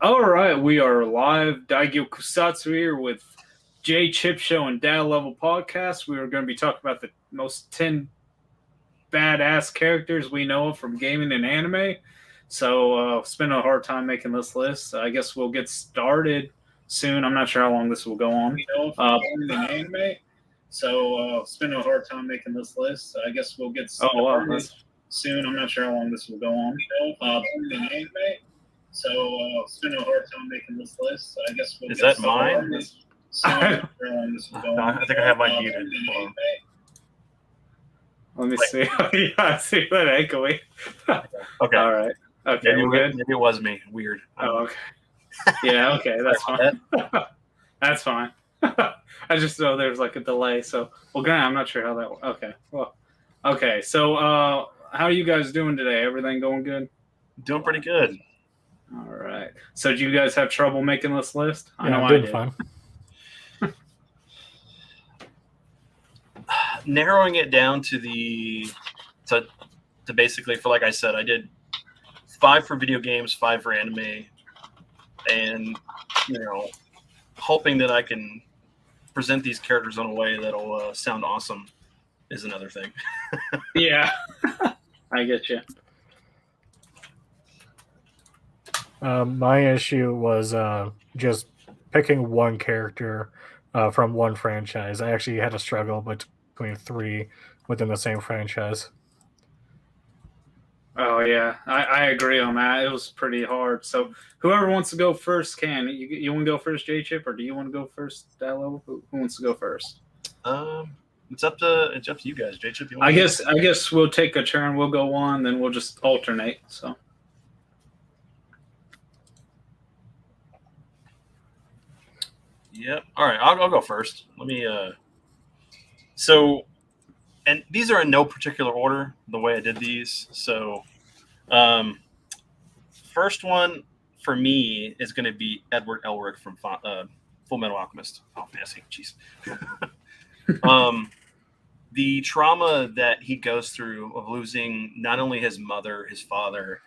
All right, we are live. Daigyo Kusatsu here with Jchipshow and Dad Level Podcast. We are going to be talking about the most 10 badass characters we know of from gaming and anime. So, spending a hard time making this list. I guess we'll get started soon. I'm not sure how long this will go on. Gaming and anime. So, spending a hard time making this list. I guess we'll get started soon. I'm not sure how long this will go on. Gaming and anime. So, spending a hard time making this list. I guess we'll Is that mine? I think I have mine muted. Let me see. Yeah, I see that echoing. Okay. All right. Okay, maybe, we're good. Maybe it was me. Weird. Oh, okay. Yeah, okay, that's fine. That's fine. I just know there's like a delay. So, well, Grant, I'm not sure how that. Okay. Well, okay. So, how are you guys doing today? Everything going good? Doing pretty good. All right. So, do you guys have trouble making this list? I know I did. Fine. Narrowing it down to basically, for like I said, I did 5 for video games, 5 for anime, and hoping that I can present these characters in a way that'll sound awesome is another thing. Yeah, I get you. My issue was just picking one character from one franchise. I actually had a struggle between 3 within the same franchise. Oh, yeah. I agree on that. It was pretty hard. So whoever wants to go first can. You want to go first, J-Chip, or do you want to go first, that level? Who wants to go first? It's up to you guys, J-Chip. I guess we'll take a turn. We'll go one, then we'll just alternate. So. Yep. All right. I'll go first. Let me. So, and these are in no particular order the way I did these. So, first one for me is going to be Edward Elric from Fullmetal Alchemist. Oh, fancy. Jeez. The trauma that he goes through of losing not only his mother, his father,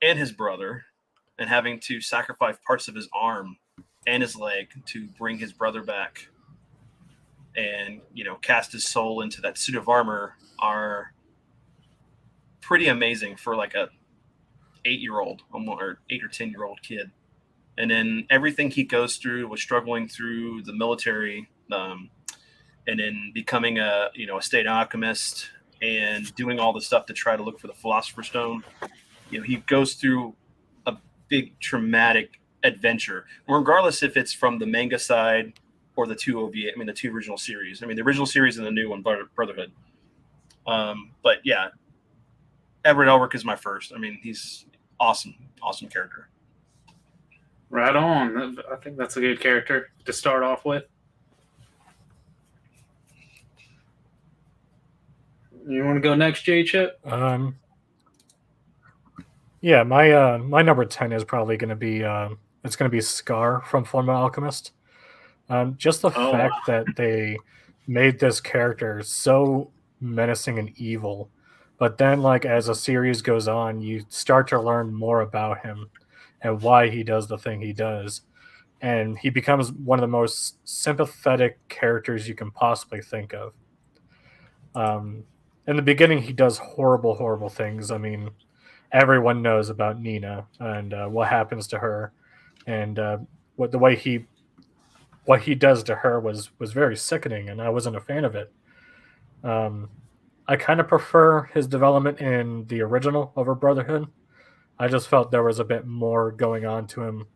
and his brother, and having to sacrifice parts of his arm and his leg to bring his brother back and, cast his soul into that suit of armor are pretty amazing for like a 8-year-old or 8 or 10-year-old kid. And then everything he goes through was struggling through the military, and then becoming a state alchemist and doing all the stuff to try to look for the Philosopher's Stone. He goes through a big traumatic adventure, regardless if it's from the manga side or the 2 OVA. I mean, the 2 original series. I mean, the original series and the new one, Brotherhood. But yeah, Edward Elric is my first. I mean, he's awesome character. Right on. I think that's a good character to start off with. You want to go next, J-Chip? Yeah, my number 10 is probably going to be it's going to be Scar from Former Alchemist. Just the fact that they made this character so menacing and evil, but then as a series goes on, you start to learn more about him and why he does the thing he does, and he becomes one of the most sympathetic characters you can possibly think of. In the beginning, he does horrible things. I mean, everyone knows about Nina and what happens to her, and what he does to her was very sickening, and I wasn't a fan of it. I kind of prefer his development in the original over Brotherhood. I just felt there was a bit more going on to him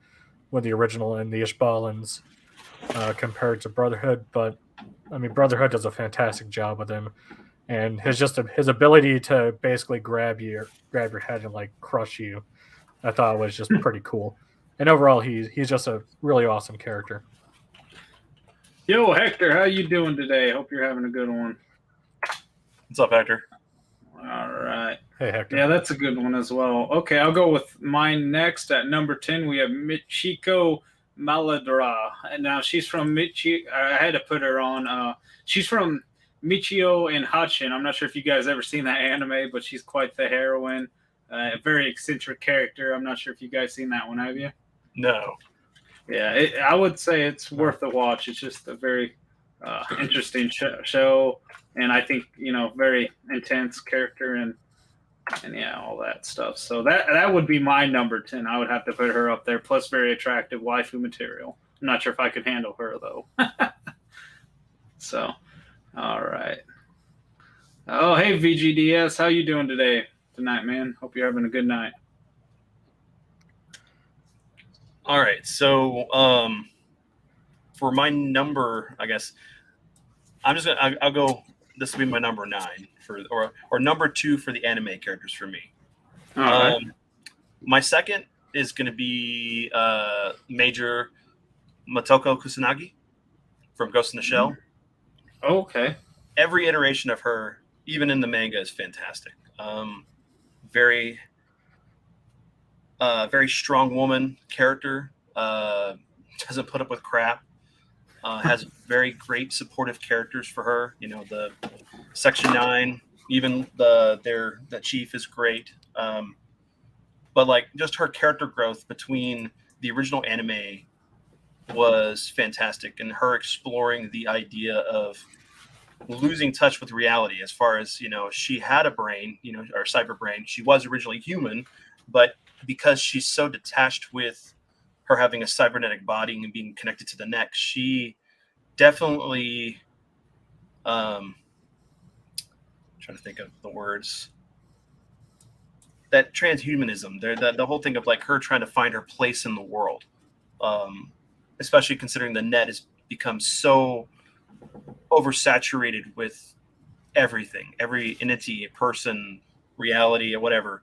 with the original and the Ishbalans compared to Brotherhood, but I mean, Brotherhood does a fantastic job with him. And his ability to basically grab your head and crush you, I thought was just pretty cool. And overall, he's just a really awesome character. Yo, Hector, how you doing today? Hope you're having a good one. What's up, Hector? All right. Hey, Hector. Yeah, that's a good one as well. Okay, I'll go with mine next. At number 10, we have Chico Maladara. And now she's from I had to put her on. She's from Michio and Hatchin. I'm not sure if you guys ever seen that anime, but she's quite the heroine. A very eccentric character. I'm not sure if you guys seen that one, have you? No. Yeah, I would say it's worth a watch. It's just a very interesting show, and I think very intense character and yeah, all that stuff. So that would be my number 10. I would have to put her up there. Plus, very attractive waifu material. I'm not sure if I could handle her though. So, all right. Oh, hey VGDS, how you doing tonight, man? Hope you're having a good night. All right, so for my number, I guess I'll go. This will be my number 9 or number 2 for the anime characters for me. All right. My second is going to be Major Matako Kusanagi from Ghost in the Shell. Oh, okay. Every iteration of her, even in the manga, is fantastic. Very strong woman character. Doesn't put up with crap. Has very great supportive characters for her. The Section 9, even the chief is great. But like just her character growth between the original anime was fantastic, and her exploring the idea of losing touch with reality as far as she had a brain, or cyber brain. She was originally human, but because she's so detached with her having a cybernetic body and being connected to the neck, she definitely trying to think of the words, that transhumanism, the whole thing of like her trying to find her place in the world, especially considering the net has become so oversaturated with everything, every entity, person, reality, or whatever.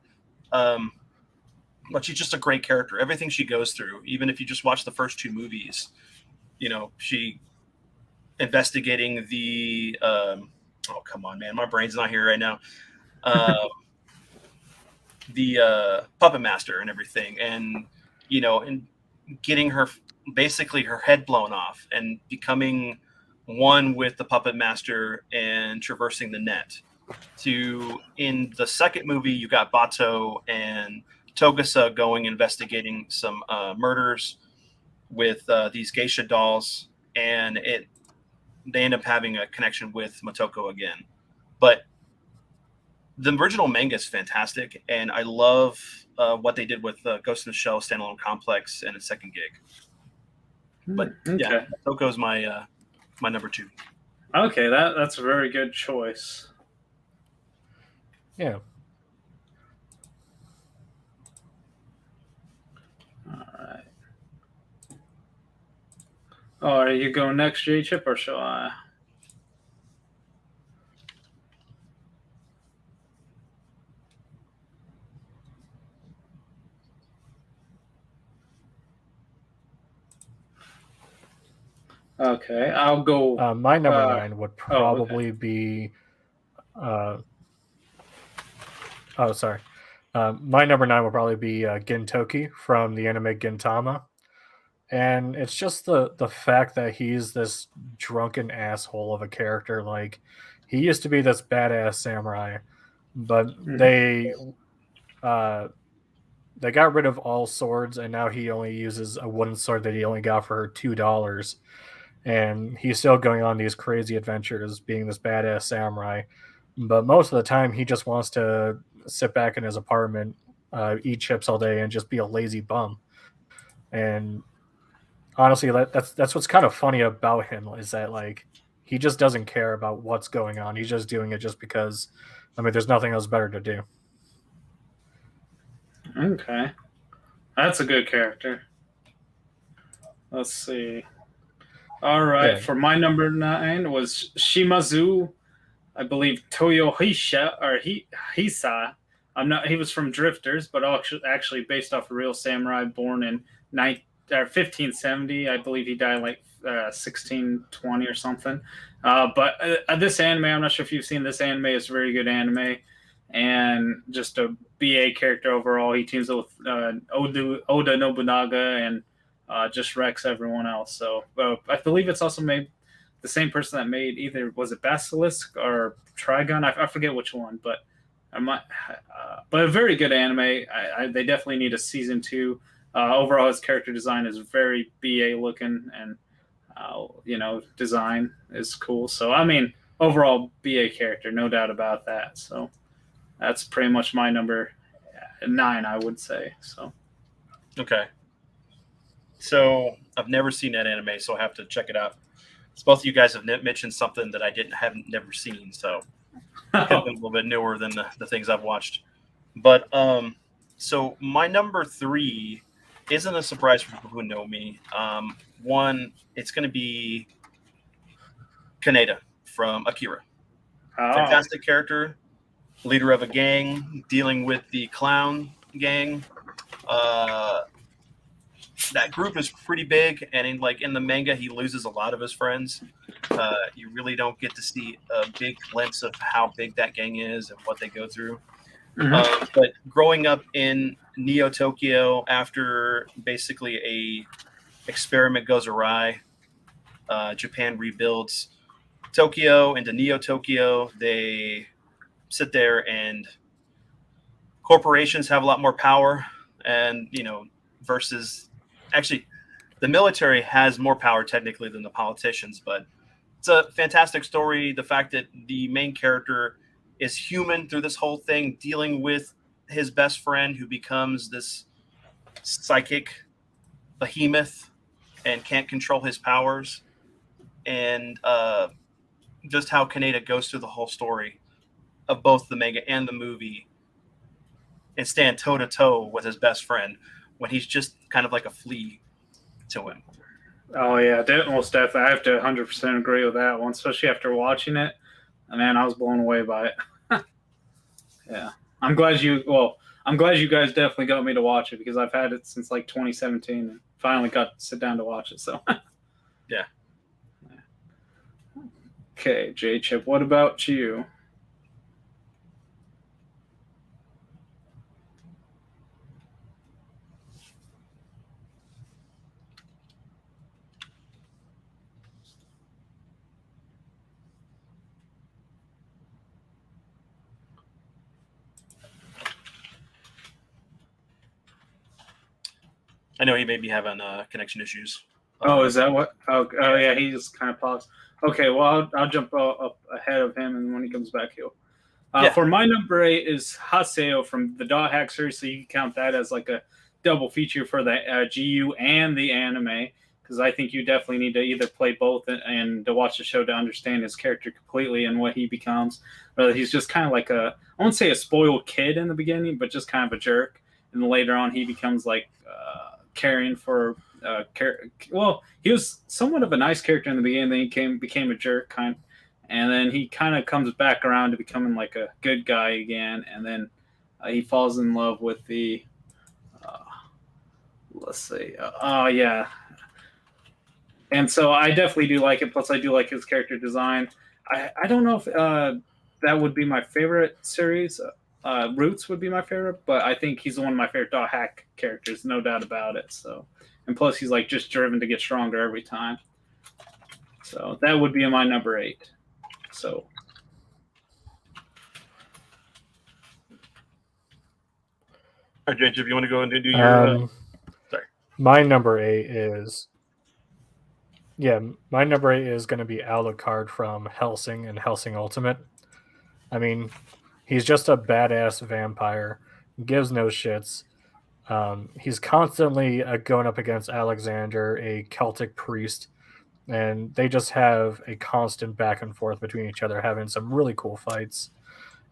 But she's just a great character. Everything she goes through, even if you just watch the first 2 movies, she investigating the oh, come on, man, my brain's not here right now. The puppet master and everything, and and getting her basically her head blown off and becoming one with the puppet master and traversing the net. In the second movie, you got Bato and Togasa going investigating some murders with these geisha dolls, and they end up having a connection with Matoko again. But the original manga is fantastic, and I love what they did with Ghost in the Shell standalone complex and its second gig. But yeah, Matoko's my number 2. Okay, that's a very good choice. Yeah. All right. Oh, are you going next, J-Chip, or shall I? Okay, I'll go. My number 9 would probably be. Sorry. My number 9 would probably be Gintoki from the anime Gintama. And it's just the fact that he's this drunken asshole of a character. Like, he used to be this badass samurai, but they got rid of all swords, and now he only uses a wooden sword that he only got for $2. And he's still going on these crazy adventures being this badass samurai. But most of the time, he just wants to sit back in his apartment, eat chips all day, and just be a lazy bum. And honestly, that's what's kind of funny about him, is that like he just doesn't care about what's going on. He's just doing it just because, there's nothing else better to do. Okay, that's a good character. Let's see. All right, for my number 9 was Shimazu, I believe Toyohisha or Hisa. He was from Drifters, but actually based off a real samurai born in 1570. I believe he died like 1620 or something. But this anime, I'm not sure if you've seen this anime. It's a very good anime, and just a BA character overall. He teams up with Oda Nobunaga and just wrecks everyone else. So I believe it's also made the same person that made either, was it Basilisk or Trigon? I forget which one, but But a very good anime. They definitely need a season 2. Overall, his character design is very BA looking, and design is cool. So I mean, overall BA character, no doubt about that. So that's pretty much my number 9, I would say. So Okay. So I've never seen that anime, so I have to check it out. So both of you guys have mentioned something that I haven't never seen, so it's been a little bit newer than the things I've watched. But so my number 3 isn't a surprise for people who know me. One, it's going to be Kineta from Akira. Fantastic character, leader of a gang, dealing with the clown gang. That group is pretty big, and in the manga, he loses a lot of his friends. You really don't get to see a big glimpse of how big that gang is and what they go through. Mhm. But growing up in Neo Tokyo, after basically a experiment goes awry, Japan rebuilds Tokyo into Neo Tokyo. They sit there, and corporations have a lot more power, and versus actually the military has more power technically than the politicians. But it's a fantastic story. The fact that the main character is human through this whole thing, dealing with his best friend who becomes this psychic behemoth and can't control his powers, and just how Kaneda goes through the whole story of both the manga and the movie and stand toe to toe with his best friend when he's just kind of like a flea to him. Oh yeah, most definitely. I have to 100% agree with that one, especially after watching it. And man, I was blown away by it. Yeah, I'm glad you. Well, I'm glad you guys definitely got me to watch it because I've had it since like 2017 and finally got to sit down to watch it. So Yeah. Okay, J Chip, what about you? I know he may be having connection issues. Oh, is that what? Oh yeah, he just kind of paused. Okay, well, I'll jump up ahead of him, and when he comes back, he'll. Yeah. For my number 8 is Haseo from the Dot Hack series, so you can count that as like a double feature for the GU and the anime, because I think you definitely need to either play both and to watch the show to understand his character completely and what he becomes. Whether he's just kind of like I won't say a spoiled kid in the beginning, but just kind of a jerk, and then later on he becomes like caring for. Well, he was somewhat of a nice character in the beginning, then he became a jerk kind of. And then he kind of comes back around to becoming like a good guy again, and then he falls in love with the let's see, yeah. And so I definitely do like it. Plus, I do like his character design. I don't know if that would be my favorite series. Roots would be my favorite, but I think he's one of my favorite Dot Hack characters, no doubt about it. So, and plus, he's like just driven to get stronger every time. So that would be my number 8. So, All right, Jacob, you want to go and do your? Sorry. My number 8 is. Yeah, my number 8 is going to be Alucard from Hellsing and Hellsing Ultimate. I mean, he's just a badass vampire. Gives no shits. He's constantly going up against Alexander, a Celtic priest, and they just have a constant back and forth between each other, having some really cool fights.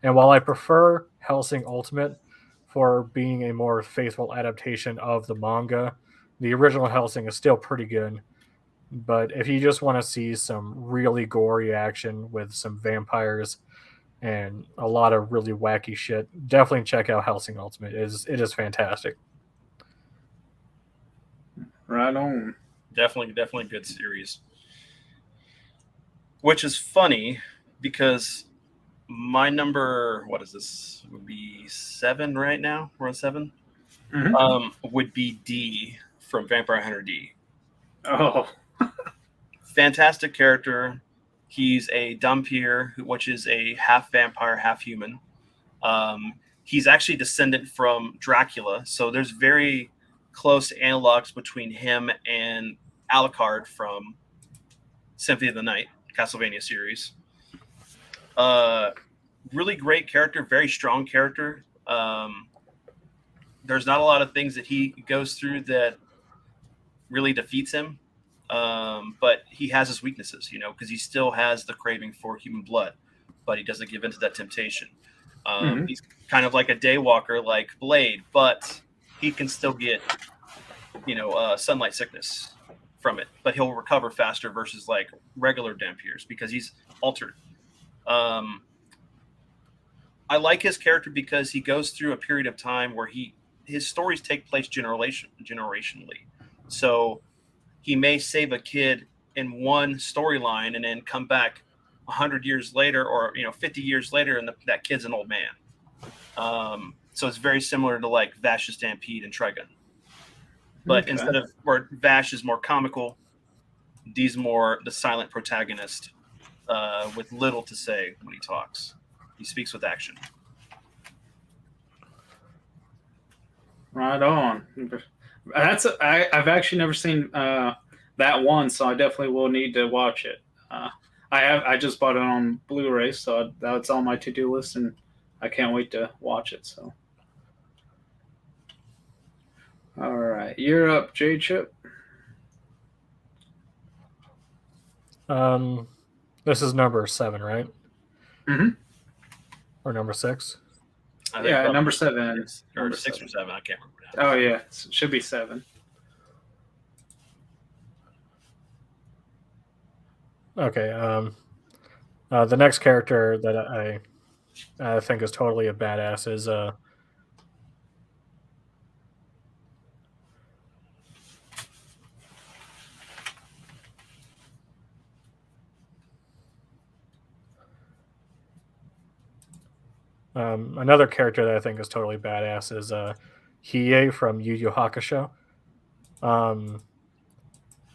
And while I prefer Hellsing Ultimate for being a more faithful adaptation of the manga, the original Hellsing is still pretty good. But if you just want to see some really gory action with some vampires and a lot of really wacky shit, definitely check out Hellsing Ultimate. It is fantastic. right on. Definitely good series. Which is funny because my number, what is this? Would be 7 right now. We're on 7. Mm-hmm. Would be D from Vampire Hunter D. Oh, Fantastic character. He's a Dhampir, which is a half vampire, half human. He's actually descendant from Dracula, so there's very close analogs between him and Alucard from Symphony of the Night, Castlevania series. Really great character, very strong character. There's not a lot of things that he goes through that really defeats him, but he has his weaknesses, because he still has the craving for human blood, but he doesn't give in to that temptation. He's kind of like a daywalker, like Blade, but he can still get, sunlight sickness from it, but he'll recover faster versus like regular Dampiers because he's altered. I like his character because he goes through a period of time where his stories take place generationally. So he may save a kid in one storyline and then come back 100 years later or 50 years later, and that kid's an old man. So it's very similar to like Vash's Stampede and Trigun. But instead of where Vash is more comical, Dee's more the silent protagonist with little to say when he talks. He speaks with action. Right on. I've actually never seen that one, so I definitely will need to watch it. I just bought it on Blu-ray, so that's on my to-do list, and I can't wait to watch it. So, all right, you're up, J-Chip. This is number 7, right? Mm-hmm. Or number 6? Yeah, number 7. Or 6 or 7, I can't remember now. Oh, yeah, it should be 7. Okay, the next character that I think is totally a badass is another character that I think is totally badass is Hiei from Yu Yu Hakusho.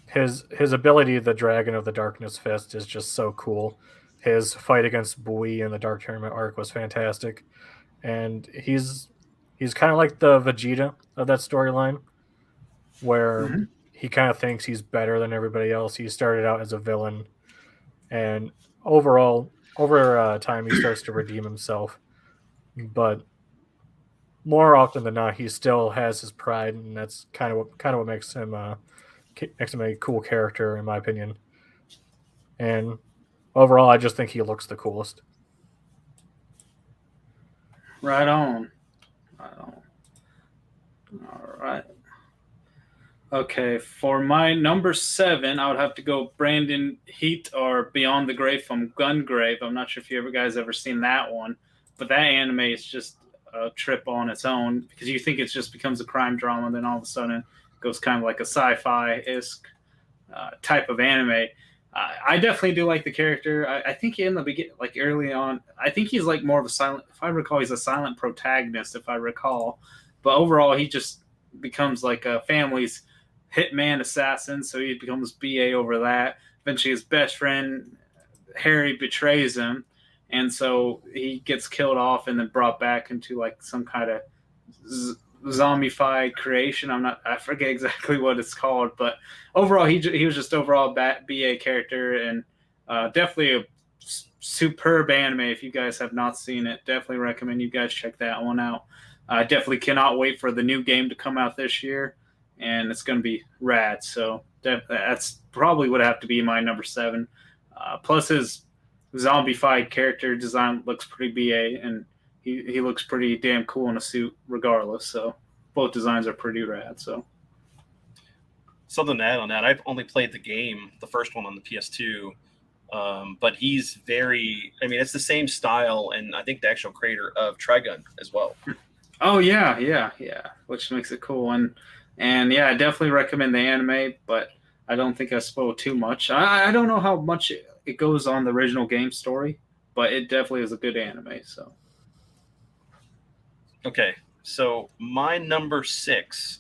His ability, the Dragon of the Darkness Fist, is just so cool. His fight against Bui in the Dark Tournament arc was fantastic, and he's kind of like the Vegeta of that storyline, where he kind of thinks he's better than everybody else. He started out as a villain, and over time he starts to redeem himself. But more often than not, he still has his pride, and that's kind of what makes him a cool character, in my opinion. And overall, I just think he looks the coolest. Right on. All right. Okay, for my number 7, I would have to go Brandon Heat or Beyond the Grave from Gungrave. I'm not sure if you guys ever seen that one, but that anime is just a trip on its own because you think it just becomes a crime drama, and then all of a sudden it goes kind of like a sci-fi-esque type of anime. I definitely do like the character. I think in the beginning, like early on, I think he's like more of a silent. If I recall, he's a silent protagonist. If I recall, but overall, he just becomes like a family's hitman assassin. So he becomes BA over that. Eventually, his best friend Harry betrays him, and so he gets killed off and then brought back into like some kind of zombified creation. I forget exactly what it's called, but overall he was just overall BA character, and definitely a superb anime. If you guys have not seen it, definitely recommend you guys check that one out. I definitely cannot wait for the new game to come out this year, and it's going to be rad. So that's probably would have to be my number 7. Plus his zombified character design looks pretty BA, and he looks pretty damn cool in a suit regardless. So both designs are pretty rad. So something to add on that, I've only played the game, the first one on the PS2, but he's it's the same style, and I think the actual creator of Trigun as well. Oh yeah, which makes it cool. And yeah, I definitely recommend the anime, but I don't think I spoiled too much. I don't know how much it goes on the original game story, but it definitely is a good anime. So okay, so my number 6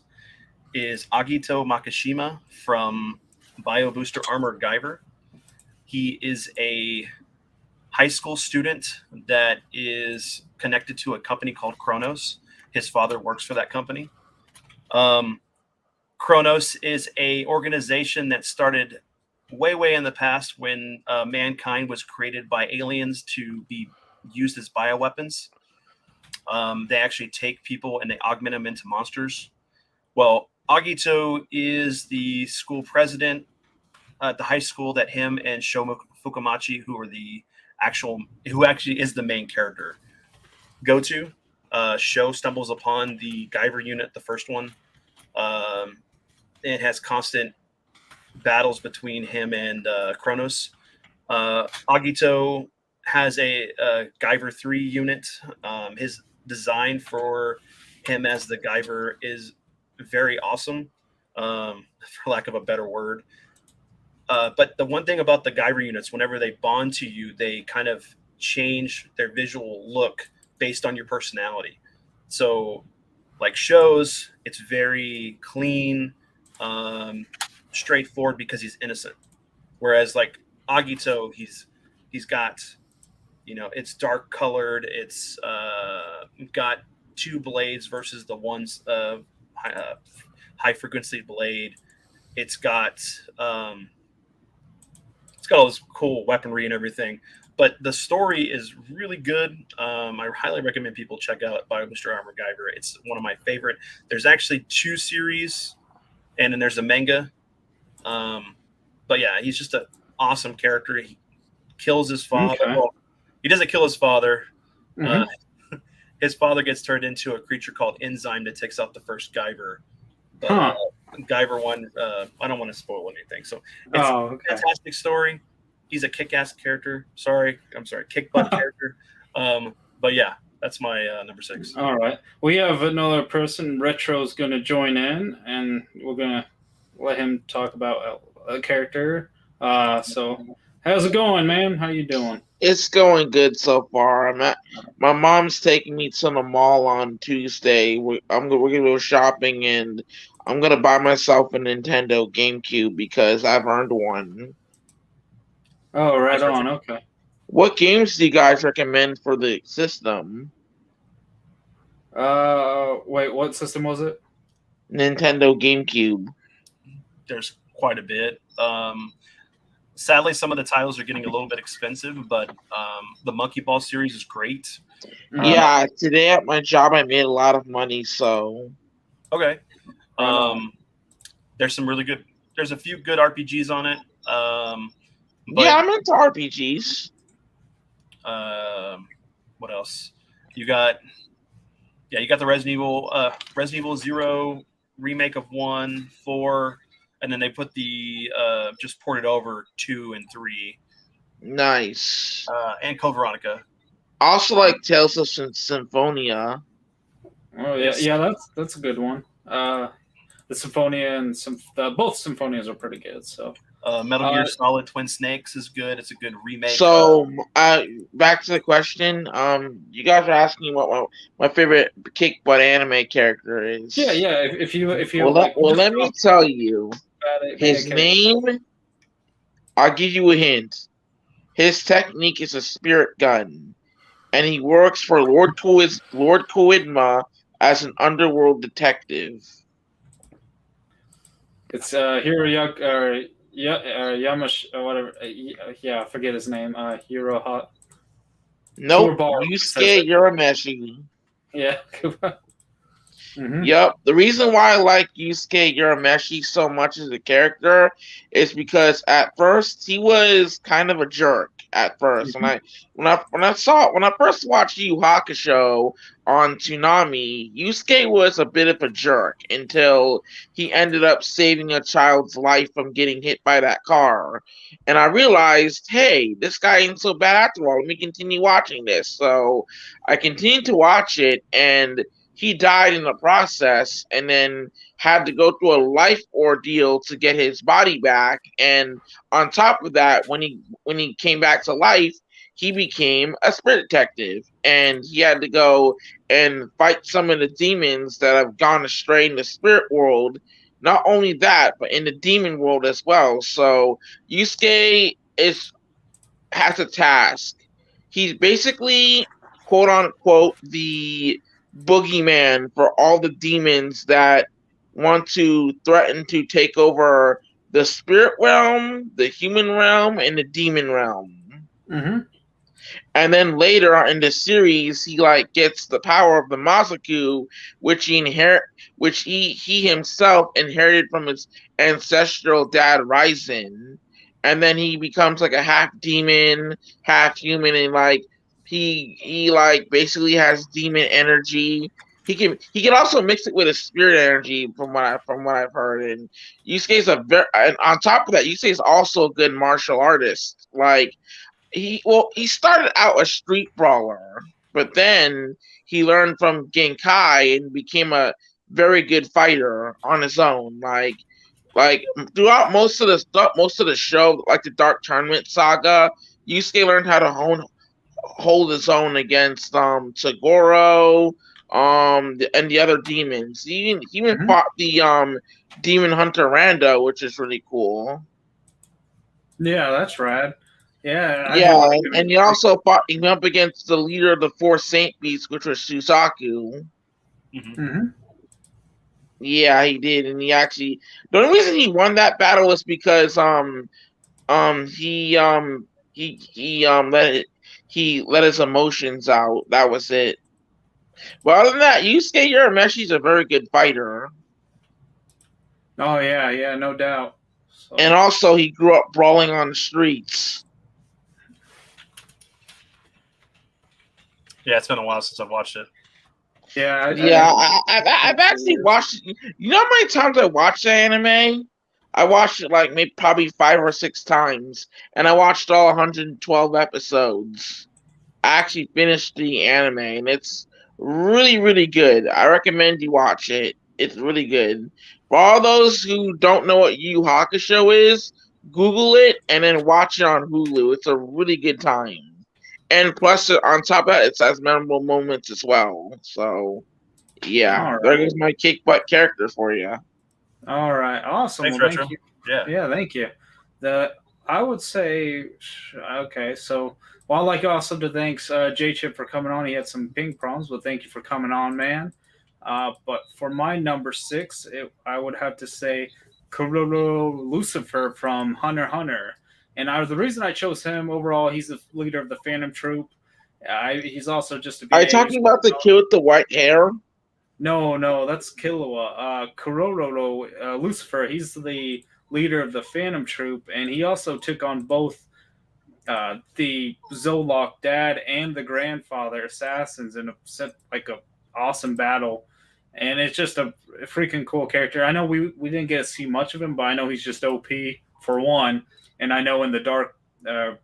is Agito Makishima from Bio Booster Armored Guyver. He is a high school student that is connected to a company called Kronos. His father works for that company. Kronos is a organization that started way in the past when mankind was created by aliens to be used as bioweapons. They actually take people and they augment them into monsters. Well, Agito is the school president at the high school that him and Sho Fukumachi, who actually is the main character, go to. Sho stumbles upon the Guyver unit, the first one. It has constant battles between him and Kronos. Agito has a Guyver 3 unit. His design for him as the Guyver is very awesome, for lack of a better word. But the one thing about the Guyver units, whenever they bond to you, they kind of change their visual look based on your personality. So, like Sho's, it's very clean, straightforward because he's innocent. Whereas like Agito, he's got, it's dark colored. It's got 2 blades versus the one's high frequency blade. It's got all this cool weaponry and everything. But the story is really good. I highly recommend people check out Bio Mr. Armor Guyver. It's one of my favorite. There's actually 2 series, and then there's a manga. But yeah, he's just an awesome character. He kills his father. Okay. Well, he doesn't kill his father. Mm-hmm. His father gets turned into a creature called Enzyme that takes out the first Guyver. But, Guyver 1, I don't want to spoil anything. So it's a fantastic story. He's a kick-ass character. I'm sorry, kick-butt character. But yeah, that's my number 6. All right. We have another person. Retro's going to join in, and we're going to let him talk about a character. So how's it going, man? How you doing? It's going good so far. My mom's taking me to the mall on Tuesday. We're going to go shopping, and I'm going to buy myself a Nintendo GameCube because I've earned one. Oh, right on. Okay. What games do you guys recommend for the system? Wait, what system was it? Nintendo GameCube. There's quite a bit. Sadly, some of the titles are getting a little bit expensive, but the Monkey Ball series is great. Yeah, today at my job, I made a lot of money, so. Okay. There's a few good RPGs on it. Yeah, I'm into RPGs. What else? You got the Resident Evil 0 remake of 1, 4, and then they put the just ported over 2 and 3. Nice. And Code Veronica. Also like Tales of Symphonia. Oh yeah, that's a good one. The Symphonia and both Symphonias are pretty good. So Metal Gear Solid Twin Snakes is good. It's a good remake. So back to the question. You guys are asking what my favorite kick butt anime character is. Yeah. If you let me tell you. His name. I'll give you a hint. His technique is a spirit gun, and he works for Lord Koidma as an underworld detective. It's Yamash, whatever. I forget his name. Hiro. Nope. Yusuke Urameshi. Yeah. Mm-hmm. Yep. The reason why I like Yusuke Urameshi so much as a character is because at first he was kind of a jerk. At first, when I first watched Yu Hakusho on Toonami, Yusuke was a bit of a jerk until he ended up saving a child's life from getting hit by that car, and I realized, hey, this guy ain't so bad after all. Let me continue watching this. So I continued to watch it, and he died in the process, and then had to go through a life ordeal to get his body back. And on top of that, when he came back to life, he became a spirit detective, and he had to go and fight some of the demons that have gone astray in the spirit world. Not only that, but in the demon world as well. So Yusuke has a task. He's basically quote unquote the boogeyman for all the demons that want to threaten to take over the spirit realm, the human realm, and the demon realm. Mm-hmm. And then later in the series, he like gets the power of the Masaku, which he himself inherited from his ancestral dad Ryzen. And then he becomes like a half demon, half human, and like he like basically has demon energy. He can also mix it with his spirit energy from what I've heard. And Yusuke's and on top of that, Yusuke's also a good martial artist. Like he started out a street brawler, but then he learned from Genkai and became a very good fighter on his own. Like throughout most of the show, like the Dark Tournament saga, Yusuke learned how to hold his own against Tagoro, and the other demons. He even fought the demon hunter Rando, which is really cool. Yeah, that's rad. Yeah, Yeah, and he also fought him up against the leader of the four Saint Beasts, which was Susaku. Mm-hmm. Yeah, he did, and he actually the only reason he won that battle was because he let his emotions out. That was it. But other than that, Yusuke Urameshi's a very good fighter. Oh yeah, no doubt. So. And also, he grew up brawling on the streets. Yeah, it's been a while since I've watched it. Yeah, I've actually watched it. You know how many times I watched the anime? I watched it like maybe probably 5 or 6 times, and I watched all 112 episodes. I actually finished the anime, and it's really, really good. I recommend you watch it. It's really good. For all those who don't know what Yu Hakusho is, Google it and then watch it on Hulu. It's a really good time. And plus, on top of that, it has memorable moments as well. So, yeah, there goes my kick butt character for you. All right, awesome. Thanks, well, Retro. thank you. Yeah, thank you. I would say, okay, so well, I'd like also to thanks J-Chip for coming on. He had some ping problems, but thank you for coming on, man. But for my number 6, I would have to say Kurorodo Lucifer from Hunter x Hunter. And the reason I chose him overall, he's the leader of the Phantom Troop. He's also just a BA. Are you talking about the kid with the white hair? No, that's Killua. Kurorodo Lucifer, he's the leader of the Phantom Troop, and he also took on both the Zolok dad and the grandfather assassins in a awesome battle. And it's just a freaking cool character. I know we didn't get to see much of him, but I know he's just OP for one. And I know in the Dark, the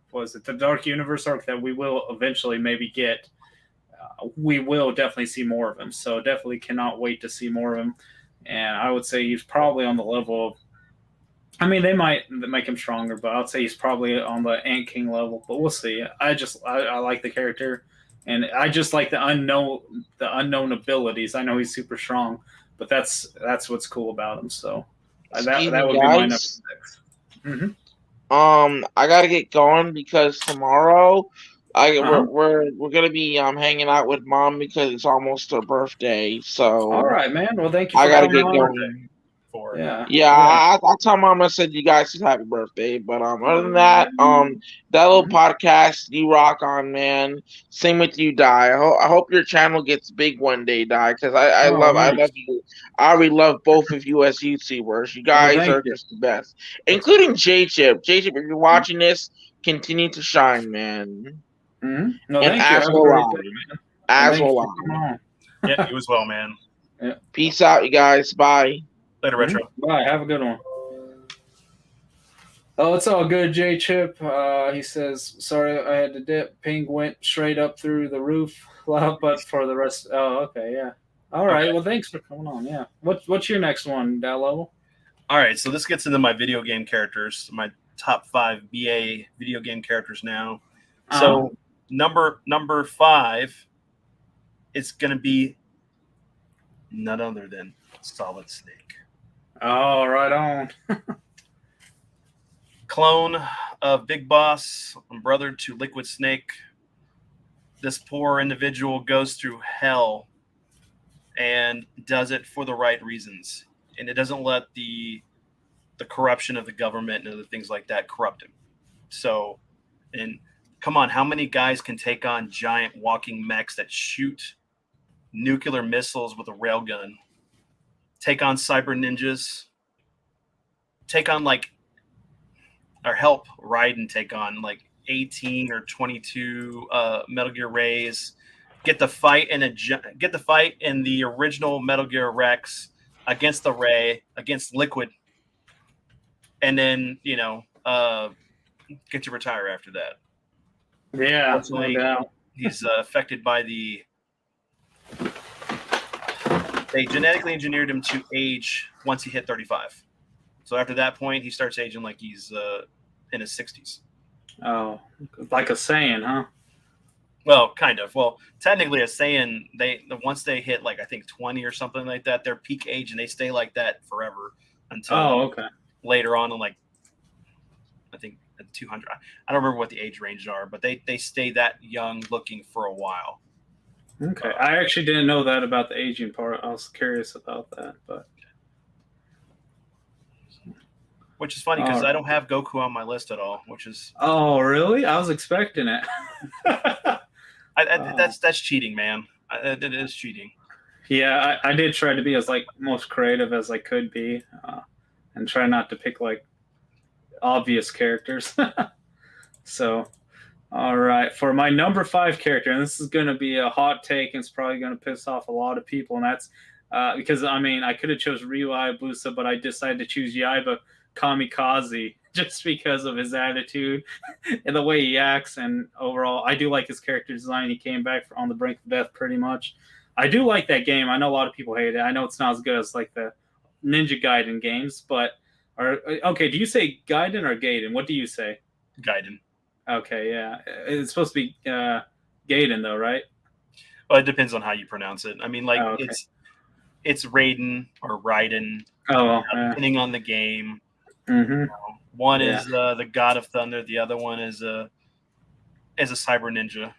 Dark Universe arc that we will eventually maybe get, we will definitely see more of him. So definitely cannot wait to see more of him. And I would say he's probably on the level of, I mean, they might make him stronger, but I'd say he's probably on the Ant King level. But we'll see. I like the character, and I just like the unknown abilities. I know he's super strong, but that's what's cool about him. So that would be my number 6. Mm-hmm. I gotta get going because tomorrow we're gonna be hanging out with Mom because it's almost her birthday. So all right, man. Well, thank you. I gotta get going. I'll tell Mom I said you guys should happy birthday. But other than that, that little podcast you rock on, man. Same with you, Dai. I hope your channel gets big one day, Dai, because I love you. I really love both of you as YouTubers. You guys are just the best, including J-Chip. J-Chip, if you're watching this, continue to shine, man. Mm-hmm. No, and thank you. As will I. Yeah, you as well, man. Yeah. Peace out, you guys. Bye. Later, Retro. Bye. Have a good one. Oh, it's all good, J-Chip. He says, sorry, I had to dip. Ping went straight up through the roof, but for the rest... Oh, okay, yeah. All right, okay. Well, thanks for coming on, yeah. What's your next one, Dallo? All right, so this gets into my video game characters, my top 5 BA video game characters now. So number 5 is going to be none other than Solid Snake. Oh, right on. Clone of Big Boss, brother to Liquid Snake. this poor individual goes through hell and does it for the right reasons, and it doesn't let the corruption of the government and other things like that corrupt him. So, and come on, how many guys can take on giant walking mechs that shoot nuclear missiles with a railgun, take on cyber ninjas, take on or help Raiden take on 18 or 22 Metal Gear Rays, get the fight in the original Metal Gear Rex against the Ray, against Liquid, and then get to retire after that. Yeah, no doubt. He's affected by they genetically engineered him to age once he hit 35. So after that point, he starts aging like he's in his 60s. Oh, like a Saiyan, huh? Well, kind of. Well, technically, a Saiyan, once they hit I think 20 or something like that, their peak age, and they stay like that forever until later on in I think 200. I don't remember what the age ranges are, but they stay that young looking for a while. Okay, I actually didn't know that about the aging part. I was curious about that, but which is funny because I don't have Goku on my list at all. Which is really? I was expecting it. That's cheating, man. It is cheating. Yeah, I did try to be as most creative as I could be, and try not to pick obvious characters. So, all right, for my number 5 character, and this is going to be a hot take, and it's probably going to piss off a lot of people, and that's because I could have chose Ryu Hayabusa, but I decided to choose Yaiba Kamikaze just because of his attitude and the way he acts, and overall I do like his character design. He came back on the brink of death pretty much. I do like that game. I know a lot of people hate it. I know it's not as good as the Ninja Gaiden games, but do you say Gaiden or Gaiden? What do you say? Gaiden. Okay, yeah, it's supposed to be Gaiden though, right? Well, it depends on how you pronounce it. It's Raiden or Raiden, depending on the game. Mm-hmm. One is the God of Thunder. The other one is a cyber ninja.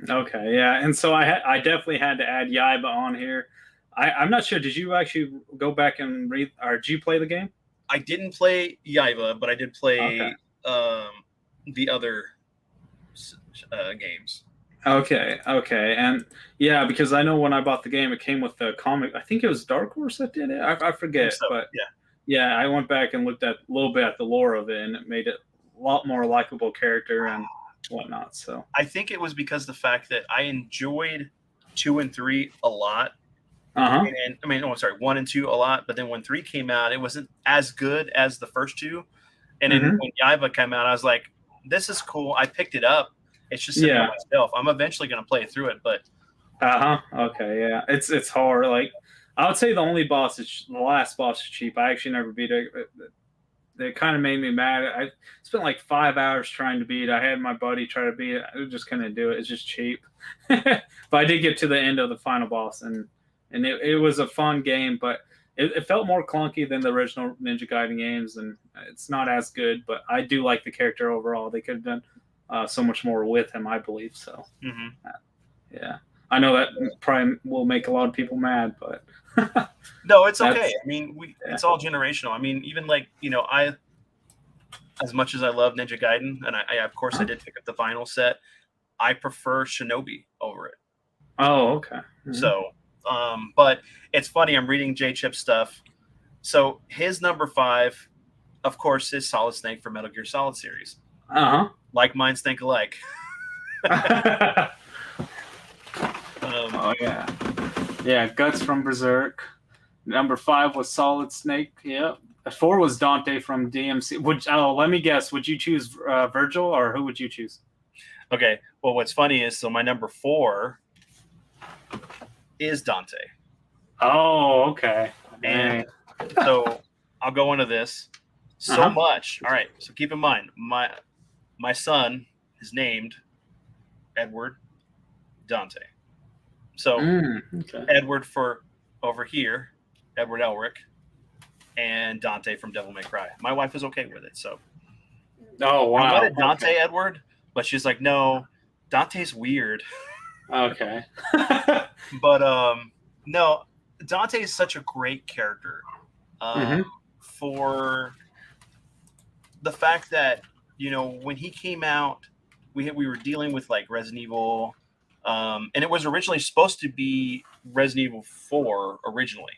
Okay, yeah, and so I definitely had to add Yaiba on here. I'm not sure. Did you actually go back and read, or did you play the game? I didn't play Yaiba, but I did play the other games. Okay, and yeah, because I know when I bought the game, it came with the comic. I think it was Dark Horse that did it. I forget, but yeah, I went back and looked at a little bit at the lore of it, and it made it a lot more likable character and whatnot. So I think it was because the fact that I enjoyed 2 and 3 a lot. And 1 and 2 a lot, but then when 3 came out, it wasn't as good as the first 2. And then when Yaiba came out, I was like, "This is cool." I picked it up. It's just sitting on myself. I'm eventually going to play through it, but okay, yeah, it's hard. I would say the last boss is cheap. I actually never beat it. It kind of made me mad. I spent 5 hours trying to beat it. I had my buddy try to beat it. I just couldn't do it. It's just cheap. But I did get to the end of the final boss, and it was a fun game, but it felt more clunky than the original Ninja Gaiden games, and it's not as good, but I do like the character overall. They could have done so much more with him, I believe. So, yeah. I know that probably will make a lot of people mad, but... No, it's okay. It's all generational. Even I, as much as I love Ninja Gaiden, and I of course I did pick up the vinyl set, I prefer Shinobi over it. Oh, okay. Mm-hmm. So... but it's funny, I'm reading J-Chip stuff. So his number 5, of course, is Solid Snake for Metal Gear Solid series. Like minds think alike. Yeah, Guts from Berserk. Number 5 was Solid Snake. Yeah. 4 was Dante from DMC. Let me guess. Would you choose Virgil, or who would you choose? Okay. Well, what's funny is, so my number 4 is Dante. Oh, okay. And so I'll go into this much. All right. So keep in mind, my son is named Edward Dante. So Edward for over here, Edward Elric, and Dante from Devil May Cry. My wife is okay with it. So wow. I wanted Dante Edward, but she's like, no, Dante's weird. Okay. But no, Dante is such a great character. Mhm. For the fact that, you know, when he came out, we were dealing with like Resident Evil, and it was originally supposed to be Resident Evil 4 originally.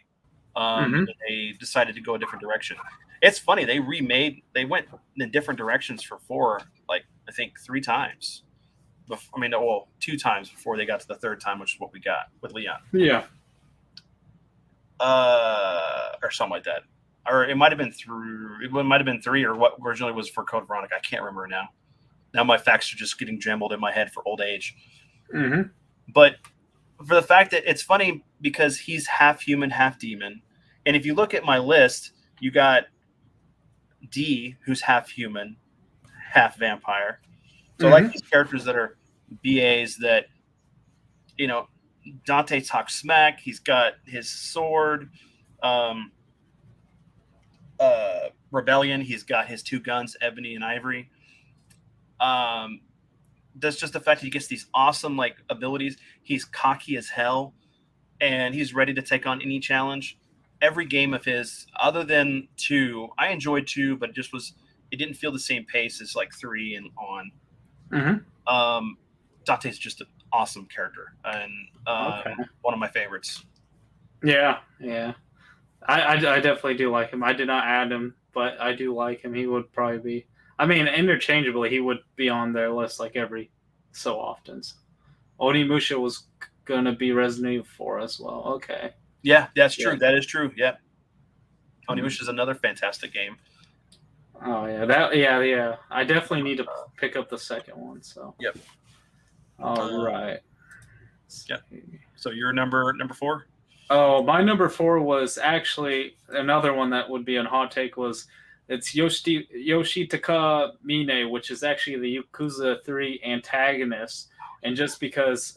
Mhm. But they decided to go a different direction. It's funny, they went in different directions for 4, like I think 3 times. I mean, well, 2 times before they got to the 3rd time, which is what we got with Leon. Yeah. Or something like that. Or it might have been 3, or what originally was for Code Veronica. I can't remember now. Now my facts are just getting jumbled in my head for old age. Mhm. But for the fact that it's funny because he's half human, half demon. And if you look at my list, you got D, who's half human, half vampire. So I like these characters that are BAs that, you know, Dante talks smack. He's got his sword. Rebellion. He's got his 2 guns, Ebony and Ivory. That's just the fact that he gets these awesome like abilities. He's cocky as hell, and he's ready to take on any challenge. Every game of his, other than 2, I enjoyed 2, but it didn't feel the same pace as like 3 and on. Mhm. Dante's just an awesome character and Okay. one of my favorites. Yeah. Yeah. I definitely do like him. I did not add him, but I do like him. He would probably be. I mean, interchangeably, he would be on their list like every so often. So. Onimusha was gonna be Resident Evil 4 as well. Okay. Yeah, that's true. Yeah. That is true. Yeah. Onimusha is another fantastic game. Oh yeah, yeah. I definitely need to pick up the second one. So. Yep. All right. Yep. So your number 4? Oh, my number 4 was actually another one that would be a hot take. It's Yoshitaka Mine, which is actually the Yakuza 3 antagonist. And just because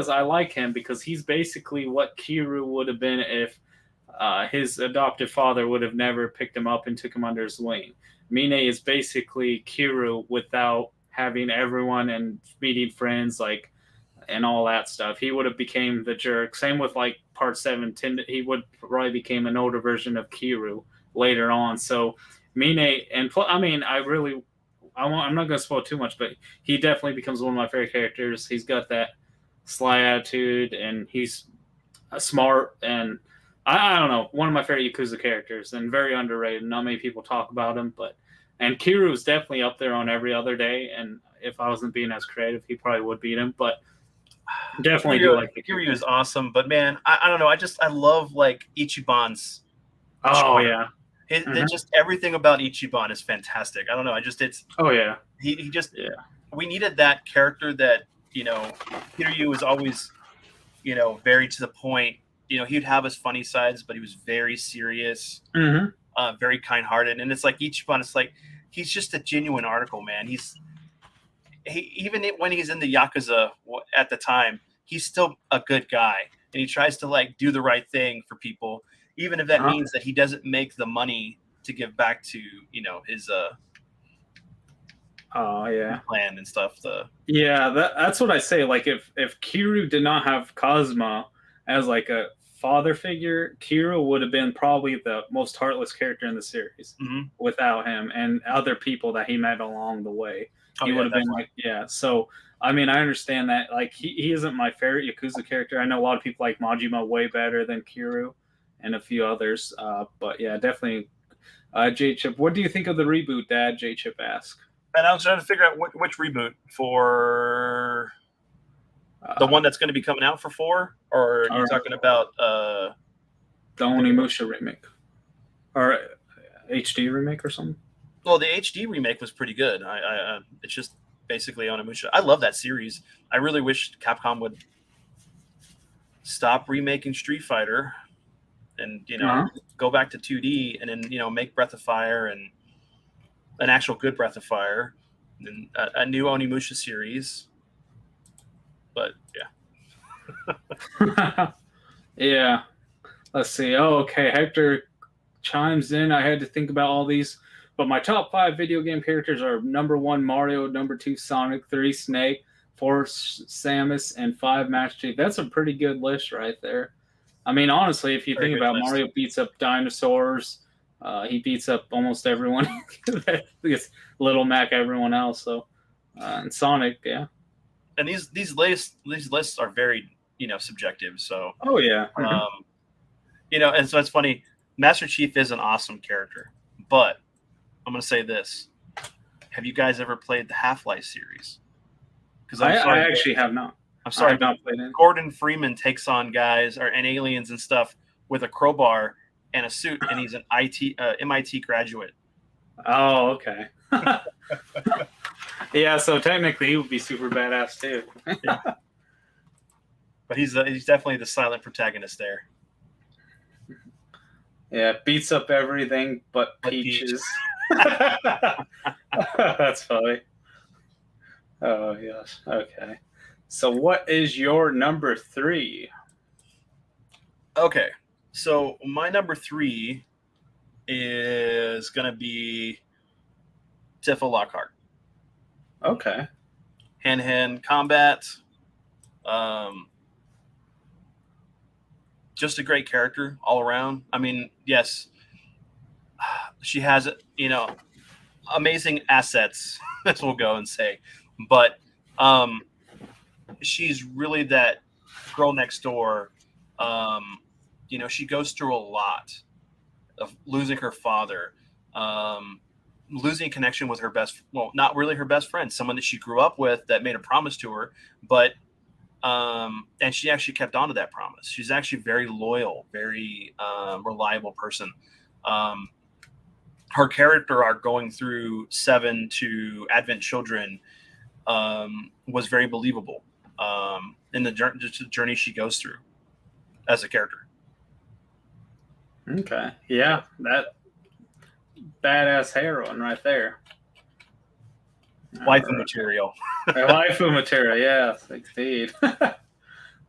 I like him, because he's basically what Kiryu would have been if his adoptive father would have never picked him up and took him under his wing. Mine is basically Kiryu without having everyone and meeting friends and all that stuff. He would have became the jerk. Same with like part 7. He would probably became an older version of Kiryu later on. So Mine, and I mean, I'm not going to spoil too much, but he definitely becomes one of my favorite characters. He's got that sly attitude, and he's smart, and I don't know, one of my favorite Yakuza characters, and very underrated. Not many people talk about him, and Kiryu is definitely up there on every other day. And if I wasn't being as creative, he probably would beat him. But definitely do like the Kiryu is awesome, but man, I don't know. I love like Ichiban's. Oh yeah, just everything about Ichiban is fantastic. I don't know. Oh yeah. He just we needed that character that, you know, Kiryu was always, you know, very to the point. You know, he'd have his funny sides, but he was very serious, very kind-hearted. And it's like Ichiban, it's like he's just a genuine article, man. Even when he's in the Yakuza at the time, he's still a good guy, and he tries to like do the right thing for people, even if that means that he doesn't make the money to give back to, you know, his plan and stuff. That's what I say. Like if Kiryu did not have Kazuma as like a father figure, Kiryu would have been probably the most heartless character in the series without him and other people that he met along the way. He would have been like, so I mean, I understand that. Like he isn't my favorite Yakuza character. I know a lot of people like Majima way better than Kiryu and a few others. But yeah, definitely. J-Chip, what do you think of the reboot, Dad? J-Chip asked. And I was trying to figure out which reboot for the one that's going to be coming out for 4, or you're talking about the Onimusha remake or HD remake or something. Well, the HD remake was pretty good. It's just basically Onimusha. I love that series. I really wish Capcom would stop remaking Street Fighter and, you know, go back to 2D, and then, you know, make Breath of Fire and an actual good Breath of Fire, and a new Onimusha series. But yeah. Yeah. Let's see. Oh, okay. Hector chimes in. I had to think about all these, but my top 5 video game characters are number 1 Mario, number 2 Sonic, 3 Snake, 4 Samus, and 5 Master Chief. That's a pretty good list right there. I mean, honestly, if you Very think good about list. Mario beats up dinosaurs, he beats up almost everyone. It's Little Mac, everyone else. So, and Sonic, yeah. And these lists are very subjective. So Oh yeah. and so it's funny. Master Chief is an awesome character, but I'm gonna say this: have you guys ever played the Half-Life series? Because I actually have not. I'm sorry, I have not played it. Gordon Freeman takes on guys and aliens and stuff with a crowbar and a suit, and he's an MIT graduate. Oh, okay. Yeah, so technically he would be super badass too. Yeah. But he's definitely the silent protagonist there. Yeah, beats up everything but Peaches. That's funny. Oh yes. Okay. So what is your number 3? Okay. So my number 3 is gonna be Tiffa Lockhart. Okay. Hand-to-hand combat. Just a great character all around. I mean, yes, she has amazing assets, as we'll go and say, but she's really that girl next door. She goes through a lot of losing her father, losing connection with her not really her best friend, someone that she grew up with that made a promise to her, but and she actually kept on to that promise. She's actually very loyal, very reliable person. Her character arc going through 7 to Advent Children was very believable in the journey she goes through as a character. Okay. Yeah, that badass heroine right there. Waifu material. Waifu material, yes, indeed.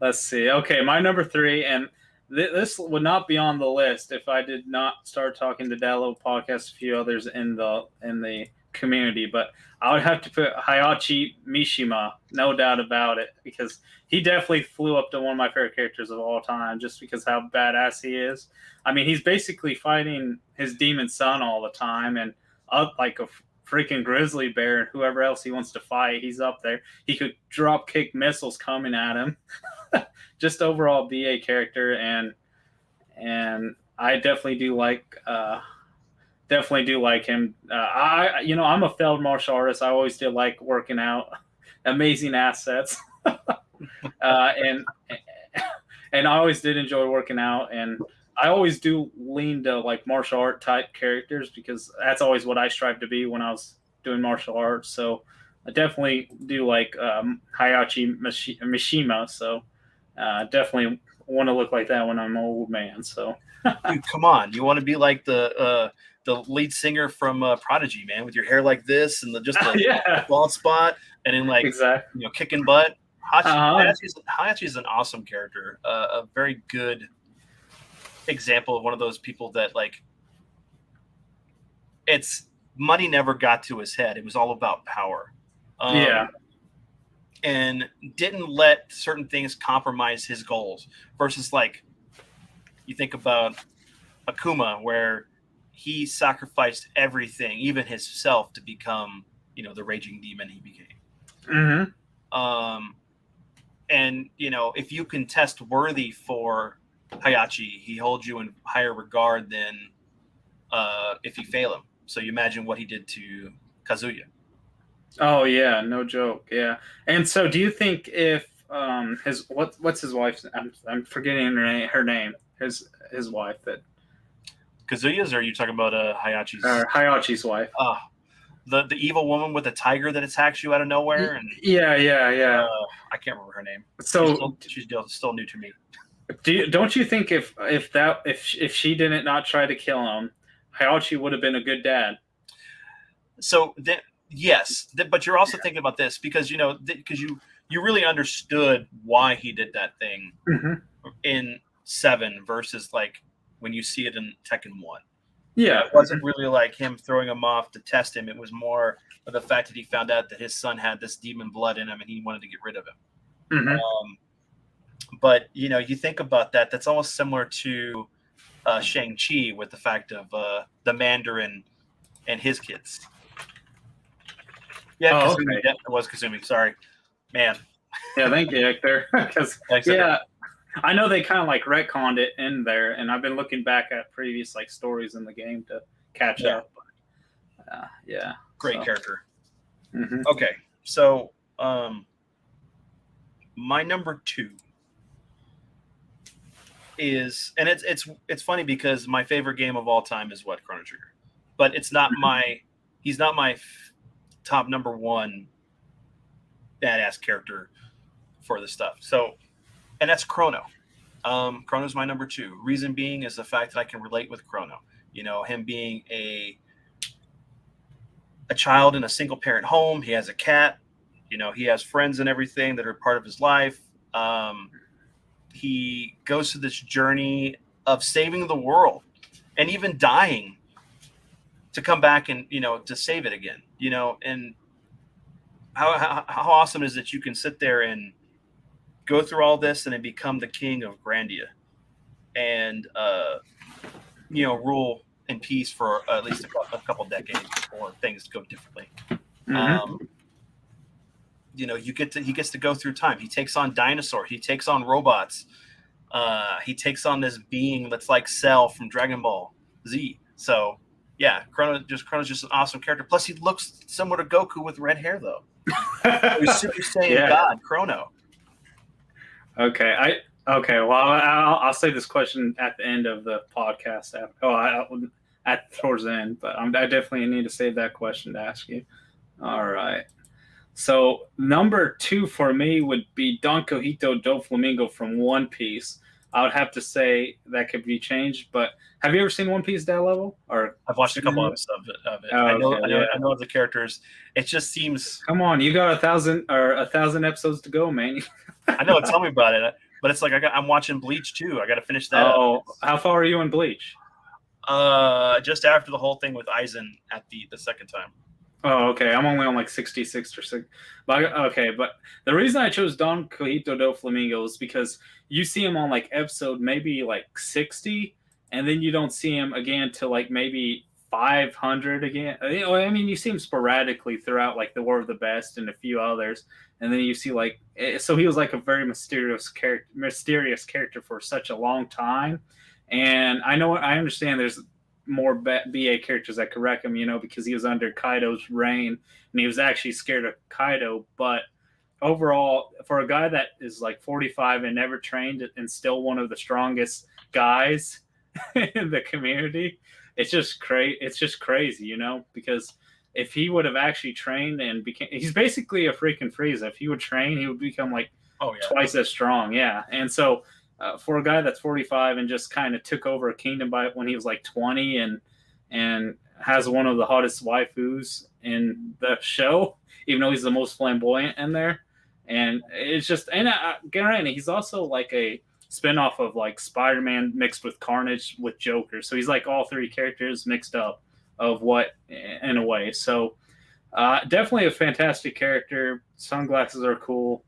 Let's see. Okay, my number 3, and this would not be on the list if I did not start talking to Dallo Podcast, a few others in the community, but I would have to put Heihachi Mishima, no doubt about it, because he definitely flew up to one of my favorite characters of all time, just because how badass he is. I mean, he's basically fighting his demon son all the time, and up like a freaking grizzly bear and whoever else he wants to fight, he's up there. He could drop kick missiles coming at him. Just overall BA character, and I definitely do like him. I'm a failed martial artist. I always did like working out. Amazing assets. And I always did enjoy working out, and I always do lean to like martial art type characters because that's always what I strive to be when I was doing martial arts. So I definitely do like Heihachi Mishima. So definitely want to look like that when I'm an old man. So dude, come on, you want to be like the lead singer from Prodigy, man, with your hair like this and the bald spot, and then like exactly. Kicking butt. Heihachi is an awesome character, a very good example of one of those people that like it's money never got to his head. It was all about power. And didn't let certain things compromise his goals versus like you think about Akuma, where he sacrificed everything, even himself, to become the raging demon he became. And if you can test worthy for Heihachi, he holds you in higher regard than if you fail him. So you imagine what he did to Kazuya. Oh yeah, no joke. Yeah. And so, do you think if what's his wife's? I'm forgetting her name. His wife that Kazuya's, or are you talking about Heihachi's? Heihachi's wife. The evil woman with the tiger that attacks you out of nowhere. And yeah. I can't remember her name. So she's still new to me. Don't you think if she didn't not try to kill him, Heihachi would have been a good dad? So yes, but you're also thinking about this because because you really understood why he did that thing in 7 versus like when you see it in Tekken 1. Yeah. It wasn't really like him throwing him off to test him. It was more of the fact that he found out that his son had this demon blood in him and he wanted to get rid of him. Mm-hmm. But, you think about that. That's almost similar to Shang-Chi with the fact of the Mandarin and his kids. Yeah, Oh, Kasumi. okay. It was Kasumi. Sorry. Man. Yeah, thank you, Hector. Because I know they kind of like retconned it in there, and I've been looking back at previous like stories in the game to catch up. But, great character. Mm-hmm. Okay, so my number 2 is, and it's funny because my favorite game of all time is Chrono Trigger, but it's not he's not my top number 1 badass character for the stuff. So, and that's Chrono. Chrono's my number 2. Reason being is the fact that I can relate with Chrono. Him being a child in a single parent home. He has a cat. He has friends and everything that are part of his life. He goes through this journey of saving the world and even dying to come back and, to save it again, and how awesome is it you can sit there and go through all this and then become the king of Grandia and, rule in peace for at least a couple decades before things go differently. Mm-hmm. He gets to go through time. He takes on dinosaurs. He takes on robots. He takes on this being that's like Cell from Dragon Ball Z. So yeah, Chrono's just an awesome character. Plus he looks similar to Goku with red hair though. He's Super Saiyan God, Chrono. Okay, well, I'll say this question at the end of the podcast. Towards the end, but I definitely need to save that question to ask you. All right. So number 2 for me would be Don Cojito Do Flamingo from One Piece. I would have to say that could be changed, but have you ever seen One Piece that level? Or I've watched a couple episodes of it. Oh, I know the characters. It just seems. Come on, you got 1,000 episodes to go, man. I know. Tell me about it. But it's like I'm watching Bleach too. I got to finish that. Oh, how far are you in Bleach? Just after the whole thing with Aizen at the second time. Oh, okay. I'm only on like 66 or 6. But the reason I chose Don Cojito Do Flamingo is because you see him on like episode maybe like 60, and then you don't see him again till like maybe 500 again. I mean, you see him sporadically throughout like the War of the Best and a few others, and then you see like, so he was like a very mysterious character for such a long time. And I understand there's more BA characters that could wreck him, because he was under Kaido's reign and he was actually scared of Kaido. But overall, for a guy that is like 45 and never trained and still one of the strongest guys in the community, it's just crazy, because if he would have actually trained and he's basically a freaking Frieza. If he would train, he would become like twice as strong. Yeah. And so for a guy that's 45 and just kind of took over a kingdom when he was like 20 and has one of the hottest waifus in the show, even though he's the most flamboyant in there. And it's just, and granted, he's also like a spinoff of like Spider-Man mixed with Carnage with Joker. So he's like all 3 characters mixed up of what in a way. So definitely a fantastic character. Sunglasses are cool.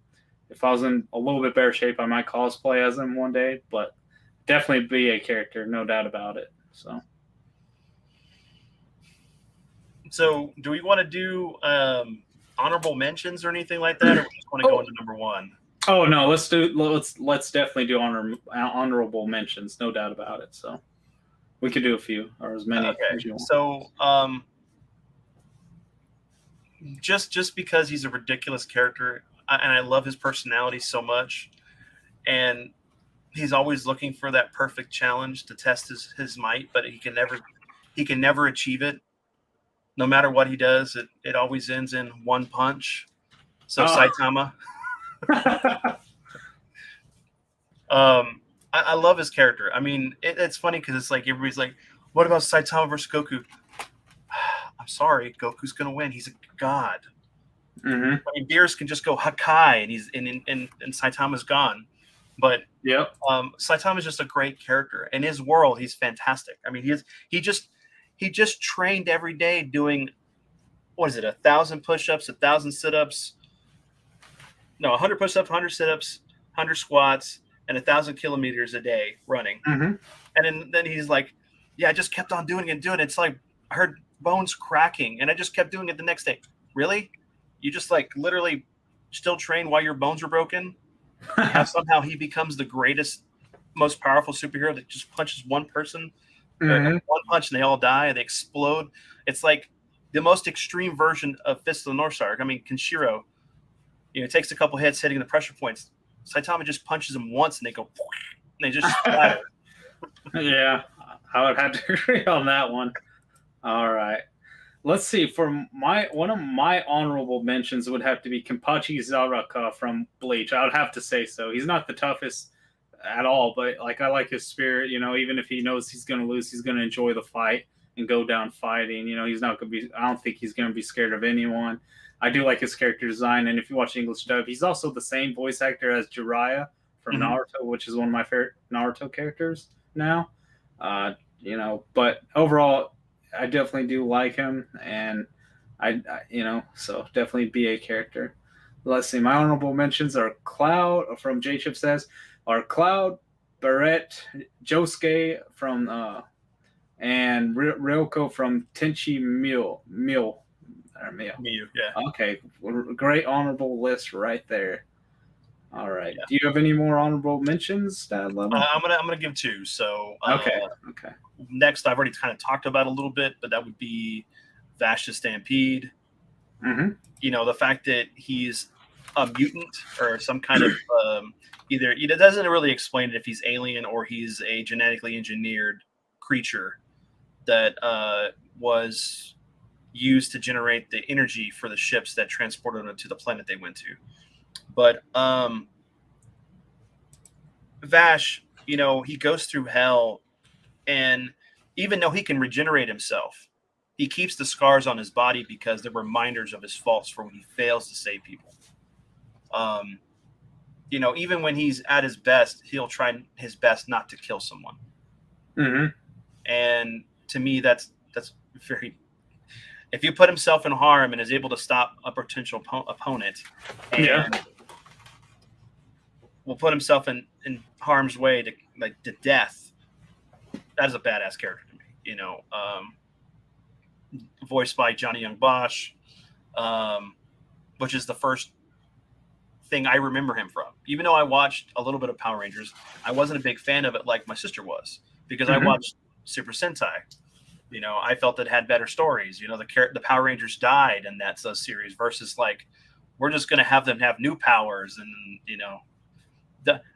If I was in a little bit better shape, I might cosplay as him one day, but definitely be a character, no doubt about it. So do we want to do honorable mentions or anything like that, or we just want to go into number 1? Oh no, let's definitely do honorable mentions, no doubt about it. So we could do a few or as many as you want. So just because he's a ridiculous character, and I love his personality so much, and he's always looking for that perfect challenge to test his might, but he can never achieve it. No matter what he does, it always ends in one punch. So Saitama. I love his character. I mean, it's funny because it's like everybody's like, "What about Saitama versus Goku?" I'm sorry, Goku's gonna win. He's a god. Mm-hmm. I mean, Beerus can just go Hakai, and he's and Saitama's gone. But Saitama's just a great character. In his world, he's fantastic. I mean, he just trained every day doing, what is it, 1,000 push-ups, 1,000 sit-ups, no, 100 push-ups, 100 sit-ups, 100 squats, and 1,000 kilometers a day running. Mm-hmm. And then he's like, yeah, I just kept on doing it and doing it. It's like I heard bones cracking, and I just kept doing it the next day. Really? You just like literally still train while your bones were broken? How somehow he becomes the greatest, most powerful superhero that just punches one person, Mm-hmm. one punch, and they all die. They explode. It's like the most extreme version of Fist of the North Star. I mean, Kenshiro, it takes a couple hits hitting the pressure points. Saitama just punches them once, and they go, and they just splatter. Yeah, I would have to agree on that one. All right. Let's see. For one of my honorable mentions would have to be Kenpachi Zaraka from Bleach. I would have to say so. He's not the toughest at all, but like I like his spirit. Even if he knows he's going to lose, he's going to enjoy the fight and go down fighting. He's not going to be. I don't think he's going to be scared of anyone. I do like his character design, and if you watch English dub, he's also the same voice actor as Jiraiya from Naruto, which is one of my favorite Naruto characters now. But overall, I definitely do like him, and so definitely be a character. Let's see. My honorable mentions are Cloud from Jchip says, are Cloud, Barrett, Josuke from and Ryoko from Tenchi Mule. Miyu, yeah. Okay, great honorable list right there. All right. Yeah. Do you have any more honorable mentions, Dad Level? I'm gonna give 2. So Okay. Next, I've already kind of talked about a little bit, but that would be Vash the Stampede. Mm-hmm. The fact that he's a mutant or some kind of either it doesn't really explain it if he's alien or he's a genetically engineered creature that was used to generate the energy for the ships that transported them to the planet they went to. But Vash, he goes through hell, and even though he can regenerate himself, he keeps the scars on his body because they're reminders of his faults for when he fails to save people. Even when he's at his best, he'll try his best not to kill someone. Mm-hmm. And to me, that's very. If you put himself in harm and is able to stop a potential opponent, and will put himself in harm's way to death, that is a badass character to me. Voiced by Johnny Young Bosch, which is the first thing I remember him from. Even though I watched a little bit of Power Rangers, I wasn't a big fan of it like my sister was, because I watched Super Sentai. I felt it had better stories. The Power Rangers died, and that's a series versus like we're just going to have them have new powers, and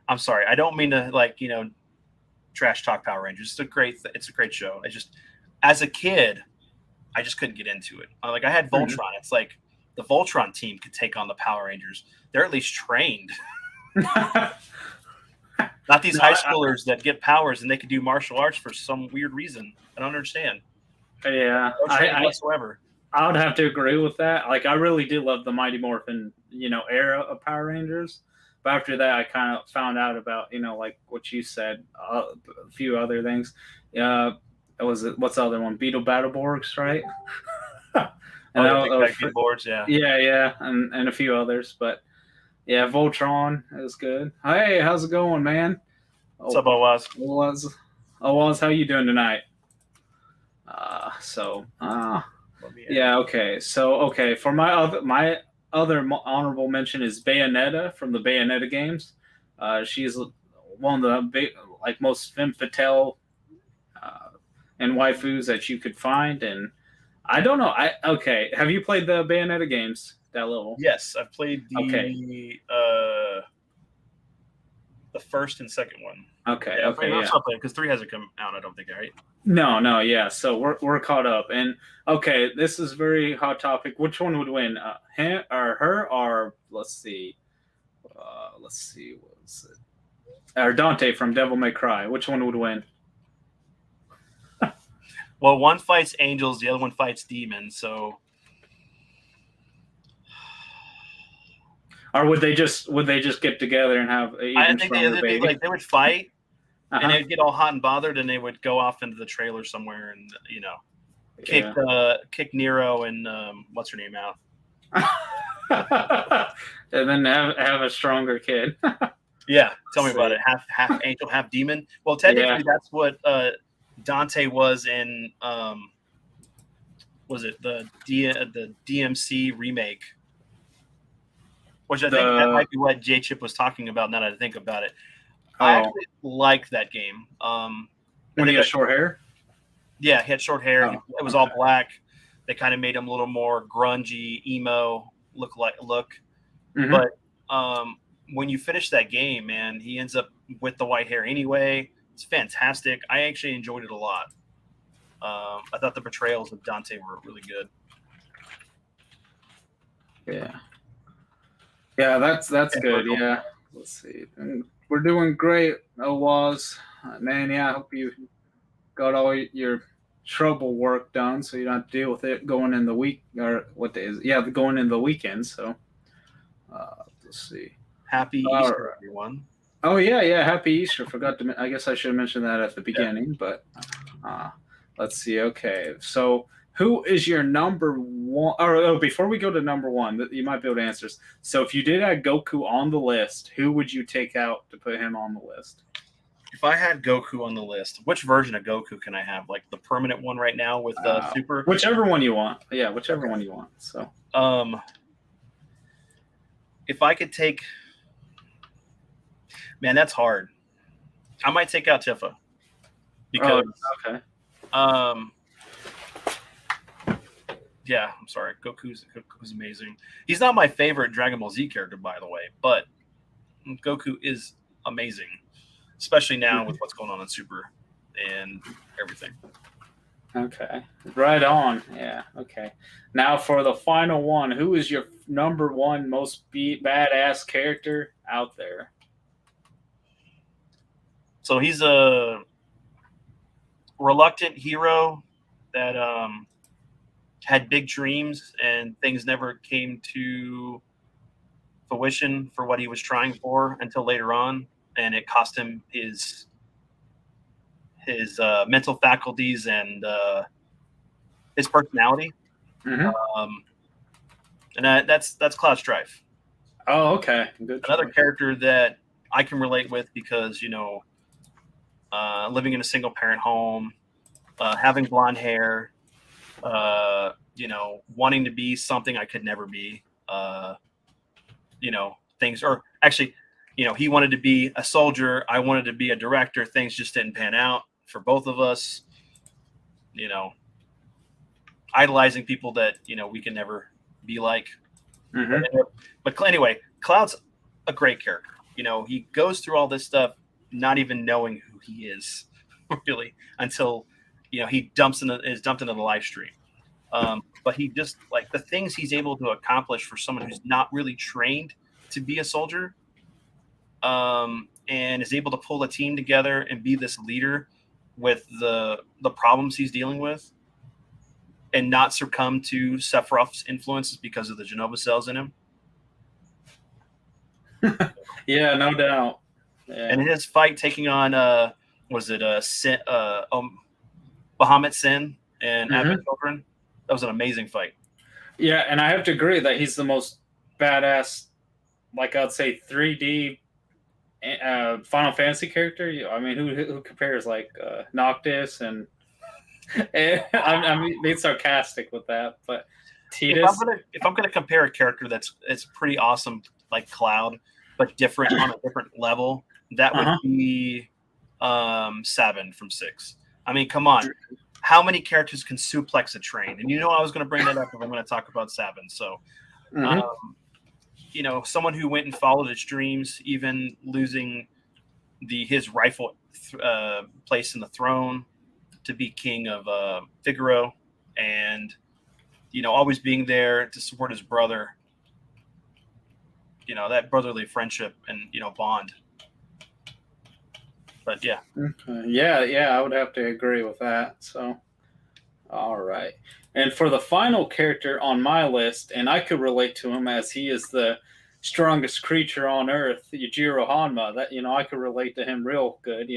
I'm sorry, I don't mean to trash talk Power Rangers. It's a great show. As a kid, I just couldn't get into it. I had Voltron. It's like the Voltron team could take on the Power Rangers. They're at least trained. Not these high schoolers that get powers and they can do martial arts for some weird reason. I don't understand. Yeah, No training whatsoever. I would have to agree with that. Like, I really did love the Mighty Morphin, era of Power Rangers. But after that, I kind of found out about, like what you said, a few other things. What's the other one? Beetle Battleborgs, right? Boards, yeah. Yeah, and a few others, but yeah, Voltron is good. Hey, how's it going, man? What's up, Owaz? Owaz, how you doing tonight? Yeah, okay. So, for my other honorable mention is Bayonetta from the Bayonetta games. She's one of the big, most femme fatale and waifus that you could find, and I don't know. Have you played the Bayonetta games? That level? Yes, I've played the first and second one. Okay. Yeah, okay. Yeah. Because 3 hasn't come out, I don't think, right? No, yeah. So we're caught up, and this is very hot topic. Which one would win, him or her, or let's see, what was it? Or Dante from Devil May Cry? Which one would win? Well, one fights angels, the other one fights demons. So, or would they just get together and have? I think they would fight, and they'd get all hot and bothered, and they would go off into the trailer somewhere, and kick Nero and what's her name out. And then have a stronger kid. Yeah, tell me about it. Half angel, half demon. Well, technically, that's what Dante was in. Was it the DMC remake? Which I think that might be what J-Chip was talking about. Now that I think about it, I actually liked that game. When he had short hair. Yeah, he had short hair. It was all black. They kind of made him a little more grungy, emo look. Mm-hmm. But when you finish that game, man, he ends up with the white hair anyway. It's fantastic. I actually enjoyed it a lot. I thought the portrayals of Dante were really good. Yeah, that's good. Yeah, let's see. And we're doing great, Oaz. Man, yeah, I hope you got all your trouble work done, so you don't have to deal with it going in the week or what day is it? Yeah, going in the weekend. So let's see. Happy Easter, everyone. Oh yeah, happy Easter. Forgot to. I guess I should have mentioned that at the beginning, but let's see. Okay, so who is your number one? Or before we go to number one, you might be able to answer this. So if you did have Goku on the list, who would you take out to put him on the list? If I had Goku on the list, which version of Goku can I have? Like the permanent one right now with Super? Whichever one you want. Yeah, whichever one you want. So, if I could take, man, that's hard. I might take out Tiffa because, yeah, I'm sorry. Goku's amazing. He's not my favorite Dragon Ball Z character, by the way, but Goku is amazing. Especially now with what's going on in Super and everything. Okay. Right on. Yeah. Okay. Now for the final one, who is your number one most badass character out there? So he's a reluctant hero that had big dreams and things never came to fruition for what he was trying for until later on. And it cost him his mental faculties and his personality. Mm-hmm. And that's Cloud Strife. Oh, okay. Good. Another character that I can relate with because, living in a single parent home, having blonde hair, wanting to be something I could never be, things, or actually, he wanted to be a soldier. I wanted to be a director. Things just didn't pan out for both of us. Idolizing people that, we can never be like. Mm-hmm. But anyway, Cloud's a great character. He goes through all this stuff not even knowing who he is, really, until, he is dumped into the live stream. But he just, like, the things he's able to accomplish for someone who's not really trained to be a soldier, and is able to pull a team together and be this leader with the problems he's dealing with and not succumb to Sephiroth's influences because of the Genova cells in him. Yeah, no doubt. Yeah. And his fight taking on, Bahamut Sin and Advent Children, that was an amazing fight. Yeah, and I have to agree that he's the most badass, like I'd say 3D Final Fantasy character. I mean, who compares like Noctis and I'm being sarcastic with that, but Tidus. If I'm gonna compare a character it's pretty awesome, like Cloud, but different on a different level, that would be Sabin from 6. I mean, come on. How many characters can suplex a train? And I was going to bring that up if I'm going to talk about Sabin. So, someone who went and followed his dreams, even losing his rightful place in the throne to be king of Figaro, and always being there to support his brother. That brotherly friendship and bond. But yeah. Okay. Yeah, I would have to agree with that. So, all right. And for the final character on my list, and I could relate to him as he is the strongest creature on Earth, Eugero Honma. That I could relate to him real good.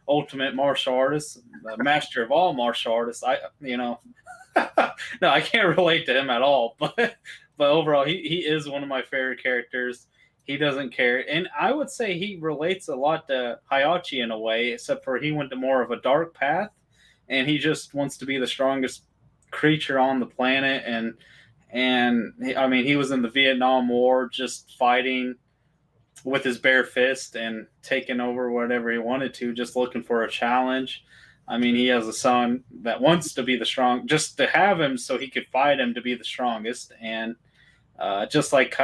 ultimate martial artist, the master of all martial artists. No, I can't relate to him at all. But overall, he is one of my favorite characters. He doesn't care, and I would say he relates a lot to Hayachi in a way, except for he went to more of a dark path, and he just wants to be the strongest creature on the planet. And I mean, he was in the Vietnam War, just fighting with his bare fist and taking over whatever he wanted to, just looking for a challenge. I mean, he has a son that wants to be the strong, just to have him so he could fight him to be the strongest. And just like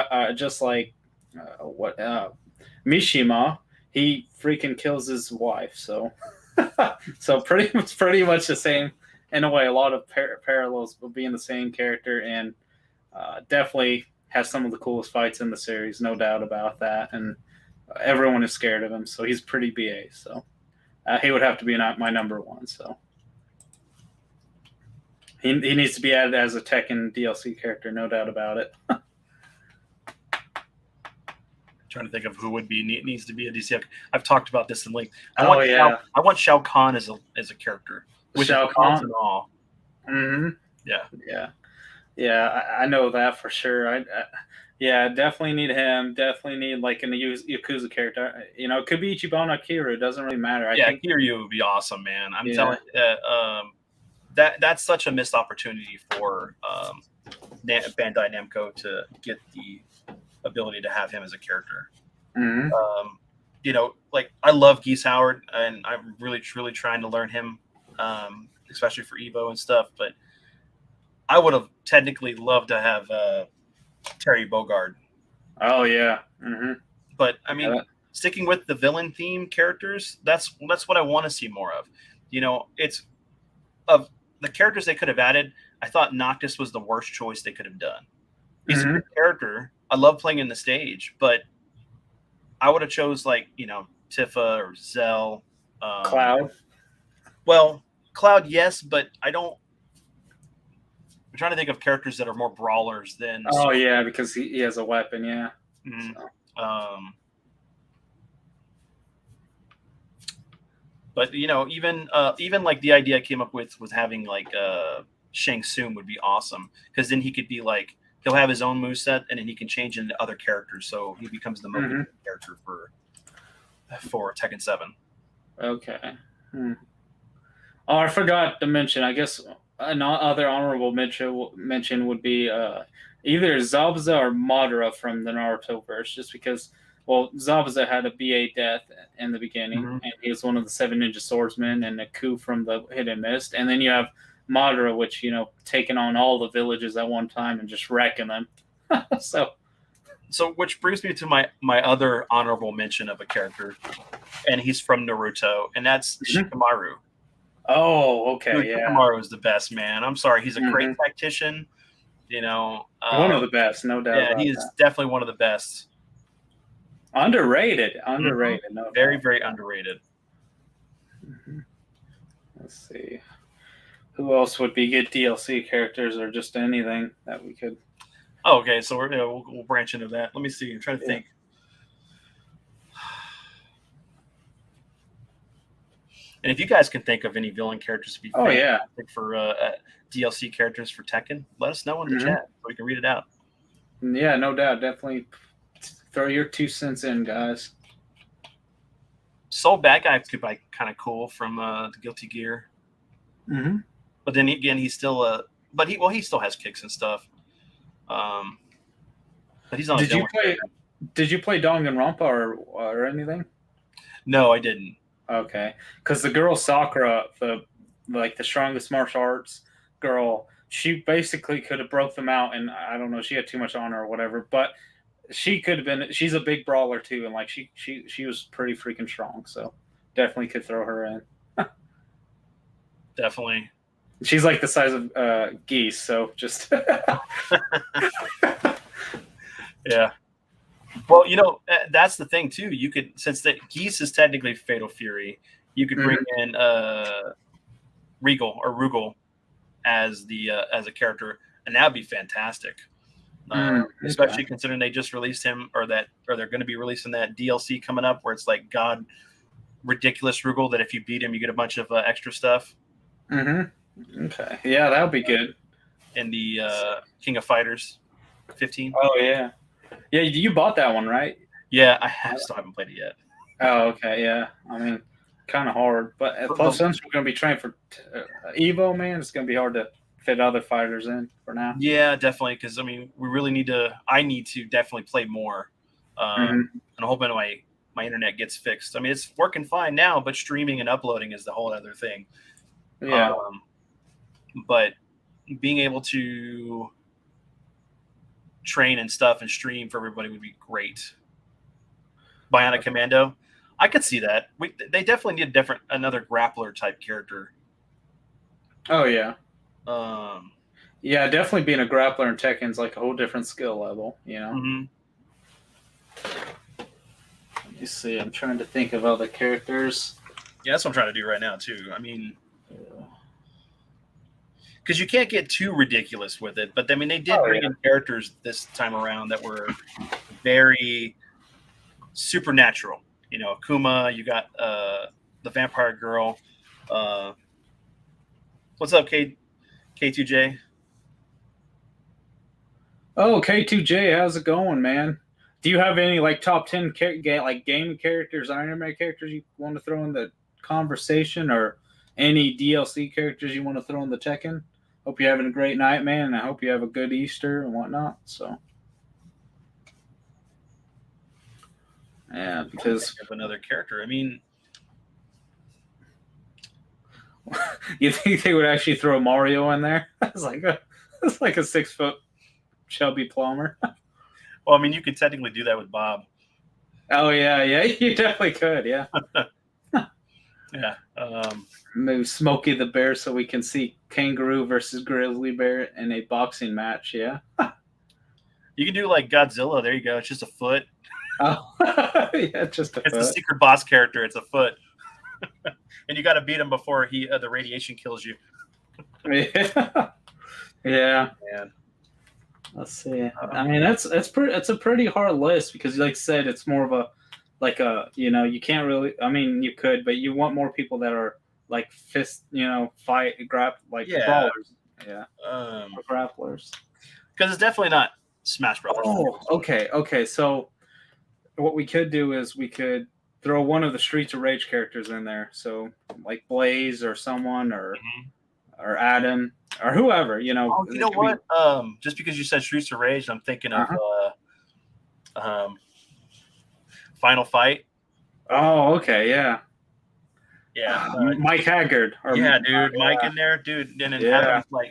Mishima, he freaking kills his wife. So, so pretty much the same in a way. A lot of parallels with being the same character, and definitely has some of the coolest fights in the series, no doubt about that. And everyone is scared of him, so he's pretty BA. So he would have to be my number one. So he needs to be added as a Tekken DLC character, no doubt about it. Trying to think of who would be needs to be a DC. I've talked about this in length. I want Shao Kahn as a character. With Shao Kahn and all. Mm-hmm. Yeah. I know that for sure. Definitely need him. Definitely need like a Yakuza character. It could be Ichiban Akira. It doesn't really matter. I think Kiryu would be awesome, man. I'm telling you, that's such a missed opportunity for Bandai Namco to get the ability to have him as a character. Mm-hmm. Like I love Geese Howard, and I'm really truly trying to learn him, especially for Evo and stuff. But I would have technically loved to have Terry Bogard. Oh yeah. Mm-hmm. But I mean, sticking with the villain theme characters, that's what I want to see more of. It's of the characters they could have added. I thought Noctis was the worst choice they could have done. He's a good character. I love playing in the stage, but I would have chose like Tiffa or Zell. Cloud. Well, Cloud, yes, but I don't. I'm trying to think of characters that are more brawlers than. Oh yeah, because he has a weapon. Yeah. Mm-hmm. So. But even like the idea I came up with having like Shang Tsung would be awesome, because then he could be like. He'll have his own moveset, and then he can change into other characters, so he becomes the most character for Tekken 7. Okay. Oh, I forgot to mention. I guess another honorable mention would be either Zabuza or Madara from the Naruto verse, just because. Well, Zabuza had a BA death in the beginning, and he was one of the 7 ninja swordsmen, and a coup from the Hidden Mist, and then you have Madara, which taking on all the villages at one time and just wrecking them. so which brings me to my other honorable mention of a character, and he's from Naruto, and that's Shikamaru. Oh, okay. Dude, yeah. Shikamaru is the best, man. I'm sorry, he's a great tactician. One of the best, no doubt. Yeah, he is definitely one of the best. Underrated. No very doubt. very underrated. Let's see. Who else would be good DLC characters, or just anything that we could? Oh, okay, so we'll branch into that. Let me see. I'm trying to think. And if you guys can think of any villain characters to be for DLC characters for Tekken, let us know in the chat so we can read it out. Yeah, no doubt. Definitely throw your 2 cents in, guys. Soul Bad Guy could be kind of cool from the Guilty Gear. Mm-hmm. But then again, he's still he still has kicks and stuff. But he's not. Did you play Danganronpa or anything? No, I didn't. Okay, because the girl Sakura, the strongest martial arts girl, she basically could have broke them out, and I don't know, she had too much honor or whatever, but she could have been. She's a big brawler too, and like she was pretty freaking strong, so definitely could throw her in. Definitely. She's like the size of Geese, so just yeah. Well, that's the thing too. You could, since that Geese is technically Fatal Fury, you could bring in Rugal as a character, and that would be fantastic. Especially considering they just released him, or they're going to be releasing that DLC coming up where it's like God ridiculous Rugal that if you beat him, you get a bunch of extra stuff. Okay. Yeah, that would be good. In the King of Fighters 15. Oh yeah. Yeah, you bought that one, right? Yeah, still haven't played it yet. Oh, okay. Yeah. I mean, kind of hard, but plus since we're going to be trying for Evo, man, it's going to be hard to fit other fighters in for now. Yeah, definitely. Because I mean, we really need to. I need to definitely play more, and I'm hoping my internet gets fixed. I mean, it's working fine now, but streaming and uploading is the whole other thing. Yeah. But being able to train and stuff and stream for everybody would be great. Bionic Commando, I could see that. They definitely need another grappler type character. Oh yeah. Yeah, definitely being a grappler in Tekken's like a whole different skill level, you know. Let me see. I'm trying to think of other characters. Yeah, that's what I'm trying to do right now too. I mean, because you can't get too ridiculous with it, but I mean, they did bring in characters this time around that were very supernatural. You know, Akuma. You got the vampire girl. What's up, K2J? Oh, K2J, how's it going, man? Do you have any like top 10 game characters, anime characters you want to throw in the conversation, or any DLC characters you want to throw in the Tekken? Hope you're having a great night, man, and I hope you have a good Easter and whatnot. So, yeah, because of another character. I mean, you think they would actually throw Mario in there? It's like a 6-foot chubby plumber. Well, I mean, you could technically do that with Bob. Oh yeah, you definitely could, yeah. Yeah. Move Smokey the Bear so we can see Kangaroo versus Grizzly Bear in a boxing match, yeah. You can do like Godzilla. There you go. It's just a foot. Oh, yeah, just a foot. It's the secret boss character. It's a foot. And you got to beat him before the radiation kills you. Yeah. Yeah. Man. Let's see. I mean, it's a pretty hard list because, like I said, it's more of a you can't really. I mean, you could, but you want more people that are like fight, brawlers. Yeah. Or grapplers. Because it's definitely not Smash Brothers. Oh, okay. So what we could do is we could throw one of the Streets of Rage characters in there. So like Blaze or someone or Adam or whoever, you know. Oh, you know what? Just because you said Streets of Rage, I'm thinking of Final Fight. Oh, okay, yeah. Yeah. Mike Haggard. Yeah, dude. Mike in there, dude. And then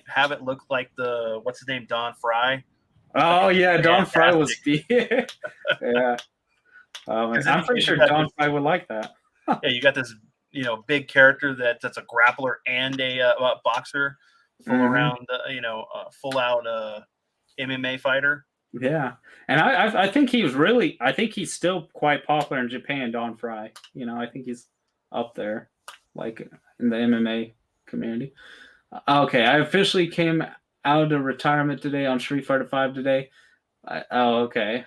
have it look like the what's his name? Don Fry. Oh yeah, Don Fry was yeah. I'm pretty sure Don Fry would like that. Yeah, you got this big character that's a grappler and a boxer, full out MMA fighter. Yeah, and I think I think he's still quite popular in Japan. Don Fry, I think he's up there, like in the MMA community. Okay, I officially came out of retirement today on Street Fighter V today. Okay,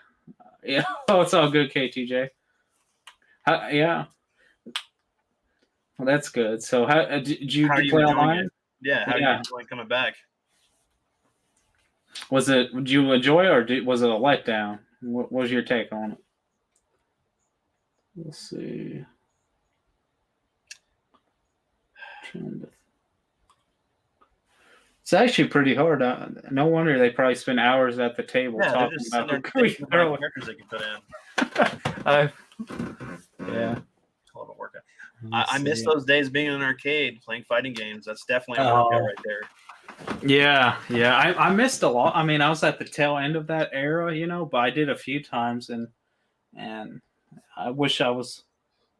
yeah. Oh, it's all good, KTJ. Yeah. Well, that's good. So, how did you play online? Yeah, how are you enjoying coming back? Did you enjoy it, or was it a letdown? What was your take on it? Let's see. It's actually pretty hard. No wonder they probably spend hours at the table talking about the characters they can put in. Yeah. Workout. I miss those days being in an arcade playing fighting games. That's definitely a workout right there. Yeah. I missed a lot. I mean, I was at the tail end of that era, but I did a few times, and I wish I was.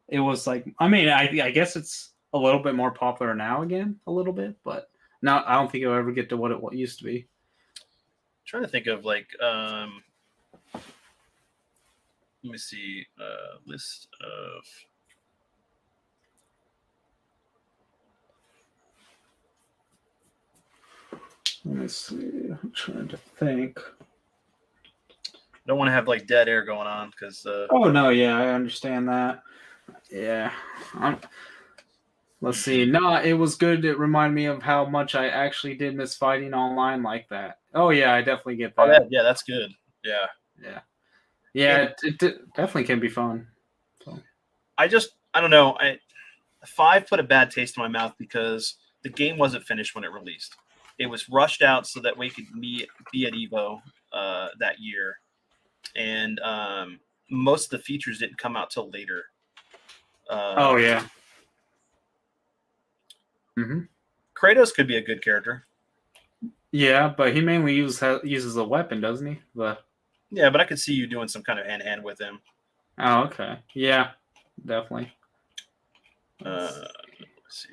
It was like, I mean, I guess it's a little bit more popular now again, a little bit, but no, I don't think it'll ever get to what it used to be. I'm trying to think of like, let me see, list of. Let me see. I'm trying to think. Don't want to have like dead air going on because. Oh no, yeah, I understand that. Yeah. Let's see. No, it was good. It reminded me of how much I actually did miss fighting online like that. Oh yeah, I definitely get that. Oh, yeah, that's good. Yeah. Yeah, it definitely can be fun. So. I don't know. 5 put a bad taste in my mouth because the game wasn't finished when it released. It was rushed out so that we could be at Evo that year, and most of the features didn't come out till later. Oh yeah. Mm-hmm. Kratos could be a good character. Yeah, but he mainly uses a weapon, doesn't he? Yeah, but I could see you doing some kind of hand-to-hand with him. Oh, okay. Yeah, definitely. Let's see.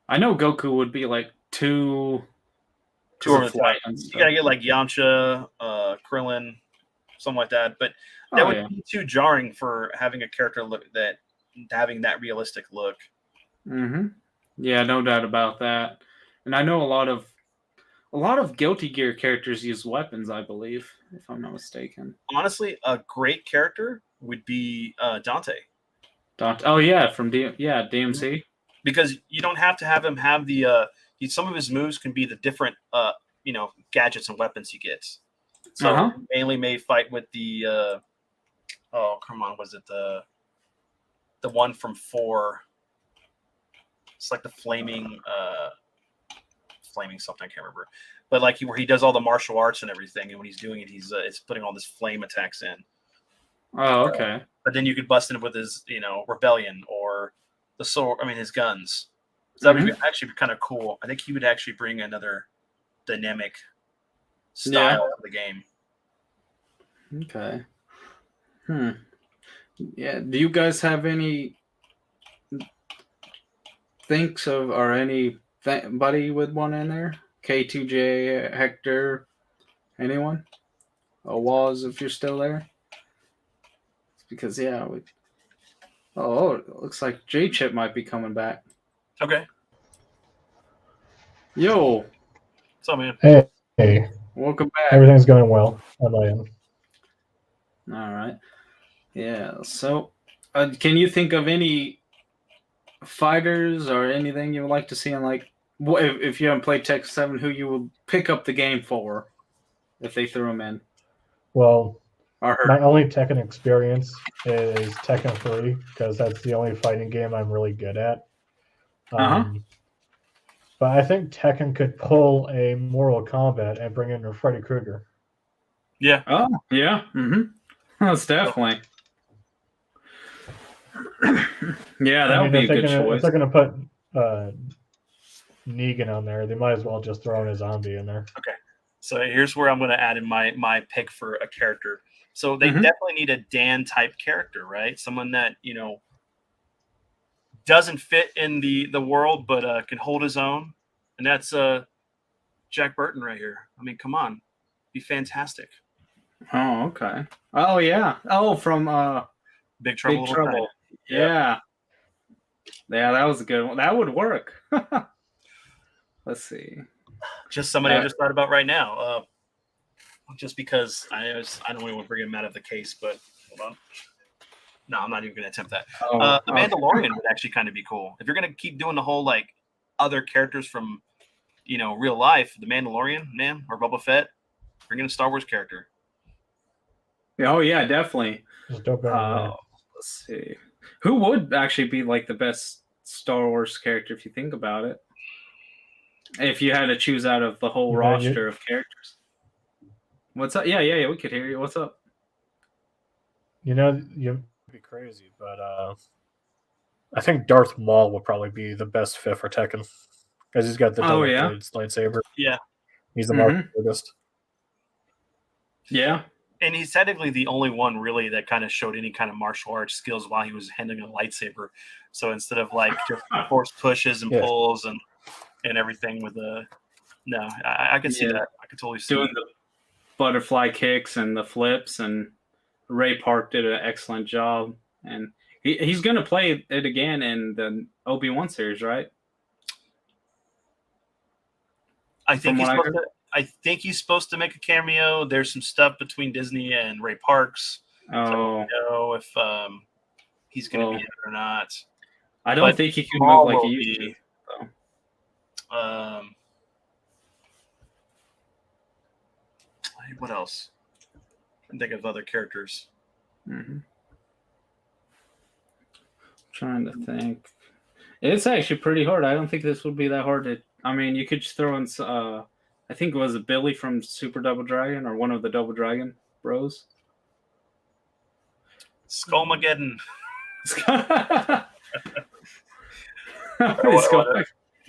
I know Goku would be like two on the top. You gotta get like Yamcha, Krillin, something like that. But that would be too jarring for having a character having that realistic look. Mm-hmm. Yeah, no doubt about that. And I know a lot of Guilty Gear characters use weapons, I believe, if I'm not mistaken. Honestly, a great character would be Dante. Dante. Oh yeah, from DMC. Because you don't have to have him have the some of his moves can be the different gadgets and weapons he gets. So mainly may fight with the was it the one from 4? It's like the flaming something, I can't remember. But like where he does all the martial arts and everything, and when he's doing it, it's putting all this flame attacks in. Oh, okay. But then you could bust in with his rebellion or the sword. I mean, his guns. So that would actually be kind of cool. I think he would actually bring another dynamic style to the game. Okay. Yeah. Do you guys have any thinks of or anybody with one in there? K2J, Hector, anyone? Waz, if you're still there. Because it looks like J-Chip might be coming back. Okay. Yo. What's up, man? Hey. Welcome back. Everything's going well on my end. All right. Yeah. So, can you think of any fighters or anything you would like to see on, like, if you haven't played Tekken 7, who you would pick up the game for if they threw them in? Well, my only Tekken experience is Tekken 3 because that's the only fighting game I'm really good at. But I think Tekken could pull a Mortal Kombat and bring in a Freddy Krueger. Yeah. Oh, yeah. Mm-hmm. That's definitely. Yeah, that would be a good choice. If they're going to put Negan on there, they might as well just throw in a zombie in there. Okay. So here's where I'm going to add in my pick for a character. So they definitely need a Dan type character, right? Someone that, doesn't fit in the world, but can hold his own. And that's Jack Burton right here. I mean, come on. Be fantastic. Oh, okay. Oh, yeah. Oh, from Big Trouble. Big Trouble. Yeah. Yeah, that was a good one. That would work. Let's see. Just somebody I just thought about right now. Just because I don't even want to bring him out of the case, but hold on. No, I'm not even going to attempt that. The Mandalorian would actually kind of be cool. If you're going to keep doing the whole, like, other characters from, real life, the Mandalorian, man, or Boba Fett, bring in a Star Wars character. Oh, yeah, definitely. Let's see. Who would actually be, like, the best Star Wars character if you think about it? If you had to choose out of the whole roster of characters. What's up? Yeah, we could hear you. What's up? You'd be crazy, but I think Darth Maul would probably be the best fit for Tekken because he's got the double lightsaber. Yeah, he's the martial artist. Yeah, and he's technically the only one really that kind of showed any kind of martial arts skills while he was handling a lightsaber. So instead of like just force pushes and pulls and everything with I can see that. I can totally see doing the butterfly kicks and the flips, and Ray Park did an excellent job, and he's going to play it again in the Obi-Wan series, right? I think he's supposed to make a cameo. There's some stuff between Disney and Ray Parks. Oh, so I don't know if he's going to be in it or not. I don't But think he can Maul move like will he used be. to. What else? I can think of other characters. Mm-hmm. Trying to think. It's actually pretty hard. I don't think this would be that hard to. I mean, you could just throw in. I think it was Billy from Super Double Dragon or one of the Double Dragon bros. Skullmageddon. Skull-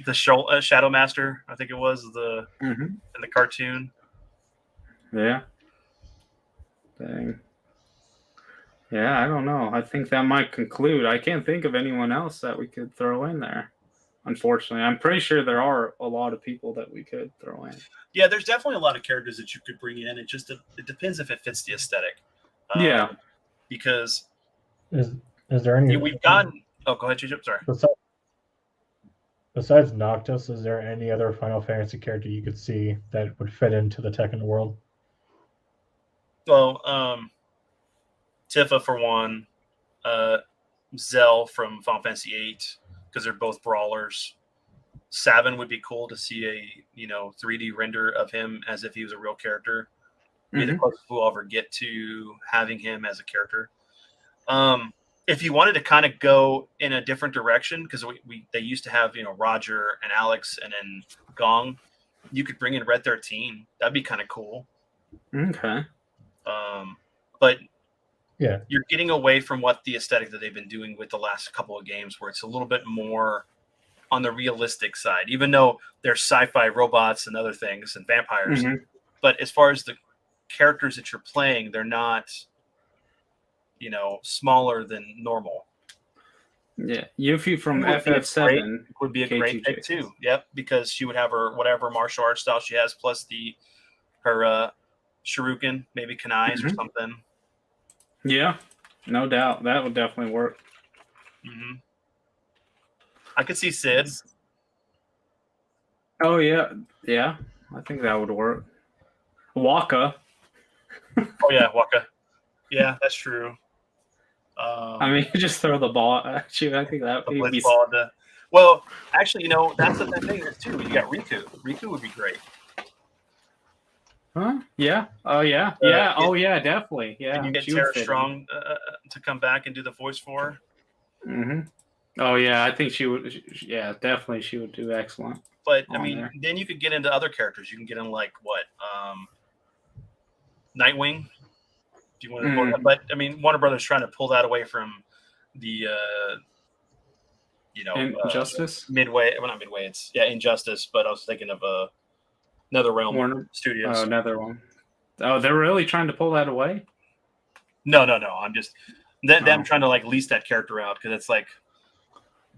The Shadow Master, I think it was in the cartoon. Yeah. Dang. Yeah, I don't know. I think that might conclude. I can't think of anyone else that we could throw in there. Unfortunately, I'm pretty sure there are a lot of people that we could throw in. Yeah, there's definitely a lot of characters that you could bring in. It depends if it fits the aesthetic. Yeah. Because Is there any? we've gotten. Oh, go ahead, Jchip. Sorry. Besides Noctis, is there any other Final Fantasy character you could see that would fit into the Tekken world? Well, Tiffa for one, Zell from Final Fantasy VIII, because they're both brawlers. Sabin would be cool to see a 3D render of him as if he was a real character. Be the closest we'll ever get to having him as a character. If you wanted to kind of go in a different direction, because they used to have Roger and Alex and then Gong, you could bring in Red 13. That'd be kind of cool. Okay. But yeah, you're getting away from what the aesthetic that they've been doing with the last couple of games, where it's a little bit more on the realistic side, even though there's sci-fi robots and other things and vampires. But as far as the characters that you're playing, they're not smaller than normal. Yeah, Yuffie from FF7 would be a great pick too. Yep, because she would have her whatever martial arts style she has, plus her shuriken, maybe kunais or something. Yeah, no doubt that would definitely work. I could see Sid. Oh yeah, I think that would work. Waka. Oh yeah, Waka. Yeah, that's true. I mean, just throw the ball at you. I think that would be. Well, actually, that's the thing too. You got Riku. Riku would be great. Huh? Yeah. Oh yeah. Yeah. Oh yeah. Definitely. Yeah. And you get Tara Strong to come back and do the voice for her. Oh yeah, I think she would. Yeah, definitely, she would do excellent. But I mean, then you could get into other characters. You can get in like what, Nightwing. Do you want to? That? But I mean, Warner Brothers trying to pull that away from the, Injustice. Midway. Well, not Midway. It's Injustice. But I was thinking of NetherRealm Warner Studios. Oh, NetherRealm. Oh, they're really trying to pull that away. No. I'm just them trying to like lease that character out, because it's like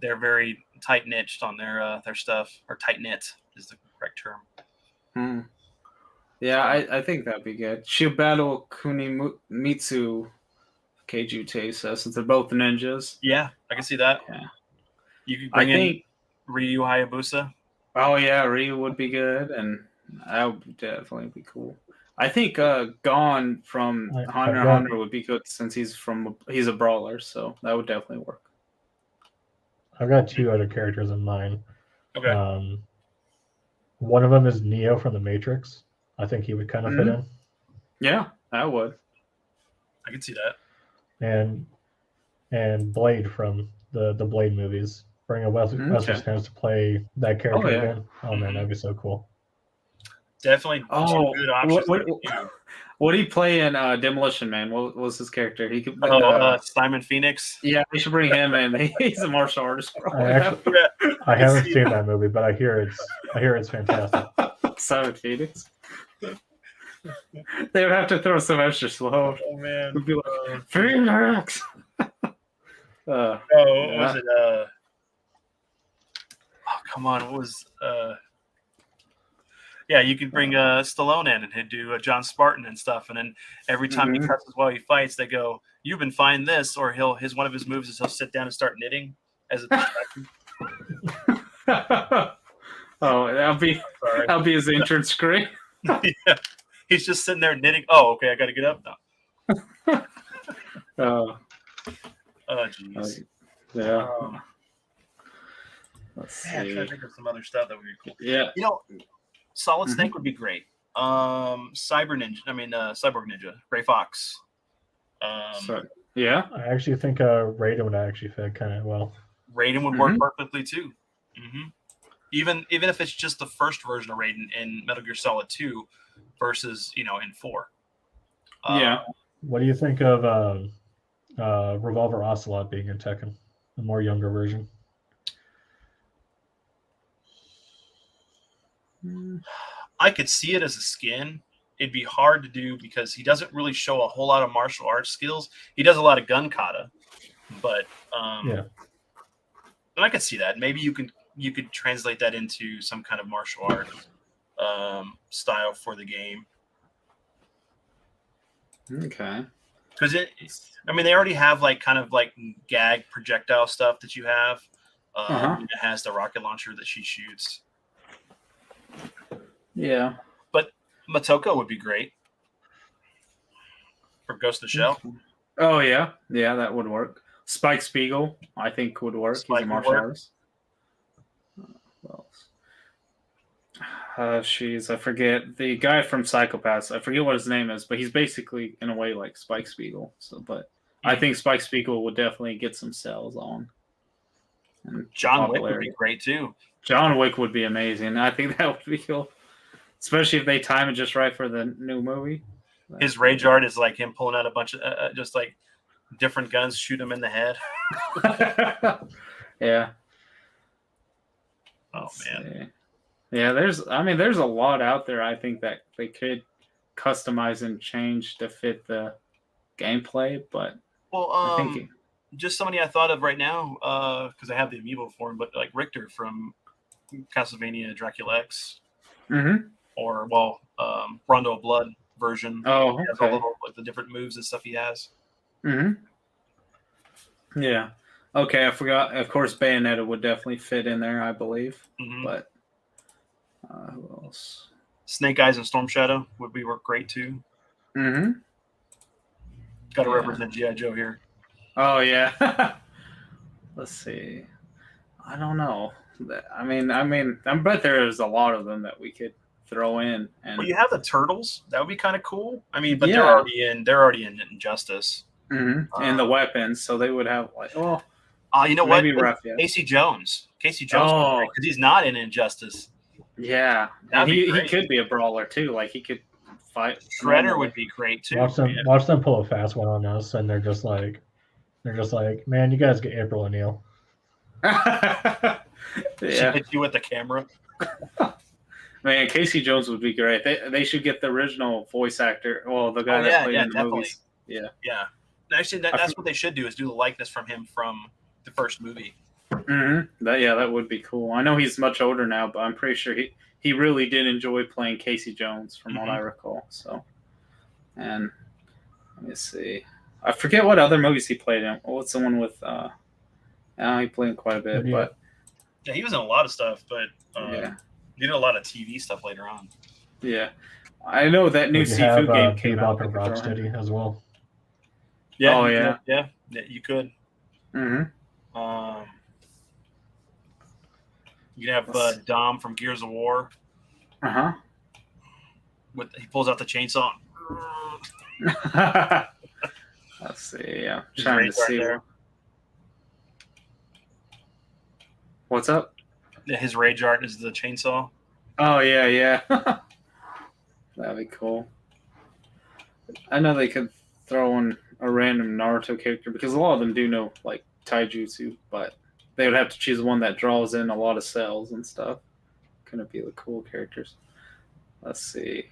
they're very tight niched on their stuff, or tight knit is the correct term. Yeah, I think that'd be good. She'll battle Kunimitsu Keiju Teisa, since they're both ninjas. Yeah, I can see that. Yeah. You could bring in Ryu Hayabusa. Oh yeah, Ryu would be good, and that would definitely be cool. I think Gon from Hunter x Hunter would be good, since he's a brawler, so that would definitely work. I've got two other characters in mind. Okay. One of them is Neo from The Matrix. I think he would kind of fit in. Yeah, that would. I can see that. And Blade from the Blade movies. Bring a Wesley Snipes to play that character again. Oh man, that'd be so cool. Definitely good options. What did he play in Demolition Man? What was his character? He could. Simon Phoenix. Yeah, we should bring him in. He's a martial artist. I haven't seen that movie, but I hear it's fantastic. Simon Phoenix. They would have to throw some extra slow. Oh man, would be like Phoenix. What was it? Oh come on, what was Yeah, you could bring Stallone in and he'd do John Spartan and stuff, and then every time he cusses while he fights, they go, "You've been fine this," or one of his moves is he'll sit down and start knitting as a distraction. that'll be his entrance screen. Yeah, he's just sitting there knitting. Oh, okay, I got to get up now. Oh, jeez. Yeah. Let's Man, I'm trying to see. think of some other stuff that would be cool. Yeah. You know, Solid Snake would be great. Cyborg Ninja, Gray Fox. Yeah. I actually think Raiden would actually fit kind of well. Raiden would work perfectly too. Even if it's just the first version of Raiden in Metal Gear Solid 2 versus in 4. Yeah. What do you think of Revolver Ocelot being in Tekken, the more younger version? I could see it as a skin. It'd be hard to do because he doesn't really show a whole lot of martial arts skills. He does a lot of gun kata, but Yeah. and I could see that. Maybe you could translate that into some kind of martial arts style for the game. Okay. Because they already have kind of gag projectile stuff that you have. It has the rocket launcher that she shoots. Yeah. But Matoko would be great for Ghost of the Shell. Oh yeah, that would work. Spike Spiegel, I think, would work. He's a martial artist. What else? I forget the guy from Psychopaths. I forget what his name is, but he's basically in a way like Spike Spiegel. So, but I think Spike Spiegel would definitely get some sales on. And John Wick would be great too. John Wick would be amazing. I think that would be cool, especially if they time it just right for the new movie. His rage art is like him pulling out a bunch of just like different guns, shoot him in the head. Yeah. Oh man. Yeah, there's a lot out there. I think that they could customize and change to fit the gameplay, but I think just somebody I thought of right now because I have the amiibo for him, but like Richter from Castlevania Dracula X, or Rondo of Blood version. Oh, he has okay. a little the different moves and stuff he has. Yeah. Okay, I forgot. Of course, Bayonetta would definitely fit in there, I believe. But who else? Snake Eyes and Storm Shadow would work great too. Got to represent G.I. Joe here. Oh yeah. Let's see. I don't know. I bet there's a lot of them that we could throw in. And you have the Turtles. That would be kind of cool. but they're already in Injustice. And the weapons, so they would have you know what? Raphael. Casey Jones because he's not in Injustice. Yeah, and he could be a brawler too. Like he could fight. Shredder would be great too. Watch them pull a fast one on us, and they're just like, man, you guys get April O'Neil. She hit you with the camera. Man, Casey Jones would be great. They should get the original voice actor. Well, the guy that played in the movies. Yeah. Actually, that's what they should do is do the likeness from him from the first movie. That would be cool. I know he's much older now, but I'm pretty sure he really did enjoy playing Casey Jones, from what I recall. So, and let me see. I forget what other movies he played in. What's the one with? He played in quite a bit, but he was in a lot of stuff. But he did a lot of TV stuff later on. Yeah, I know that new seafood game came out. And Rocksteady as well. Yeah. Yeah, you could. You can have Dom from Gears of War. He pulls out the chainsaw. Let's see. I'm trying to see. What's up? His rage art is the chainsaw. Oh yeah. That'd be cool. I know they could throw in a random Naruto character because a lot of them do know like taijutsu, but they would have to choose one that draws in a lot of cells and stuff. Couldn't be the cool characters. Let's see.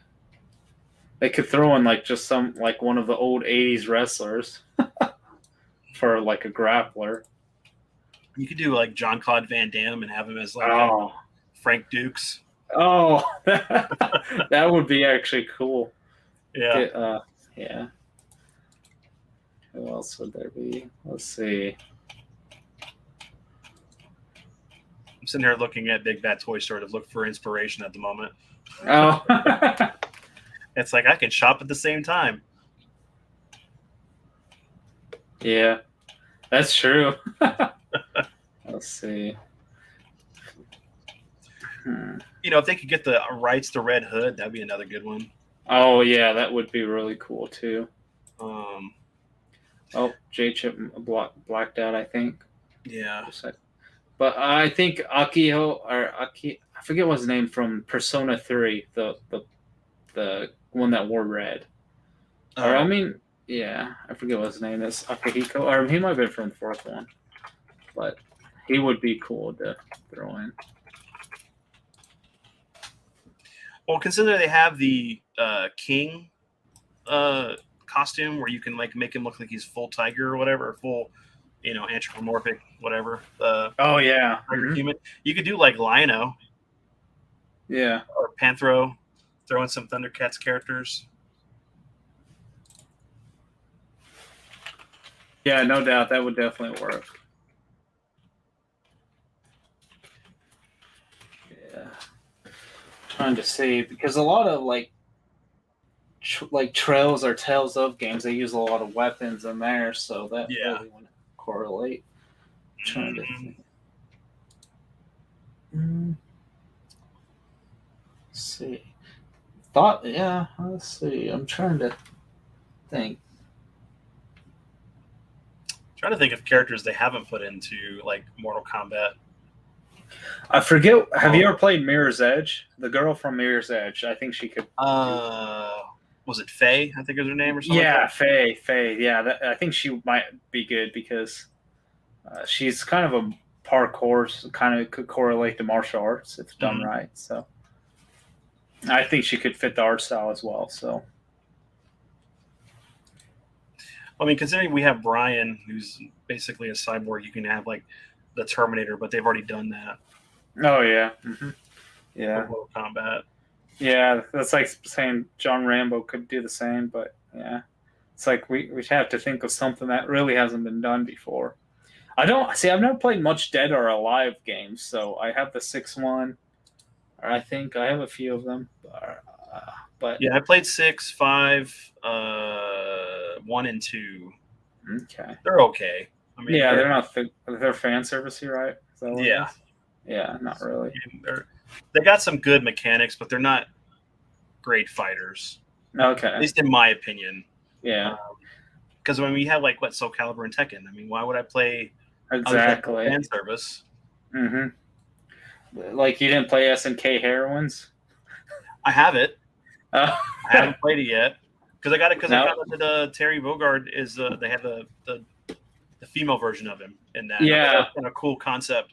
They could throw in like just one of the old 80s wrestlers for like a grappler. You could do like Jean-Claude Van Damme and have him as like Frank Dukes. Oh, that would be actually cool. Yeah. Yeah. Who else would there be? Let's see. I'm sitting here looking at Big Bad Toy Store to look for inspiration at the moment. Oh. It's like I can shop at the same time. Yeah. That's true. Let's see. If they could get the rights to Red Hood, that'd be another good one. Oh yeah, that would be really cool too. Um, J-Chip blacked out, I think. yeah. But I think I forget what his name from Persona 3, the one that wore red. Or I mean, yeah, I forget what his name is. Akihiko, or he might have been from the fourth one. But he would be cool to throw in. Well, consider they have the king costume where you can like make him look like he's full tiger or whatever, or full, anthropomorphic, whatever. Oh yeah, human. You could do like Lino. Yeah. Or Panthro, throw in some Thundercats characters. Yeah, no doubt that would definitely work. Yeah. Trying to see, because a lot of like Trails or Tales of games, they use a lot of weapons in there, so that really wouldn't correlate. Trying to think. Let's see. Let's see. I'm trying to think. Trying to think of characters they haven't put into like Mortal Kombat. I forget. Have you ever played Mirror's Edge? The girl from Mirror's Edge. I think she could. Was it Faye? I think is her name or something. Yeah, like that? Faye. Yeah, I think she might be good because she's kind of a parkour, kind of could correlate to martial arts if done right. So I think she could fit the art style as well. So. I mean, considering we have Brian, who's basically a cyborg, you can have like the Terminator, but they've already done that. Oh yeah, yeah. Mortal Kombat. Yeah, that's like saying John Rambo could do the same, but yeah, it's like we have to think of something that really hasn't been done before. I've never played much Dead or Alive games, so I have the 6 one, or I think I have a few of them, but yeah, I played 6, 5, 1 and 2. Okay, they're okay. I mean, yeah, they're not they're fan servicey, right? Yeah, yeah, not really. They got some good mechanics, but they're not great fighters. Okay, at least in my opinion. Yeah, because when we have like Soul Calibur and Tekken, I mean, why would I play exactly fan service? Like you didn't play SNK Heroines? I have it. I haven't played it yet because I got it because I found that Terry Bogard is they have the female version of him in that. Yeah, kind of cool concept.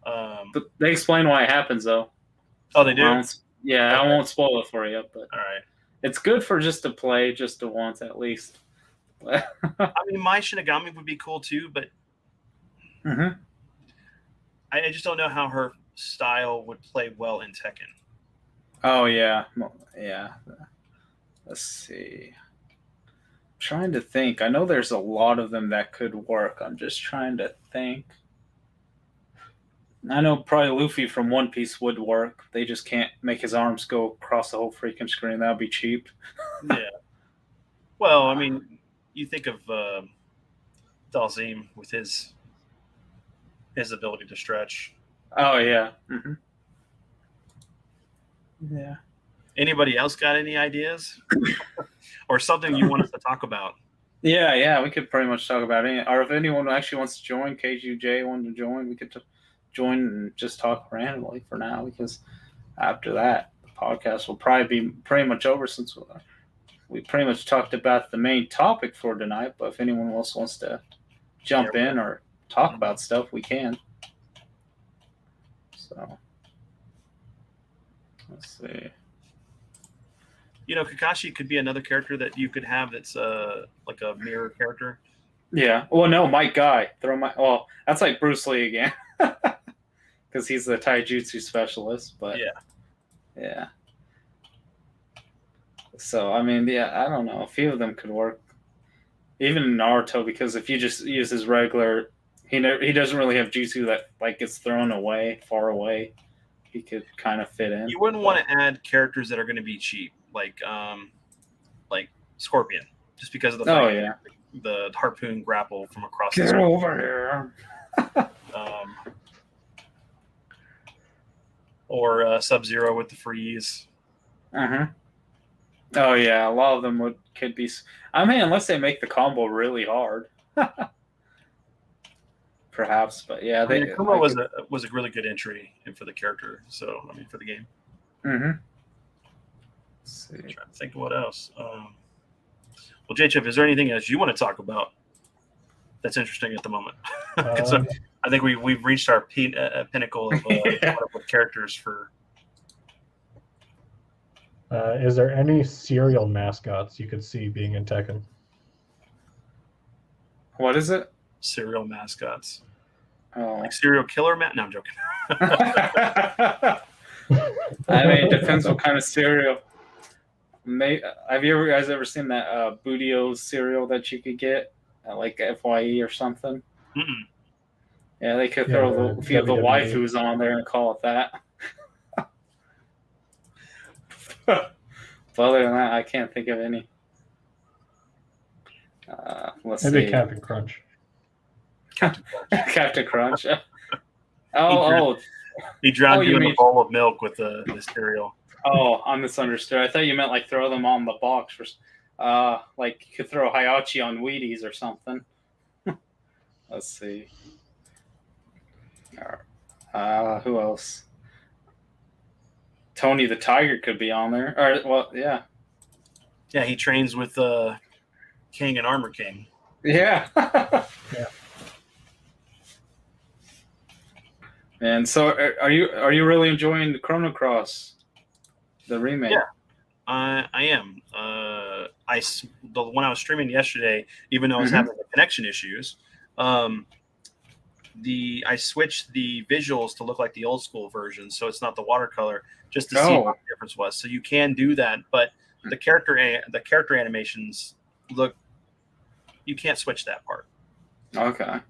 But they explain why it happens though. Oh, they do. I won't spoil it for you, but all right, it's good for just to play, just to once at least. I mean, my Shinigami would be cool too, but I just don't know how her style would play well in Tekken. Oh yeah. Let's see. I'm trying to think. I know there's a lot of them that could work. I'm just trying to think. I know probably Luffy from One Piece would work. They just can't make his arms go across the whole freaking screen. That would be cheap. Yeah. Well, I mean, you think of Dalzim with his ability to stretch. Oh yeah. Yeah. Anybody else got any ideas or something you want us to talk about? Yeah, we could pretty much talk about it. Or if anyone actually wants to join, KGJ wanted to join, we could join and just talk randomly for now, because after that, the podcast will probably be pretty much over, since we pretty much talked about the main topic for tonight. But if anyone else wants to jump in or talk about stuff, we can. So, let's see. Kakashi could be another character that you could have that's like a mirror character. Yeah. Well, no, my guy. That's like Bruce Lee again. Because he's the taijutsu specialist. But yeah. So, I mean, I don't know. A few of them could work. Even Naruto, because if you just use his regular... He doesn't really have jutsu that like gets thrown away, far away. He could kind of fit in. You wouldn't want to add characters that are going to be cheap, like Scorpion, just because of the fact the harpoon grapple from across Get the over here. Or Sub-Zero with the freeze. Uh-huh. Oh yeah, a lot of them could be. I mean, unless they make the combo really hard, perhaps. But yeah, I mean, Akuma was a really good entry for the character. So I mean, for the game. Mm-hmm. I'm trying to think of what else. Well, Jchip, is there anything else you want to talk about that's interesting at the moment? Because I think we've reached our pinnacle of with characters for. Is there any serial mascots you could see being in Tekken? What is it? Serial mascots. Oh. Like serial killer No, I'm joking. I mean, it depends what kind of cereal. Have you guys ever seen that Bootio cereal that you could get at like FYE or something? Mm-mm. Yeah, they could throw a few of the waifus on there and call it that. But other than that, I can't think of any. Let's Maybe see. Captain Crunch. Captain Crunch. He drowned you in mean... a bowl of milk with the cereal. Oh, I misunderstood. I thought you meant like throw them on the box for, like you could throw Hayachi on Wheaties or something. Let's see. Who else? Tony the Tiger could be on there. Or well, yeah. Yeah, he trains with King and Armor King. Yeah. Yeah. And so, are you really enjoying the Chrono Cross, the remake? Yeah, I am. When I was streaming yesterday, even though I was having the connection issues, I switched the visuals to look like the old school version, so it's not the watercolor, just to see what the difference was. So you can do that, but the character animations look. You can't switch that part. Okay.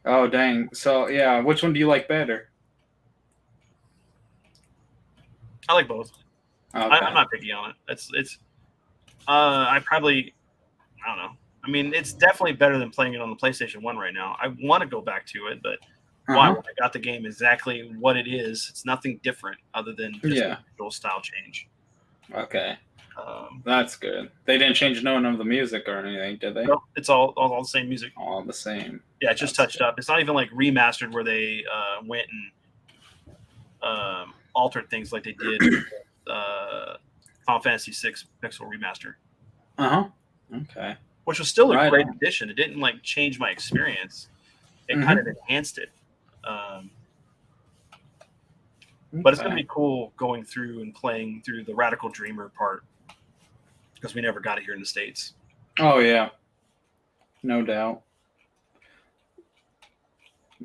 Oh dang! So yeah, which one do you like better? I like both. Okay. I'm not picky on it. It's. I don't know. I mean, it's definitely better than playing it on the PlayStation 1 right now. I want to go back to it, but why? When I got the game exactly what it is, it's nothing different other than just a visual style change. Okay. That's good. They didn't change none of the music or anything, did they? No, it's all the same music. All the same. Yeah, it's just touched up. It's not even like remastered where they went and altered things like they did with Final Fantasy VI Pixel Remaster. Okay. Which was still a great addition. It didn't like change my experience. It kind of enhanced it. But it's going to be cool going through and playing through the Radical Dreamer part because we never got it here in the States. Oh, yeah. No doubt.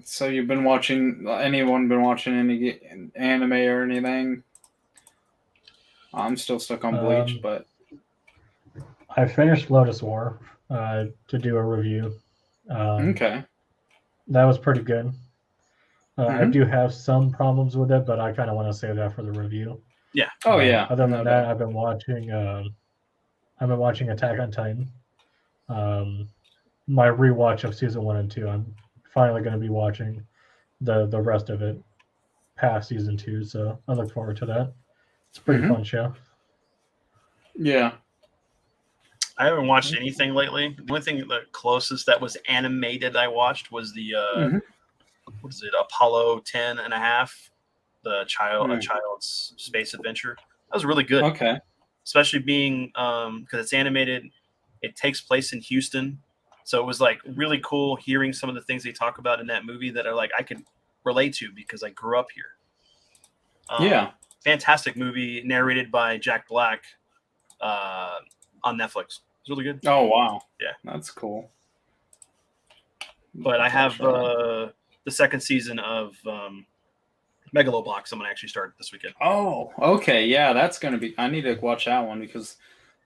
So you've been watching, anyone been watching any anime or anything? I'm still stuck on Bleach, but... I finished Lotus War to do a review. Okay. That was pretty good. I do have some problems with it, but I kind of want to save that for the review. Yeah. Oh, yeah. Other than that, I've been watching Attack on Titan. My rewatch of season 1 and 2. I'm finally going to be watching the rest of it past season 2, so I look forward to that. It's a pretty fun show. Yeah. I haven't watched anything lately. The only thing, the closest that was animated I watched was the what is it, Apollo 10 and a half, a child's space adventure. That was really good. Okay. Especially being because it's animated, it takes place in Houston, so it was like really cool hearing some of the things they talk about in that movie that are like I can relate to because I grew up here. Fantastic movie, narrated by Jack Black on Netflix. It's really good. Oh wow, yeah, that's cool. But I have the second season of Megalobox. I'm gonna actually start this weekend. Oh, okay, yeah, that's gonna be. I need to watch that one because,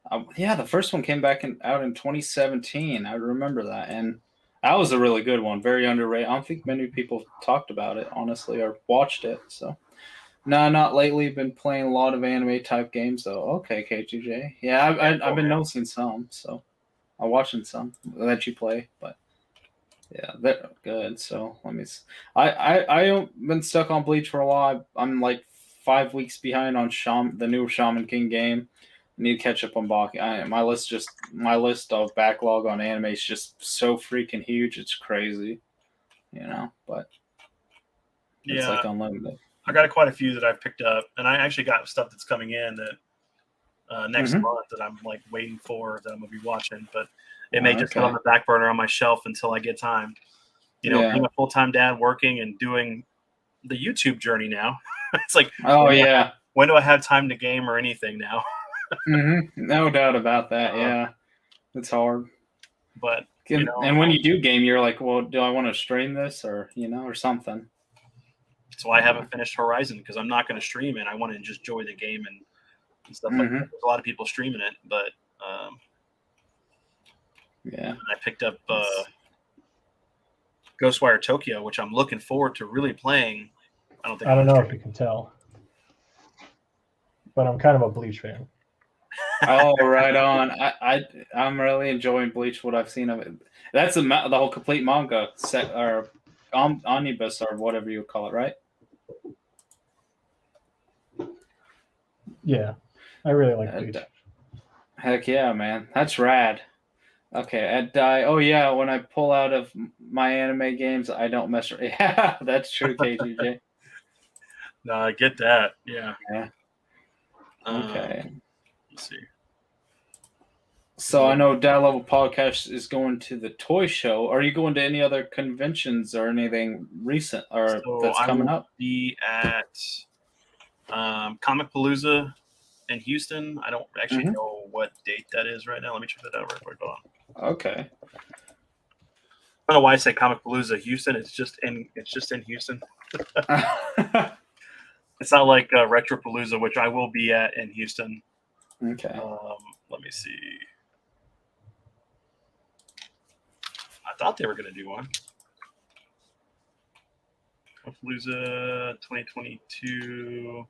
the first one came out in 2017. I remember that, and that was a really good one. Very underrated. I don't think many people talked about it honestly or watched it. So, no, not lately. Been playing a lot of anime type games though. Okay, K2J. Yeah, I've been noticing some. So, I'm watching some that you play, but yeah, they're good. So let me. I been stuck on Bleach for a while. I'm like 5 weeks behind on the new Shaman King game. I need to catch up on Baki. My list of backlog on anime is just so freaking huge. It's crazy, But it's like unlimited. I got quite a few that I've picked up, and I actually got stuff that's coming in that next month that I'm like waiting for that I'm gonna be watching, but it may just sit on the back burner on my shelf until I get time. Being a full-time dad working and doing the YouTube journey now, it's like, when do I have time to game or anything now? No doubt about that. Yeah, it's hard. But and when you do game, you're like, well, do I want to stream this or or something? So I haven't finished Horizon because I'm not going to stream it. I want to just enjoy the game and stuff like that. There's a lot of people streaming it, but I picked up Ghostwire Tokyo, which I'm looking forward to really playing. I don't know if you can tell, but I'm kind of a Bleach fan. Oh, right on. I'm really enjoying Bleach. What I've seen of it. That's the whole complete manga set or omnibus or whatever you would call it, right? Yeah, I really like Bleach. Heck yeah, man. That's rad. Okay, oh yeah, when I pull out of my anime games, I don't mess around. Yeah, that's true, KGJ. No, I get that. Yeah. Okay. Let's see. So I know Dad Level Podcast is going to the toy show. Are you going to any other conventions or anything recent or that's coming up? Be at Comic Palooza in Houston. I don't actually know what date that is right now. Let me check that out real quick. Hold on. Okay. I don't know why I say Comic Palooza Houston. It's just in Houston. It's not like Retro Palooza, which I will be at in Houston. Okay. Let me see. I thought they were going to do one. Palooza 2022.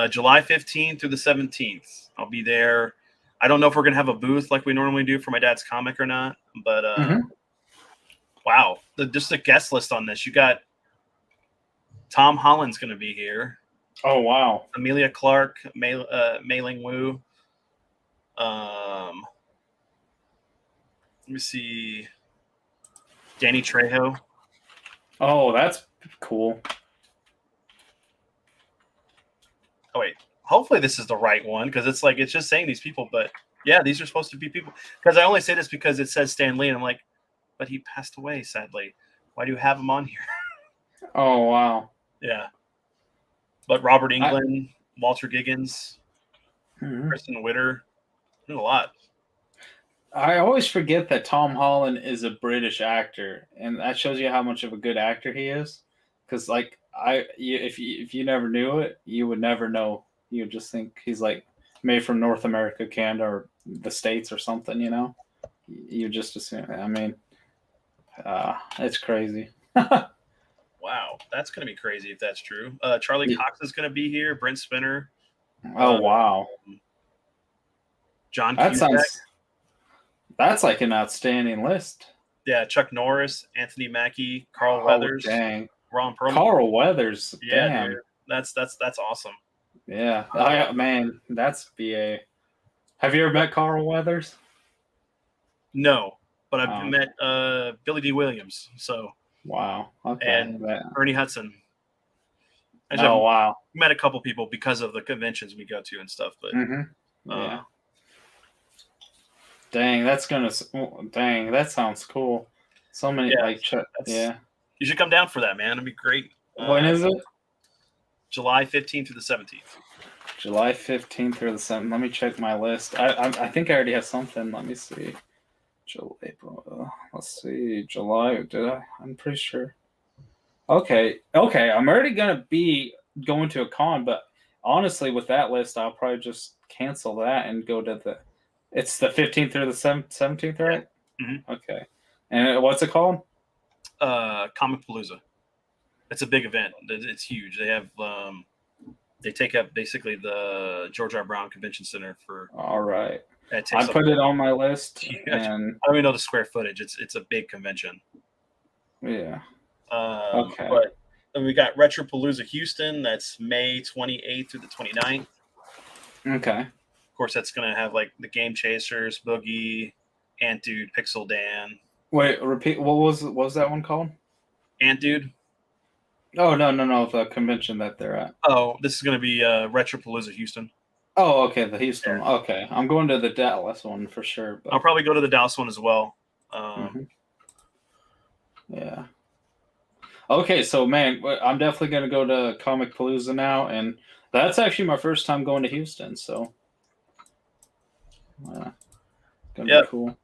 July 15th through the 17th. I'll be there. I don't know if we're going to have a booth like we normally do for my dad's comic or not, but wow. Just the guest list on this. You got Tom Holland's going to be here. Oh, wow. Amelia Clark, Mei Ling Wu. Let me see. Danny Trejo. Oh, that's cool. Oh, wait. Hopefully this is the right one because it's just saying these people. But, yeah, these are supposed to be people. Because I only say this because it says Stan Lee. And I'm like, but he passed away, sadly. Why do you have him on here? Oh, wow. Yeah. But Robert Englund, Walter Giggins, Kristen Witter. There's a lot. I always forget that Tom Holland is a British actor, and that shows you how much of a good actor he is. Because, like, if you never knew it, you would never know. You would just think he's like made from North America, Canada, or the States or something. You just assume. I mean, it's crazy. Wow, that's going to be crazy if that's true. Charlie Cox is going to be here. Brent Spinner. Oh, wow. John Cusack. That's like an outstanding list. Yeah, Chuck Norris, Anthony Mackie, Carl Weathers. Dang. Ron Perlman. Carl Weathers. Yeah, damn. dude. That's awesome. Yeah. Man, that's BA. Have you ever met Carl Weathers? No, but I've met Billy D. Williams. So. Wow. Okay. And Ernie Hudson. Wow. Met a couple people because of the conventions we go to and stuff, but yeah. Dang, that sounds cool. So many You should come down for that, man. It'd be great. When is it? July 15th through the 17th. July 15th through the 17th. Let me check my list. I think I already have something. Let me see. April. Let's see. July. Did I? I'm pretty sure. Okay. I'm already gonna be going to a con, but honestly, with that list, I'll probably just cancel that and go to the. It's the 15th through the 17th, right? Yeah. Mm-hmm. Okay. And what's it called? Comic Palooza. It's a big event. It's huge. They have they take up basically the George R. Brown Convention Center for. All right. It I takes put it on my list, Yeah. and I don't even know the square footage. It's a big convention. yeah. Okay. But then we got Retropalooza Houston. That's May 28th through the 29th. Okay. Of course, that's going to have like the Game Chasers, Boogie, Ant Dude, Pixel Dan. Wait, repeat. What was that one called? Ant Dude. Oh no, the convention that they're at. Oh, this is going to be Retropalooza Houston. Oh, okay, the Houston. Yeah. Okay, I'm going to the Dallas one for sure. But... I'll probably go to the Dallas one as well. Yeah. Okay, so man, I'm definitely gonna go to Comic Palooza now, and that's actually my first time going to Houston. So, gonna be cool.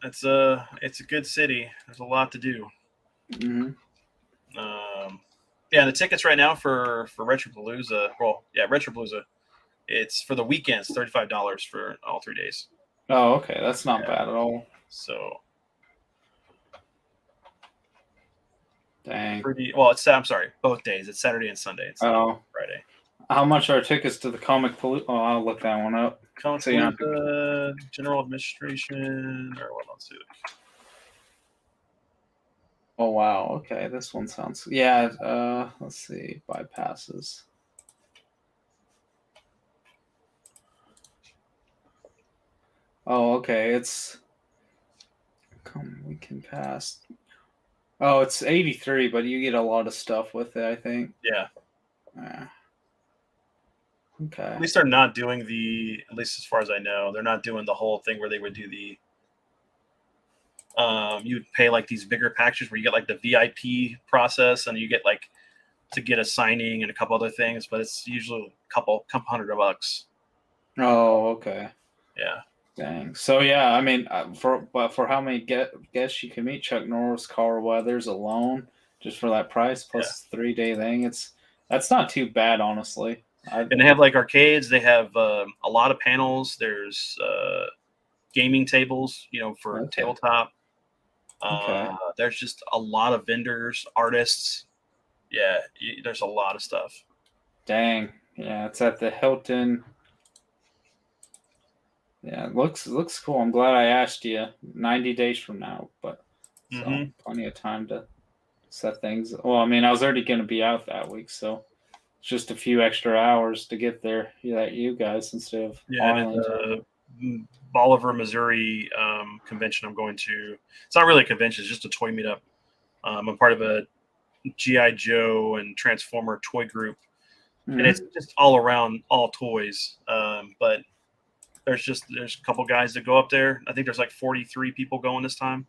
It's a good city. There's a lot to do. Mm-hmm. Yeah, the tickets right now for Retropalooza. Well, yeah, Retropalooza. It's for the weekends, $35 for all 3 days. Oh, okay, that's not bad at all. So, dang. I'm sorry, both days. It's Saturday and Sunday. It's not Friday. How much are tickets to the Comic Palooza? Oh, I'll look that one up. Comic Palooza, General Administration, or what else? Oh wow. Okay, this one sounds. Yeah. Let's see. Bypasses. Oh, okay. It's we can pass. Oh, it's 83, but you get a lot of stuff with it, I think. Yeah. Okay. At least they're not doing at least as far as I know, they're not doing the whole thing where they would do the you would pay like these bigger packages where you get like the VIP process and you get like to get a signing and a couple other things, but it's usually a couple $100. Oh, okay. Yeah. Dang. So yeah, I mean, for how many guests you can meet, Chuck Norris, Carl Weathers alone, just for that price plus 3-day thing, that's not too bad, honestly. And they have like arcades. They have a lot of panels. There's gaming tables, for tabletop. There's just a lot of vendors, artists. Yeah, there's a lot of stuff. Dang. Yeah, it's at the Hilton. Yeah, it looks cool. I'm glad I asked you. 90 days from now, but plenty of time to set things. Well, I mean, I was already going to be out that week, so it's just a few extra hours to get there. You guys instead of the Bolivar, Missouri convention I'm going to. It's not really a convention; it's just a toy meetup. I'm part of a G.I. Joe and Transformer toy group, and it's just all around all toys. But there's a couple guys that go up there. I think there's like 43 people going this time.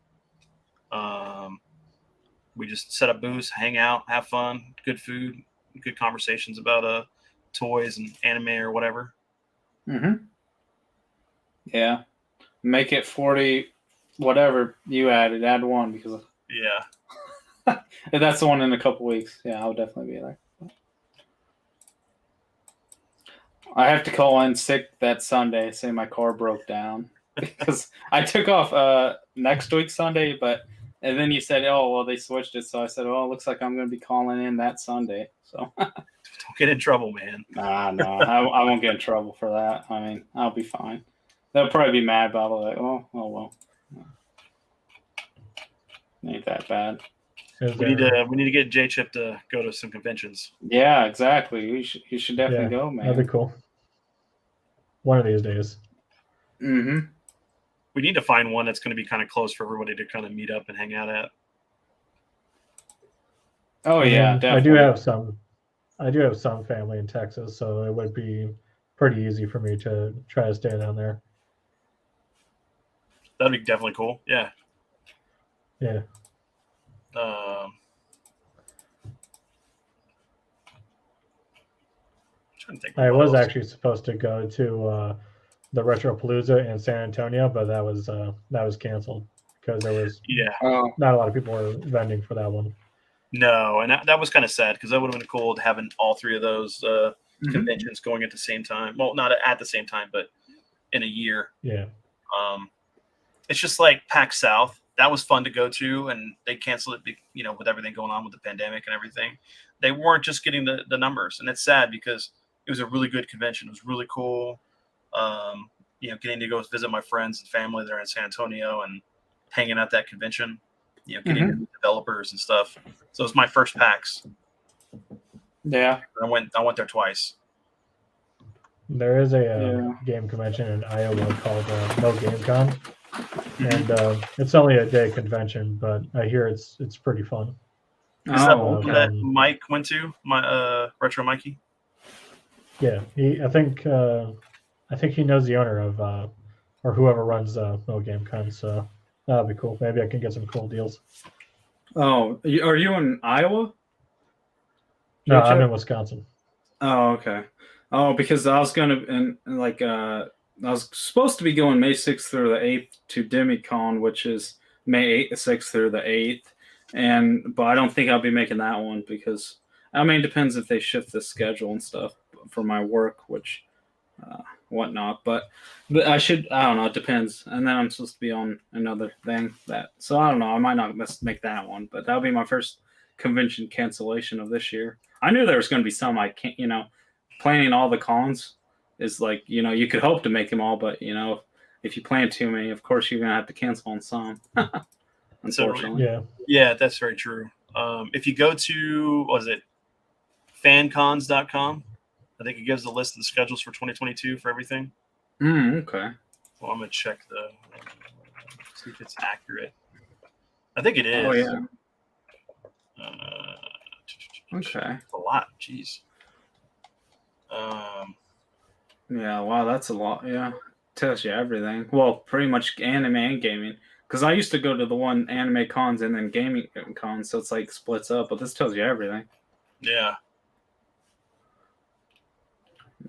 We just set up booths, hang out, have fun, good food, good conversations about toys and anime or whatever. Mm-hmm. Yeah. Make it 40, whatever you added. Add one because that's the one in a couple weeks. Yeah, I'll definitely be there. I have to call in sick that Sunday, say my car broke down because I took off next week Sunday, and then you said, oh, well, they switched it. So I said, well, it looks like I'm going to be calling in that Sunday. So don't get in trouble, man. Nah, no, I won't get in trouble for that. I mean, I'll be fine. They'll probably be mad, but I'll be like, oh well. Ain't that bad. We need to get J-Chip to go to some conventions. Yeah, exactly. You should definitely go, man. That'd be cool. One of these days. Mm-hmm. We need to find one that's going to be kind of close for everybody to kind of meet up and hang out at. Oh yeah, definitely. I do have some family in Texas, so it would be pretty easy for me to try to stay down there. That'd be definitely cool. Yeah. Yeah. I was actually supposed to go to the Retropalooza in San Antonio, but that was canceled because there was not a lot of people were vending for that one. No, and that was kind of sad because that would have been cool to having all three of those conventions going at the same time. Well, not at the same time, but in a year. Yeah. It's just like PAX South. That was fun to go to, and they canceled it, with everything going on with the pandemic and everything. They weren't just getting the numbers, and it's sad because it was a really good convention. It was really cool. getting to go visit my friends and family there in San Antonio and hanging at that convention. Getting to meet developers and stuff. So it was my first PAX. Yeah. I went there twice. There is a game convention in Iowa called No Game Con, and it's only a day convention, but I hear it's pretty fun. Is that one that Mike went to? My Retro Mikey? Yeah, I think he knows the owner of or whoever runs No Game Con, so that'll be cool. Maybe I can get some cool deals. Oh, are you in Iowa? No, I'm in Wisconsin. Oh, okay. Oh, because I was gonna I was supposed to be going May 6th through the 8th to DemiCon, which is May 6th through the 8th, but I don't think I'll be making that one because it depends if they shift the schedule and stuff for my work, which whatnot. But I don't know. It depends. And then I'm supposed to be on another thing so I don't know. I might not make that one, but that'll be my first convention cancellation of this year. I knew there was going to be some. I can't, planning all the cons is like, you could hope to make them all, but if you plan too many, of course you're going to have to cancel on some. Unfortunately. Yeah, that's very true. If you go to, what is it, fancons.com, I think it gives a list of the schedules for 2022 for everything. Okay. Well, I'm going to check see if it's accurate. I think it is. Oh, yeah. Okay. A lot. Jeez. Yeah, wow, that's a lot. Yeah. Tells you everything. Well, pretty much anime and gaming. Because I used to go to the one anime cons and then gaming cons, so it's like splits up, but this tells you everything. Yeah.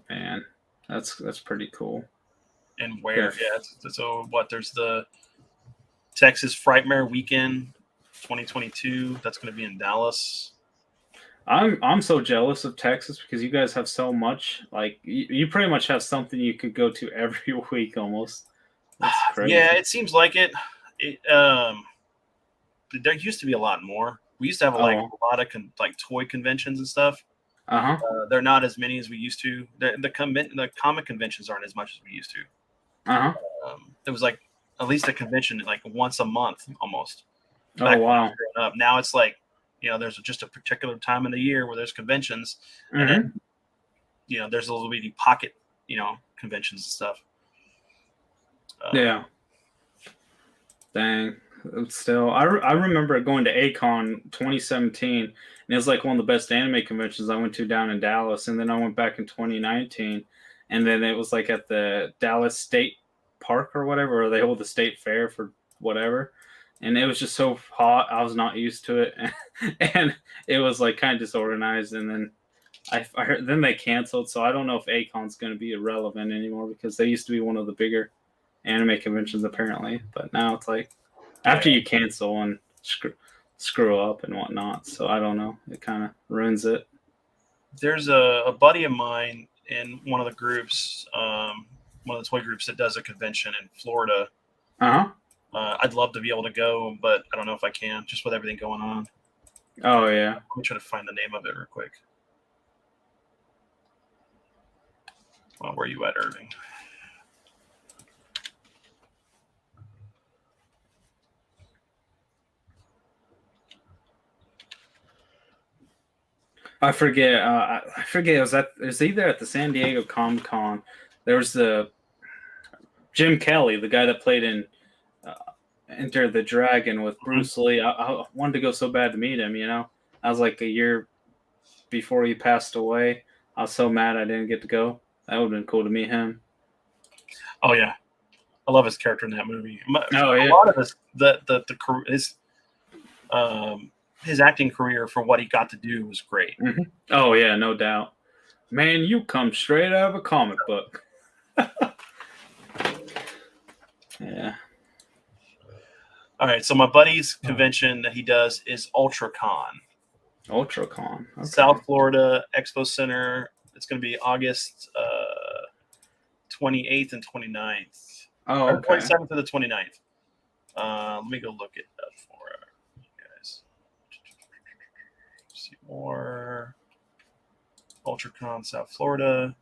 Man, that's pretty cool. And where? Yeah. So what? There's the Texas Frightmare Weekend 2022. That's going to be in Dallas. I'm so jealous of Texas because you guys have so much. Like you pretty much have something you could go to every week almost. That's crazy. Yeah, it seems like it. There used to be a lot more. We used to have a lot of toy conventions and stuff. They're not as many as we used to. The comic conventions aren't as much as we used to. It was like at least a convention like once a month almost. Oh wow! Now it's like there's just a particular time in the year where there's conventions, and then there's a little bitty pocket conventions and stuff. Yeah. Dang. Still, I remember going to A-Kon 2017, and it was like one of the best anime conventions I went to down in Dallas. And then I went back in 2019, and then it was like at the Dallas State Park or wwhatever, or they hold the state fair for whatever. And it was just so hot, I was not used to it, and it was like kind of disorganized. And then I heard then they canceled, so I don't know if A-Kon's going to be irrelevant anymore because they used to be one of the bigger anime conventions apparently, but now it's like after you cancel and screw up and whatnot, so I don't know, it kind of ruins it. There's a buddy of mine in one of the groups, one of the toy groups that does a convention in Florida. I'd love to be able to go, but I don't know if I can, just with everything going on. Oh yeah, let me try to find the name of it real quick. Well, where are you at, Irving? I forget. It was either at the San Diego Comic Con. There was the Jim Kelly, the guy that played in Enter the Dragon with Bruce Lee. I wanted to go so bad to meet him. I was like a year before he passed away. I was so mad I didn't get to go. That would have been cool to meet him. Oh yeah, I love his character in that movie. Oh yeah, a lot of his acting career for what he got to do was great. Oh yeah, no doubt. Man, you come straight out of a comic book. Yeah. All right, so my buddy's convention that he does is UltraCon. UltraCon. Okay. South Florida Expo Center. It's going to be August 28th and 29th. Oh, okay. 27th to the 29th. Let me go look it up for you guys. See more. UltraCon South Florida.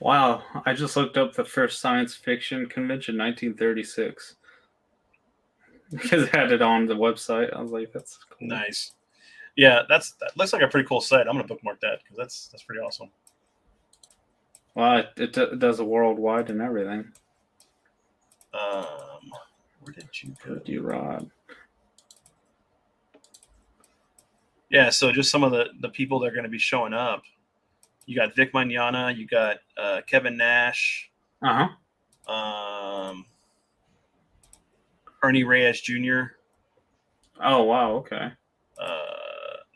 Wow, I just looked up the first science fiction convention, 1936, because it had it on the website. I was like, that's cool. Nice. Yeah, that looks like a pretty cool site. I'm gonna bookmark that because that's pretty awesome. Wow, it does a worldwide and everything. Where did you go? Pretty rod. Yeah, so just some of the people that are going to be showing up. You got Vic Mignogna, you got Kevin Nash, Ernie Reyes Jr. Oh wow, okay.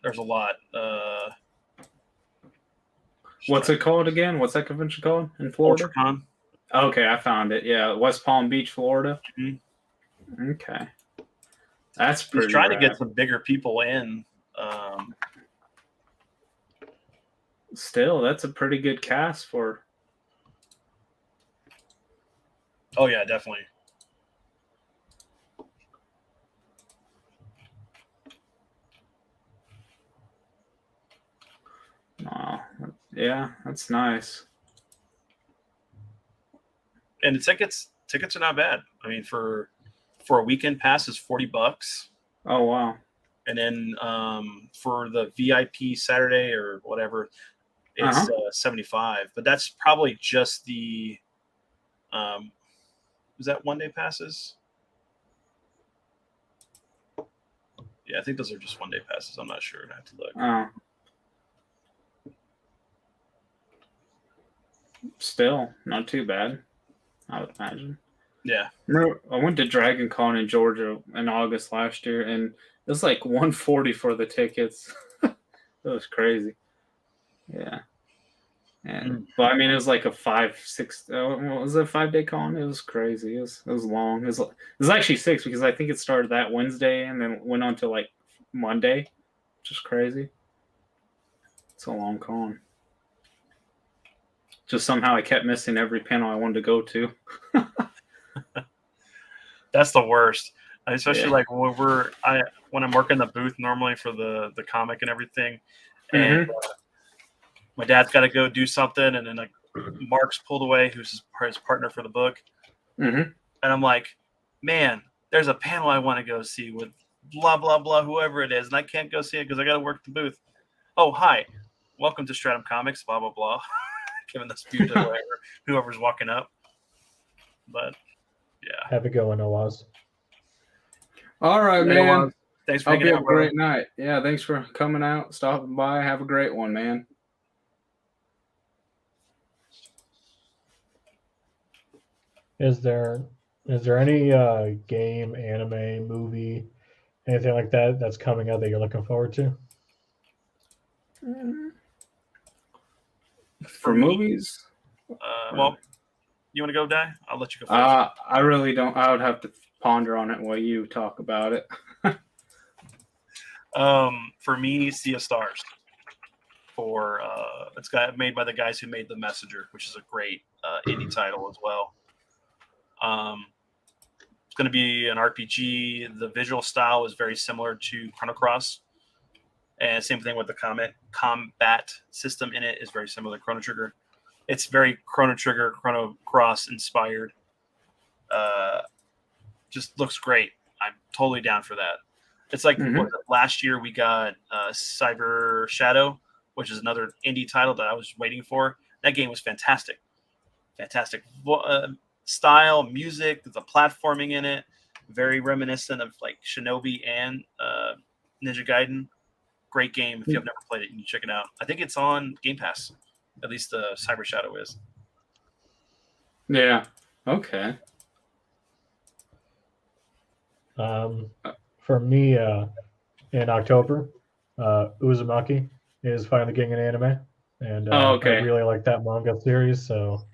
There's a lot. What's it called again? What's that convention called in Florida? UltraCon. Okay, I found it. Yeah, West Palm Beach, Florida. Mm-hmm. Okay, that's pretty. He's trying rad. to get some bigger people in. Still, that's a pretty good cast for. Oh yeah, definitely. Wow. Yeah, that's nice. And the tickets are not bad. I mean, for a weekend pass is $40. Oh wow. And then for the VIP Saturday or whatever, it's 75. But that's probably just the is that 1 day passes? Yeah, I think those are just 1 day passes. I'm not sure. I have to look. Oh. Still, not too bad, I would imagine. Yeah. Remember, I went to Dragon Con in Georgia in August last year, and it was like $140 for the tickets. It was crazy. Yeah. And but I mean, it was like a 5-6. Was it a 5-day con? It was crazy. It was long. It was actually 6 because I think it started that Wednesday and then went on to like Monday, which is crazy. It's a long con. Just somehow I kept missing every panel I wanted to go to. That's the worst. Especially like when I'm working the booth normally for the comic and everything, and my dad's got to go do something, and then like Mark's pulled away, who's his partner for the book, and I'm like, man, there's a panel I want to go see with blah blah blah, whoever it is, and I can't go see it because I got to work the booth. Oh, hi, welcome to Stratum Comics, blah blah blah. Giving the speech to whoever's walking up, but yeah. Have a good one, Awaz. All right, man. Thanks for hanging out. Have a great night. Yeah, thanks for coming out, stopping by. Have a great one, man. Is there any game, anime, movie, anything like that that's coming out that you're looking forward to? For movies? Well, you want to go, Dai? I'll let you go first. I really don't. I would have to ponder on it while you talk about it. For me, Sea of Stars. For it's made by the guys who made The Messenger, which is a great indie title as well. It's going to be an RPG. The visual style is very similar to Chrono Cross. And same thing with the combat system in it is very similar to Chrono Trigger. It's very Chrono Trigger, Chrono Cross inspired. Just looks great. I'm totally down for that. It's like last year we got Cyber Shadow, which is another indie title that I was waiting for. That game was fantastic. Fantastic style, music, there's a platforming in it. Very reminiscent of like Shinobi and Ninja Gaiden. Great game. If you have never played it, you can check it out. I think it's on Game Pass. At least the Cyber Shadow is. Yeah. Okay. For me, in October, Uzumaki is finally getting an anime, and I really like that manga series. So,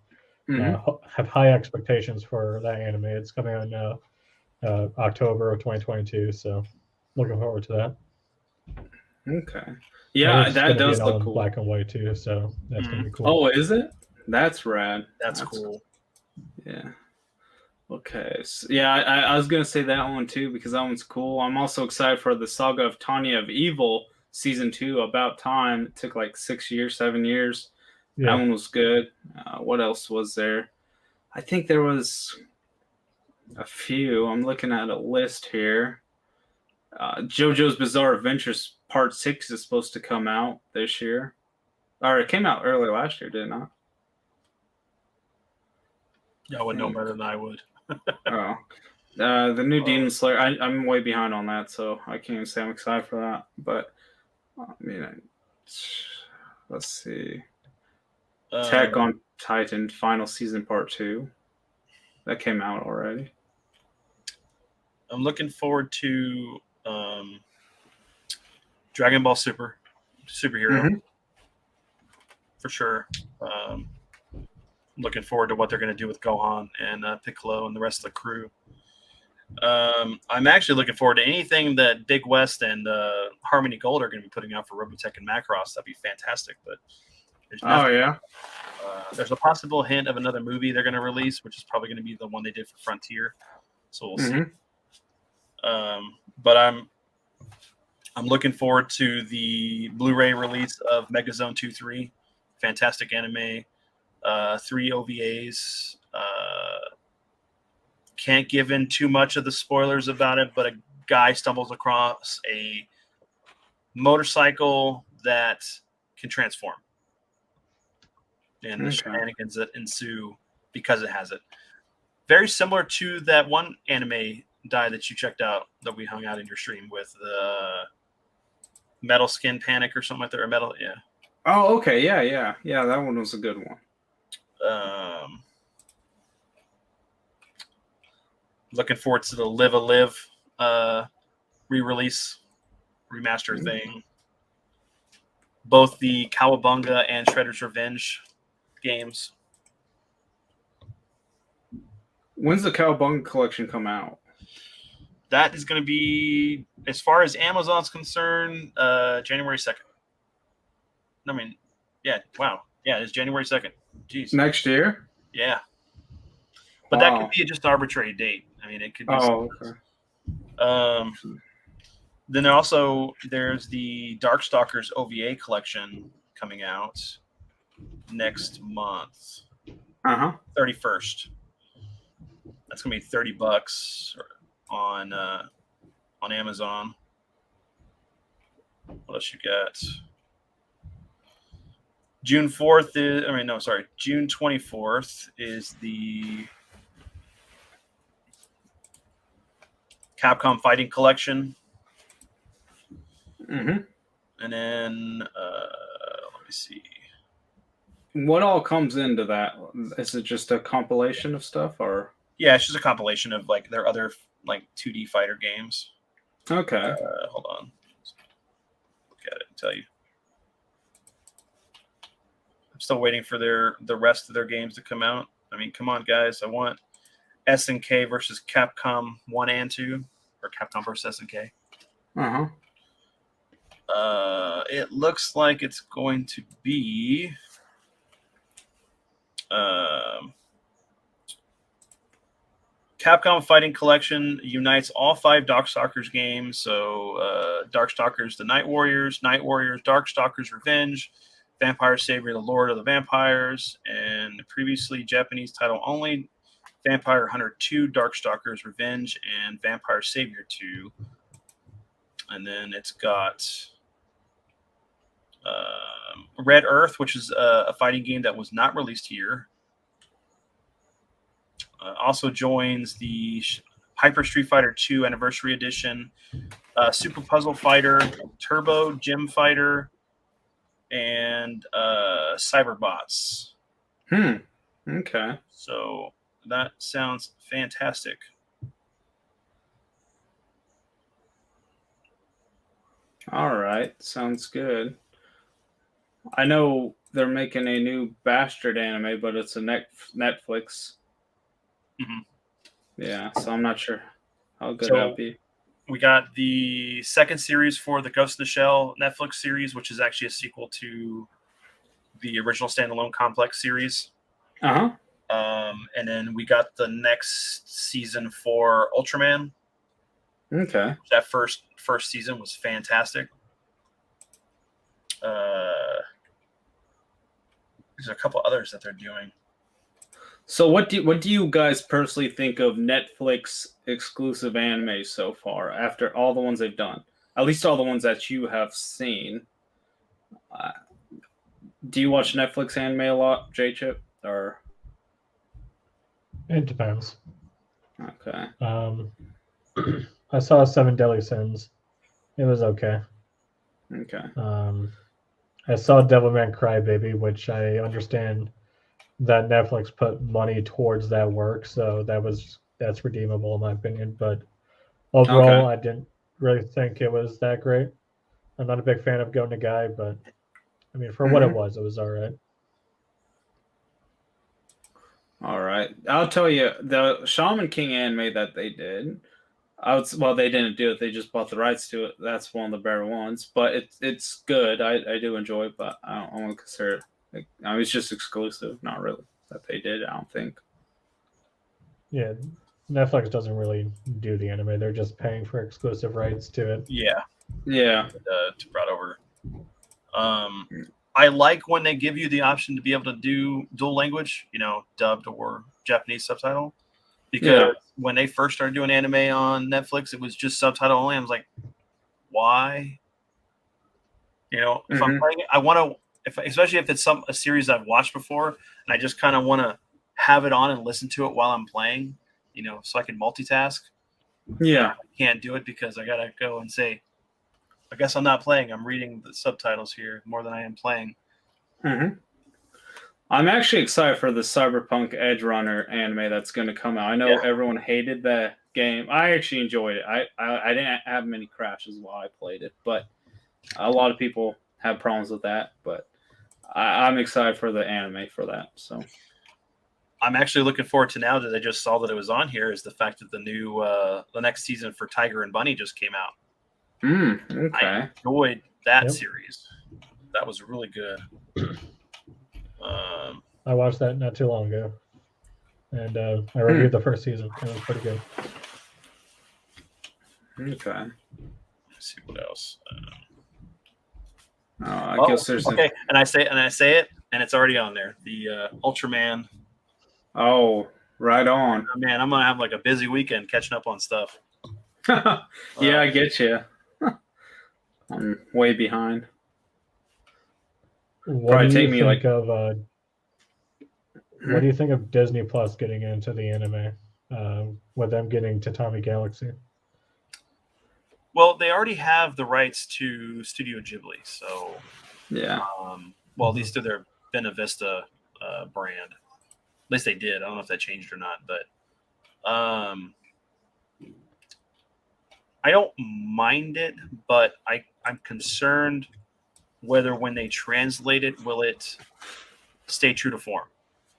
have high expectations for that anime. It's coming out in October of 2022. So, looking forward to that. Okay. Yeah, that does look cool. Black and white too, so that's gonna be cool. Oh, is it? That's rad. That's cool. Yeah. Okay. So, yeah, I was gonna say that one too because that one's cool. I'm also excited for the Saga of Tanya of Evil season 2. About time. It took like 6 years, 7 years. That one was good. What else was there? I think there was a few. I'm looking at a list here. JoJo's Bizarre Adventures Part 6 is supposed to come out this year. Or it came out early last year, did it not? Y'all would know better than I would. Oh. The new Demon Slayer, I'm way behind on that, so I can't even say I'm excited for that. But, I mean, let's see. Attack on Titan Final Season Part 2. That came out already. I'm looking forward to Dragon Ball Superhero for sure. Looking forward to what they're going to do with Gohan and Piccolo and the rest of the crew. I'm actually looking forward to anything that Big West and Harmony Gold are going to be putting out for Robotech and Macross. That'd be fantastic. But there's nothing, there's a possible hint of another movie they're going to release, which is probably going to be the one they did for Frontier. So we'll see. But I'm looking forward to the Blu-ray release of Megazone 2-3. Fantastic anime. 3 OVAs. Can't give in too much of the spoilers about it, but a guy stumbles across a motorcycle that can transform. And the shenanigans that ensue because it has it. Very similar to that one anime that you checked out that we hung out in your stream with, the Metal Skin Panic or something like that, or Metal, yeah. Oh, okay, yeah, that one was a good one. Looking forward to the Live a Live re-release, remaster thing. Both the Cowabunga and Shredder's Revenge games. When's the Cowabunga collection come out? That is going to be, as far as Amazon's concerned, January 2nd. I mean, yeah, wow. Yeah, it's January 2nd. Jeez. Next year? Yeah. But that could be just an arbitrary date. I mean, it could be. Okay. Then also, there's the Darkstalkers OVA collection coming out next month. 31st. That's going to be $30 on Amazon. What else you got? June 24th is the Capcom Fighting Collection. And then, let me see. What all comes into that? Is it just a compilation of stuff, or? Yeah, it's just a compilation of like their other like 2D fighter games. Okay. Hold on. Look at it and tell you. I'm still waiting for the rest of their games to come out. I mean, come on, guys. I want SNK versus Capcom 1 and 2, or Capcom versus SNK. It looks like it's going to be Capcom Fighting Collection unites all 5 Darkstalkers games. So Darkstalkers The Night Warriors, Darkstalkers Revenge, Vampire Savior, The Lord of the Vampires, and the previously Japanese title only, Vampire Hunter 2, Darkstalkers Revenge, and Vampire Savior 2. And then it's got Red Earth, which is a fighting game that was not released here. Also joins the Hyper Street Fighter 2 Anniversary Edition, Super Puzzle Fighter, Turbo Gym Fighter, and Cyberbots. Okay. So that sounds fantastic. All right. Sounds good. I know they're making a new Bastard anime, but it's a Netflix. Yeah, so I'm not sure how good that'll be. We got the second series for the Ghost in the Shell Netflix series, which is actually a sequel to the original standalone Complex series. And then we got the next season for Ultraman. Okay. That first season was fantastic. There's a couple others that they're doing. So what do you guys personally think of Netflix exclusive anime so far? After all the ones they've done, at least all the ones that you have seen. Do you watch Netflix anime a lot, J-Chip? Or It depends. okay. I saw Seven Deadly Sins. It was okay. Okay. I saw Devilman Crybaby, which I understand that Netflix put money towards that work, so that's redeemable in my opinion. But overall, I didn't really think it was that great. I'm not a big fan of Go Nagai, but I mean, for what it was all right. All right. I'll tell you, the Shaman King anime that they did, they didn't do it. They just bought the rights to it. That's one of the better ones, but it's good. I do enjoy it, but I don't want to consider it. It's just exclusive, not really that they did. I don't think. Yeah, Netflix doesn't really do the anime. They're just paying for exclusive rights to it. Yeah. To brought over. I like when they give you the option to be able to do dual language, dubbed or Japanese subtitle. Because when they first started doing anime on Netflix, it was just subtitle only. I was like, why? If I'm playing it, I want to, especially if it's a series I've watched before, and I just kind of want to have it on and listen to it while I'm playing, so I can multitask. Yeah. I can't do it because I got to go and say, I guess I'm not playing. I'm reading the subtitles here more than I am playing. Mm-hmm. I'm actually excited for the Cyberpunk Edge Runner anime that's going to come out. I know everyone hated the game. I actually enjoyed it. I didn't have many crashes while I played it, but a lot of people have problems with that. But I'm excited for the anime for that. So I'm actually looking forward to now that I just saw that it was on here. Is the fact that the next season for Tiger and Bunny just came out. Okay. I enjoyed that series. That was really good. I watched that not too long ago, and I reviewed the first season. It was pretty good. Okay. Let's see what else. I guess there's okay. And I say it, and it's already on there. The Ultraman. Oh, right on. Man, I'm gonna have like a busy weekend catching up on stuff. I get you. I'm way behind. What do you think of Disney Plus getting into the anime with them getting Tatami Galaxy? Well, they already have the rights to Studio Ghibli, so at least to their Buena Vista brand. At least they did. I don't know if that changed or not, but I don't mind it, but I'm concerned whether when they translate it, will it stay true to form?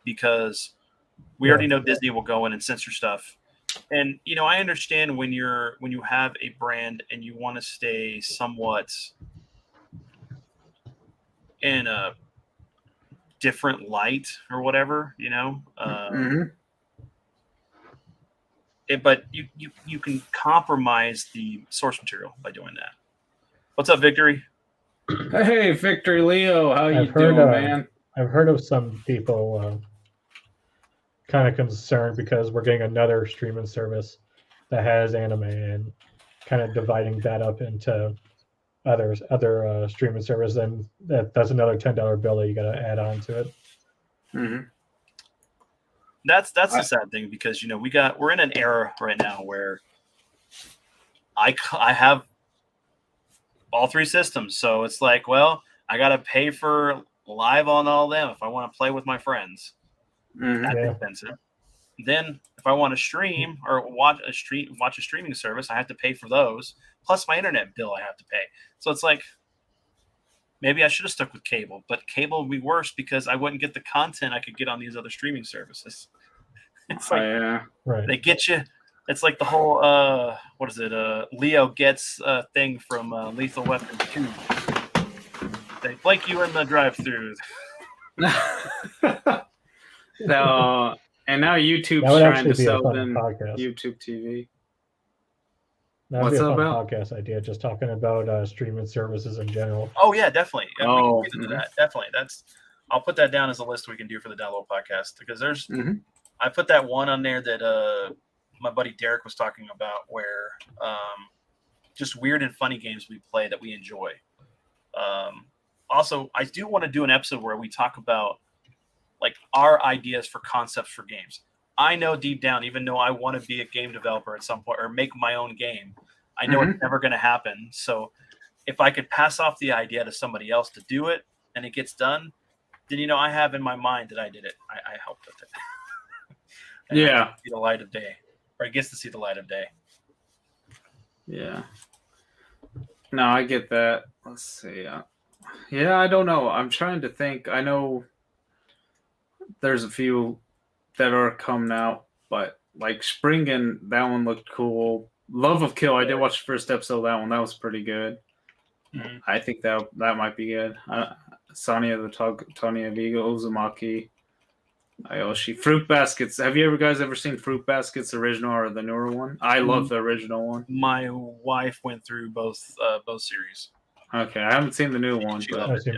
Because we already know Disney will go in and censor stuff. And, I understand when you have a brand and you want to stay somewhat in a different light or whatever, but you can compromise the source material by doing that. What's up, Victory? Hey, Victory Leo, how you doing, man? I've heard of some people kind of concerned because we're getting another streaming service that has anime and kind of dividing that up into other streaming service, and that's another $10 bill that you got to add on to it. Mm-hmm. That's the sad thing, because we're in an era right now where I have all three systems, so it's like, well, I got to pay for live on all of them if I want to play with my friends. That's expensive. Then if I want to stream or watch a streaming service, I have to pay for those, plus my internet bill I have to pay. So it's like, maybe I should have stuck with cable, but cable would be worse because I wouldn't get the content I could get on these other streaming services. It's like they get you. It's like the whole Leo Gets thing from Lethal Weapon 2. They blank you in the drive-thru. No, and now YouTube's trying to sell them YouTube TV. That would be a fun podcast idea, just talking about streaming services in general. Oh yeah, definitely. Yeah, we can get into that. Definitely. That's I'll put that down as a list we can do for the Download podcast because there's Mhm. I put that one on there that my buddy Derek was talking about where just weird and funny games we play that we enjoy. Also, I do want to do an episode where we talk about like our ideas for concepts for games. I know deep down, even though I want to be a game developer at some point or make my own game, I know it's never going to happen. So if I could pass off the idea to somebody else to do it and it gets done, then I have in my mind that I did it. I helped with it. And Yeah. see the light of day, or it gets to see the light of day. Yeah. No, I get that. Let's see. Yeah, I don't know. I'm trying to think. I know there's a few that are coming out, but like Springen, that one looked cool. Love of Kill, I did watch the first episode of that one. That was pretty good. Mm-hmm. I think that might be good. Sonya the Tonya Vigo, Uzumaki, Ayoshi. Fruit Baskets. Have you guys ever seen Fruit Baskets original or the newer one? I love the original one. My wife went through both series. Okay, I haven't seen the new one, She but loved it,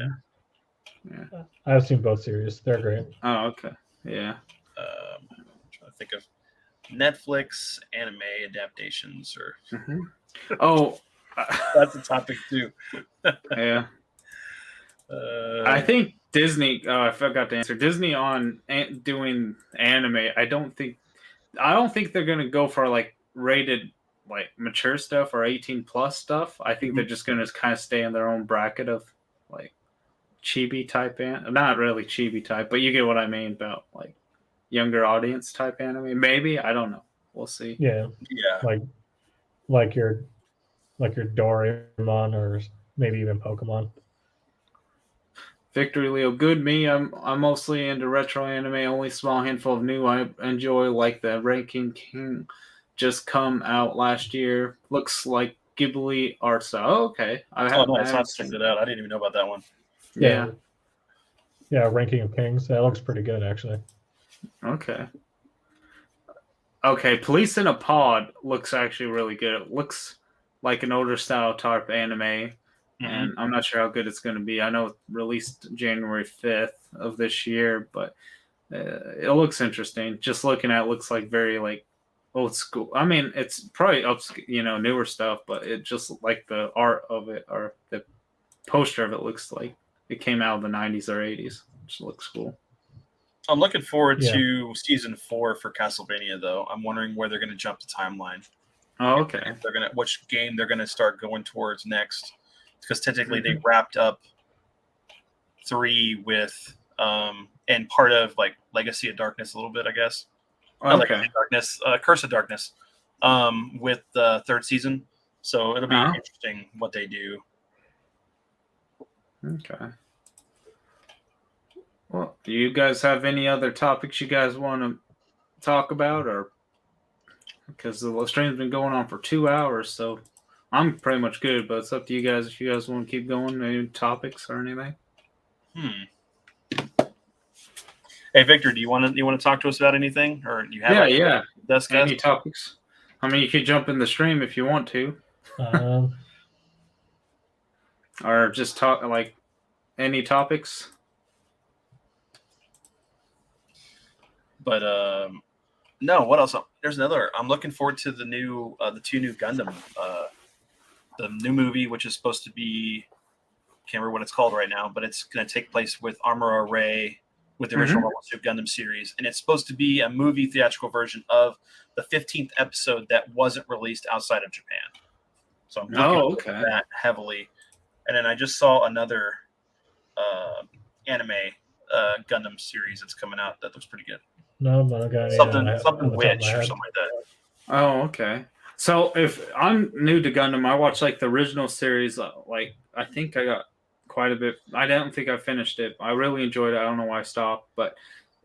I've seen both series. They're great. oh, okay, yeah. I'm trying to think of Netflix anime adaptations, or Oh, that's a topic too. yeah. I think Disney. I forgot to answer. Disney on doing anime. I don't think they're gonna go for like rated, like mature stuff or 18+ stuff. I think they're just gonna kind of stay in their own bracket of like chibi type not really chibi type, but you get what I mean about like younger audience type anime. Maybe, I don't know. We'll see. Yeah, like your Doraemon or maybe even Pokemon. Victory Leo, good me. I'm mostly into retro anime. Only small handful of new I enjoy, like the Ranking King, just come out last year. Looks like Ghibli art style. Oh, okay, I haven't checked it out. I didn't even know about that one. Yeah. Ranking of Kings. That looks pretty good, actually. Okay. Okay, Police in a Pod looks actually really good. It looks like an older style type anime. And I'm not sure how good it's going to be. I know it released January 5th of this year, but it looks interesting. Just looking at it, looks like very like old school. I mean, it's probably newer stuff, but it just like the art of it or the poster of it looks like it came out of the 90s or 80s. Which looks cool. I'm looking forward to season 4 for Castlevania, though. I'm wondering where they're going to jump the timeline. Oh, okay. Which game they're going to start going towards next. Because technically they wrapped up 3 with and part of like Legacy of Darkness a little bit, I guess. Okay. Legacy of Darkness, Curse of Darkness, with the 3rd season. So it'll be interesting what they do. Okay. Well, do you guys have any other topics you guys want to talk about, or because the stream's been going on for 2 hours, so I'm pretty much good, but it's up to you guys if you guys want to keep going. Any topics or anything? Hey, Victor, do you want to talk to us about anything, or do you have any topics? I mean, you could jump in the stream if you want to, or just talk like any topics. But no, what else? There's another. I'm looking forward to the 2 new Gundam. The new movie, which is supposed to be, can't remember what it's called right now, but it's going to take place with Armor Array with the original Mobile Suit Gundam series. And it's supposed to be a movie theatrical version of the 15th episode that wasn't released outside of Japan. So I'm looking at that heavily. And then I just saw another anime Gundam series that's coming out that looks pretty good. No, but I got something witch or something like that. Oh, okay. So if I'm new to Gundam, I watched like the original series. Like I think I got quite a bit. I don't think I finished it. I really enjoyed it. I don't know why I stopped. But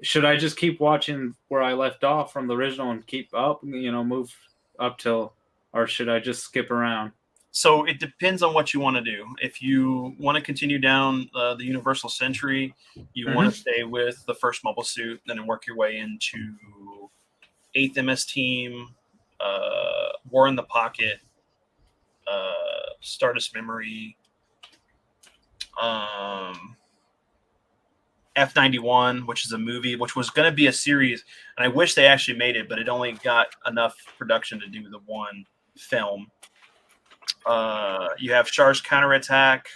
should I just keep watching where I left off from the original and keep up? Move up till, or should I just skip around? So it depends on what you want to do. If you want to continue down the Universal Century, you want to stay with the first Mobile Suit, then work your way into 8th MS Team, War in the Pocket, Stardust Memory, F91, which is a movie, which was going to be a series, and I wish they actually made it, but it only got enough production to do the one film. You have Char's Counterattack.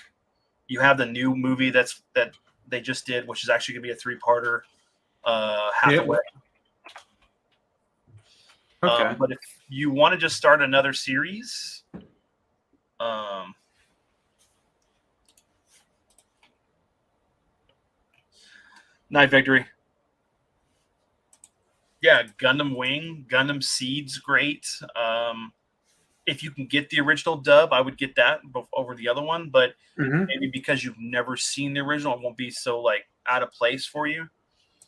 You have the new movie that they just did, which is actually going to be a 3-parter. Hathaway. Okay. But if you want to just start another series, Night Victory. Yeah, Gundam Wing, Gundam Seed's great. If you can get the original dub, I would get that over the other one. But maybe because you've never seen the original, it won't be so like out of place for you.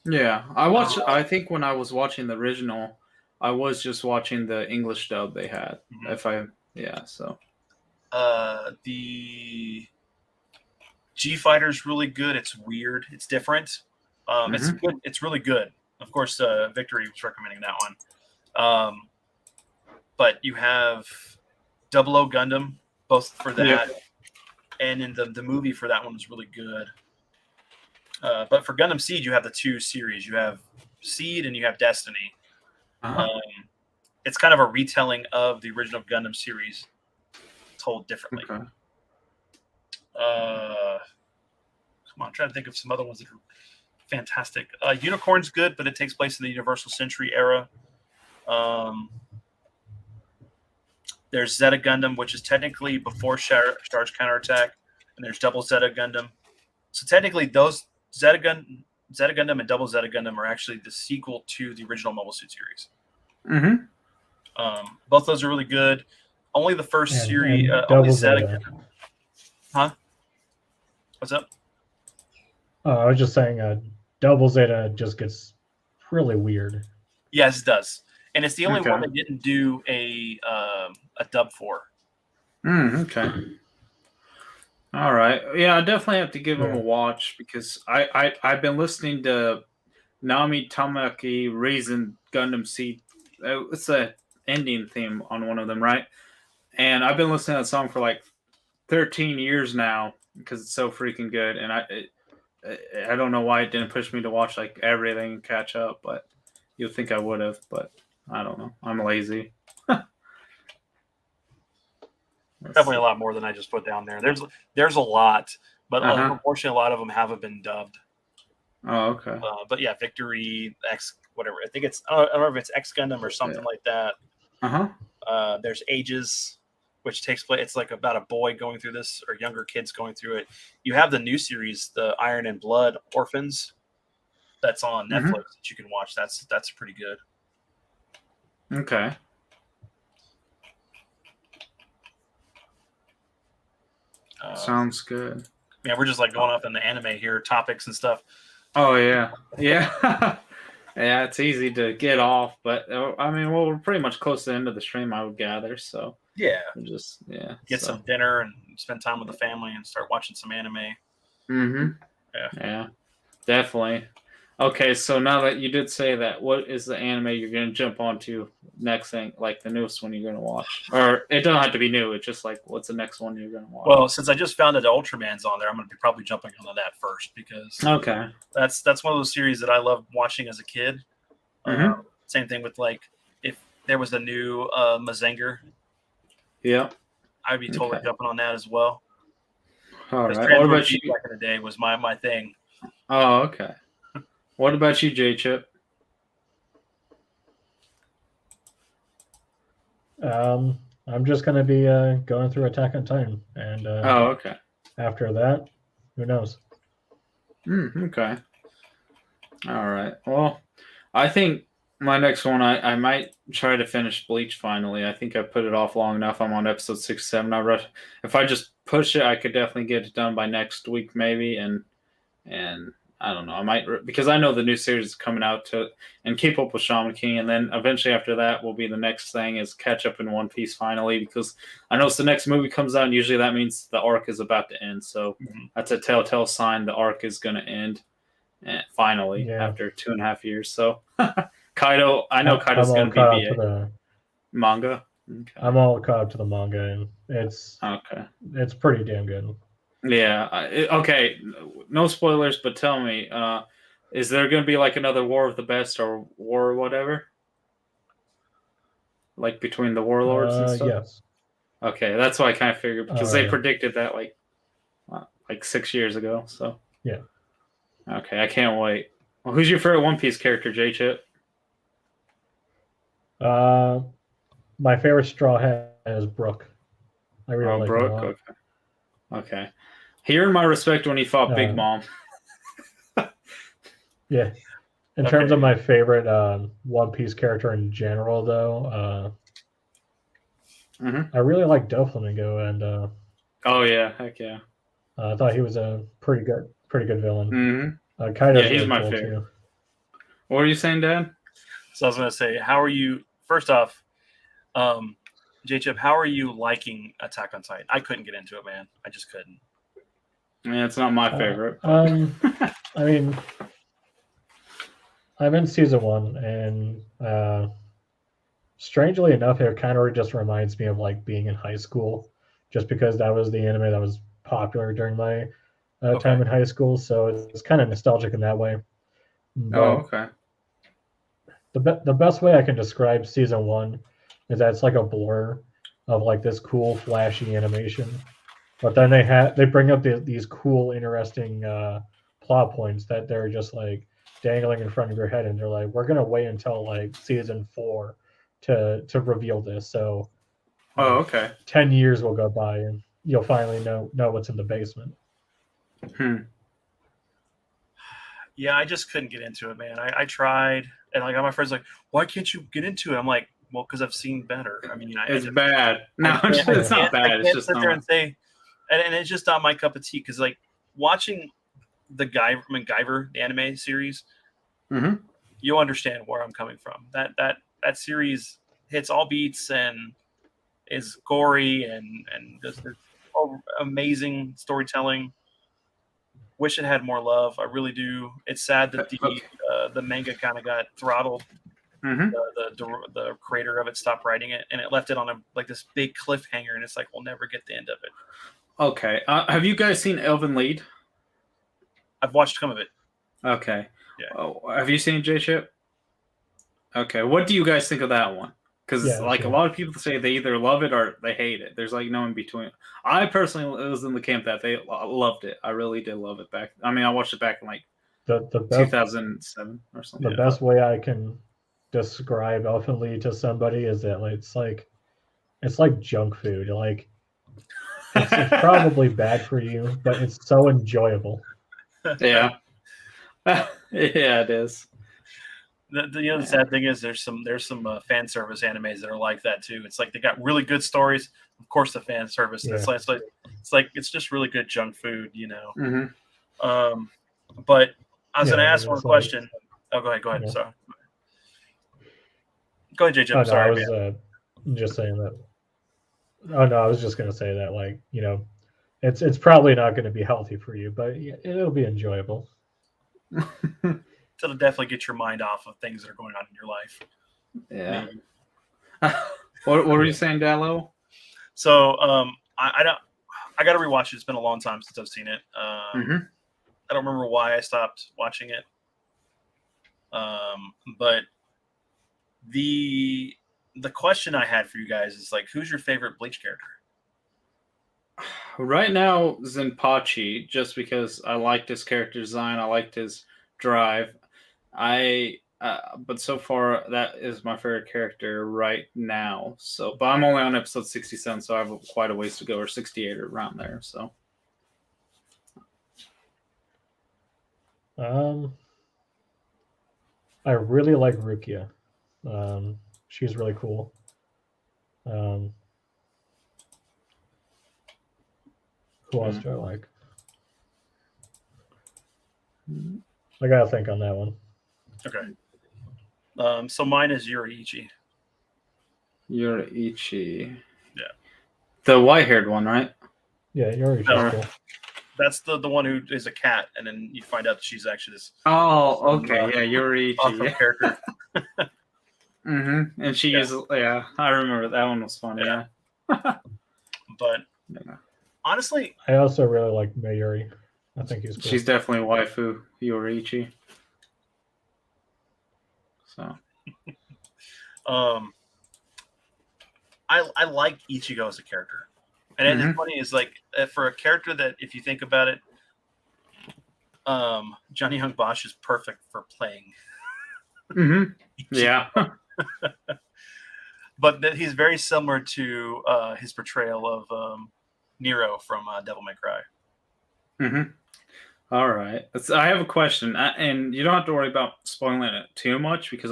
Yeah, I watched. I think when I was watching the original, I was just watching the English dub they had. So the G Fighter's really good. It's weird. It's different. It's good. It's really good. Of course, Victory was recommending that one. But you have 00 Gundam, both for that, and in the movie for that one was really good. But for Gundam Seed, you have the 2 series. You have Seed and you have Destiny. It's kind of a retelling of the original Gundam series, told differently. Okay. Come on, I'm trying to think of some other ones that are fantastic. Unicorn's good, but it takes place in the Universal Century era. There's Zeta Gundam, which is technically before Char's Counterattack, and there's Double Zeta Gundam. So technically, those Zeta Gundam and Double Zeta Gundam are actually the sequel to the original Mobile Suit series. Both those are really good. Only the first series, only Zeta. Huh? What's up? I was just saying, Double Zeta just gets really weird. Yes, it does, and it's the only one that didn't do a dub for. Okay. All right. Yeah, I definitely have to give him a watch because I've been listening to Nami Tamaki Raisin Gundam Seed. It's a ending theme on one of them, right? And I've been listening to that song for like 13 years now because it's so freaking good. And I don't know why it didn't push me to watch like everything and catch up, but you'd think I would have, but I don't know. I'm lazy. Definitely a lot more than I just put down there. There's a lot, but unfortunately, a lot of them haven't been dubbed. Oh, okay. But yeah, Victory X, whatever. I think it's I don't know if it's X Gundam or something like that. There's Ages, which takes place. It's like about a boy going through this, or younger kids going through it. You have the new series, the Iron and Blood Orphans, that's on Netflix that you can watch. That's pretty good. Okay. Sounds good. Yeah, we're just like going off in the anime here, topics and stuff. Oh yeah. Yeah, it's easy to get off, but I mean, well, we're pretty much close to the end of the stream, I would gather. So yeah, we'll just get some dinner and spend time with the family and start watching some anime. Yeah, definitely. Okay, so now that you did say that, what is the anime you're going to jump onto next thing, like the newest one you're going to watch? Or it doesn't have to be new. It's just like, what's the next one you're going to watch? Well, since I just found that Ultraman's on there, I'm going to be probably jumping onto that first because that's one of those series that I loved watching as a kid. Same thing with like if there was a new Mazinger. Yeah. I'd be totally jumping on that as well. All right. What about you? Back in the day was my thing. Oh, okay. What about you, J-Chip? I'm just going to be going through Attack on Titan. And okay. After that, who knows? Okay. All right. Well, I think my next one, I might try to finish Bleach finally. I think I put it off long enough. I'm on episode 6, 7. If I just push it, I could definitely get it done by next week, maybe. And I don't know. I might, because I know the new series is coming out and keep up with Shaman King, and then eventually after that will be the next thing is catch up in One Piece finally, because I know it's the next movie comes out, and usually that means the arc is about to end. So that's a telltale sign the arc is going to end finally after 2.5 years. So Kaido, I know Kaido's going to be the manga. Okay. I'm all caught up to the manga, and it's pretty damn good. Yeah. Okay. No spoilers, but tell me, is there going to be like another War of the Best or War or whatever? Like between the warlords and stuff? Yes. Okay, that's what I kind of figured because they Yeah. predicted that like 6 years ago. So Yeah. Okay, I can't wait. Well, who's your favorite One Piece character, J-Chip? My favorite Straw Hat is Brooke. I really like him a Brooke. lot. Okay. Okay. He earned my respect when he fought Big Mom. Yeah. In terms of my favorite One Piece character in general, though, I really like Doflamingo, and oh yeah, heck yeah. I thought he was a pretty good villain. Mm-hmm. Kaido's he's really my cool favorite. too. What were you saying, Dad? So I was going to say, how are you? First off, J-Chip, how are you liking Attack on Titan? I couldn't get into it, man. I just couldn't. Yeah, it's not my favorite. I mean, I'm in season 1, and strangely enough, it kind of just reminds me of like being in high school, just because that was the anime that was popular during my time in high school. So it's kind of nostalgic in that way. But okay. The best way I can describe season 1 is that it's like a blur of like this cool, flashy animation. But then they bring up these cool, interesting plot points that they're just like dangling in front of your head, and they're like, "We're gonna wait until like season 4 to reveal this." So, okay. 10 years will go by, and you'll finally know what's in the basement. Yeah, I just couldn't get into it, man. I tried, and like all my friends like, "Why can't you get into it?" I'm like, "Well, because I've seen better." I mean, it's bad. No, it's not bad. It's just sit there and say. And it's just not my cup of tea because, like, watching the MacGyver, the anime series, you'll understand where I'm coming from. That series hits all beats and is gory and just amazing storytelling. Wish it had more love. I really do. It's sad that the manga kind of got throttled. The creator of it stopped writing it, and it left it on this big cliffhanger, and it's like we'll never get the end of it. Okay. Have you guys seen Elven Lied? I've watched some of it. Okay. Yeah. Have you seen J-Chip? Okay. What do you guys think of that one? Because a lot of people say they either love it or they hate it. There's like no in between. I personally was in the camp that they loved it. I really did love it back. I mean, I watched it back in like the 2007 or something. The best way I can describe Elfen Lied to somebody is that it's like junk food. Like it's probably bad for you, but it's so enjoyable. Yeah. Yeah, it is. The sad thing is there's some fan service animes that are like that too. It's like they got really good stories, of course the fan service. Yeah. It's just really good junk food, you know. But I was gonna ask one question. Oh, go ahead. Yeah. Sorry. Go ahead, JJ. Sorry. I was just saying that. Oh no, I was just gonna say that, like, you know, it's probably not going to be healthy for you, but it'll be enjoyable. It'll definitely get your mind off of things that are going on in your life. Yeah. What were you saying, Dallo? So I got to rewatch it. It's been a long time since I've seen it. I don't remember why I stopped watching it. But the question I had for you guys is like, who's your favorite Bleach character? Right now, Zenpachi, just because I liked his character design, I liked his drive. But so far, that is my favorite character right now. So, but I'm only on episode 67, so I have quite a ways to go, or 68 or around there. So, I really like Rukia. She's really cool. Who else do I like? I gotta think on that one. Okay. So mine is Yuriichi. Yuriichi. Yeah. The white-haired one, right? Yeah, Yuriichi's cool. That's the one who is a cat, and then you find out that she's actually this. Oh, okay. Yeah, Yuriichi. Awesome character. And she uses. Yeah, I remember that one was funny. Yeah. But Honestly, I also really like Mayuri. I think he's cool. She's definitely waifu Yoriichi. So I like Ichigo as a character, and it's funny is like for a character that if you think about it, Johnny Young Bosch is perfect for playing. Yeah. But that he's very similar to his portrayal of Nero from Devil May Cry. All right. I have a question, and you don't have to worry about spoiling it too much because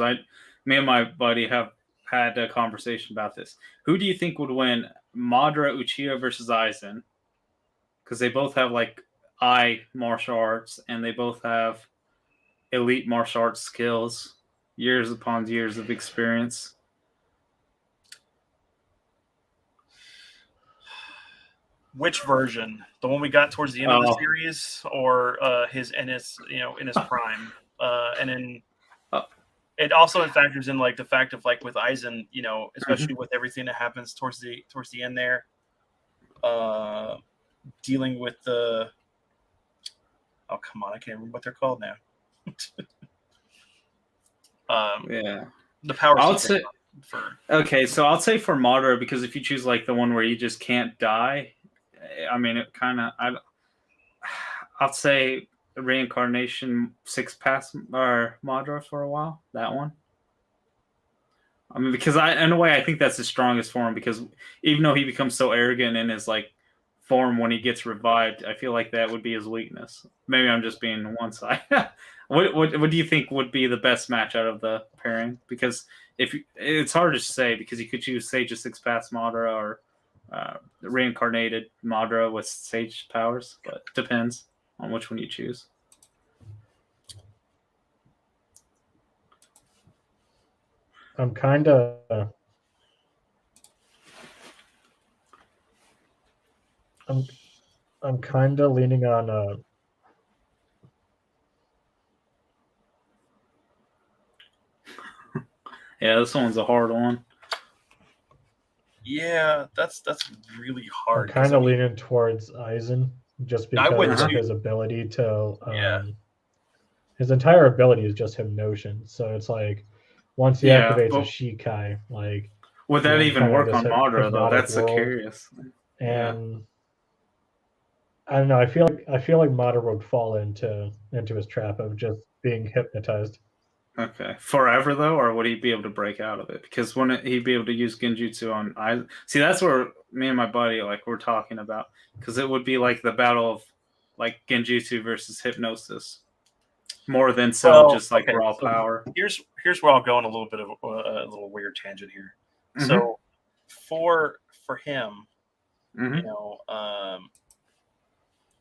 me and my buddy have had a conversation about this. Who do you think would win, Madara Uchiha versus Aizen? Because they both have like martial arts, and they both have elite martial arts skills, years upon years of experience. Which version? The one we got towards the end of the series, or his in his prime? And then it also factors in like the fact of like with Aizen, especially with everything that happens towards the end there, dealing with the I can't remember what they're called now. Yeah, the power. I'll say okay, so I'll say for Madara, because if you choose like the one where you just can't die, I mean, it kind of I'll say reincarnation 6 pass or Madara for a while. That one. I mean, because in a way I think that's his strongest form, because even though he becomes so arrogant in his like form when he gets revived, I feel like that would be his weakness. Maybe I'm just being one side. What do you think would be the best match out of the pairing? Because it's hard to say, because you could choose Sage of 6 Paths Madara or reincarnated Madara with Sage powers, but it depends on which one you choose. I'm kind of leaning on Yeah, this one's a hard one. Yeah, that's really hard. I'm kind of leaning towards Aizen, just because of his ability to his entire ability is just Hypnotion. So it's like once he activates a Shikai, like would that even work on Madara though? That's so curious. And I don't know. I feel like Madara would fall into his trap of just being hypnotized. Okay, forever though, or would he be able to break out of it? Because wouldn't he be able to use Genjutsu on Aizen? See, that's where me and my buddy we're talking about, because it would be like the battle of like Genjutsu versus hypnosis, more than just raw power. Here's where I'll go on a little bit of a little weird tangent here. So for him,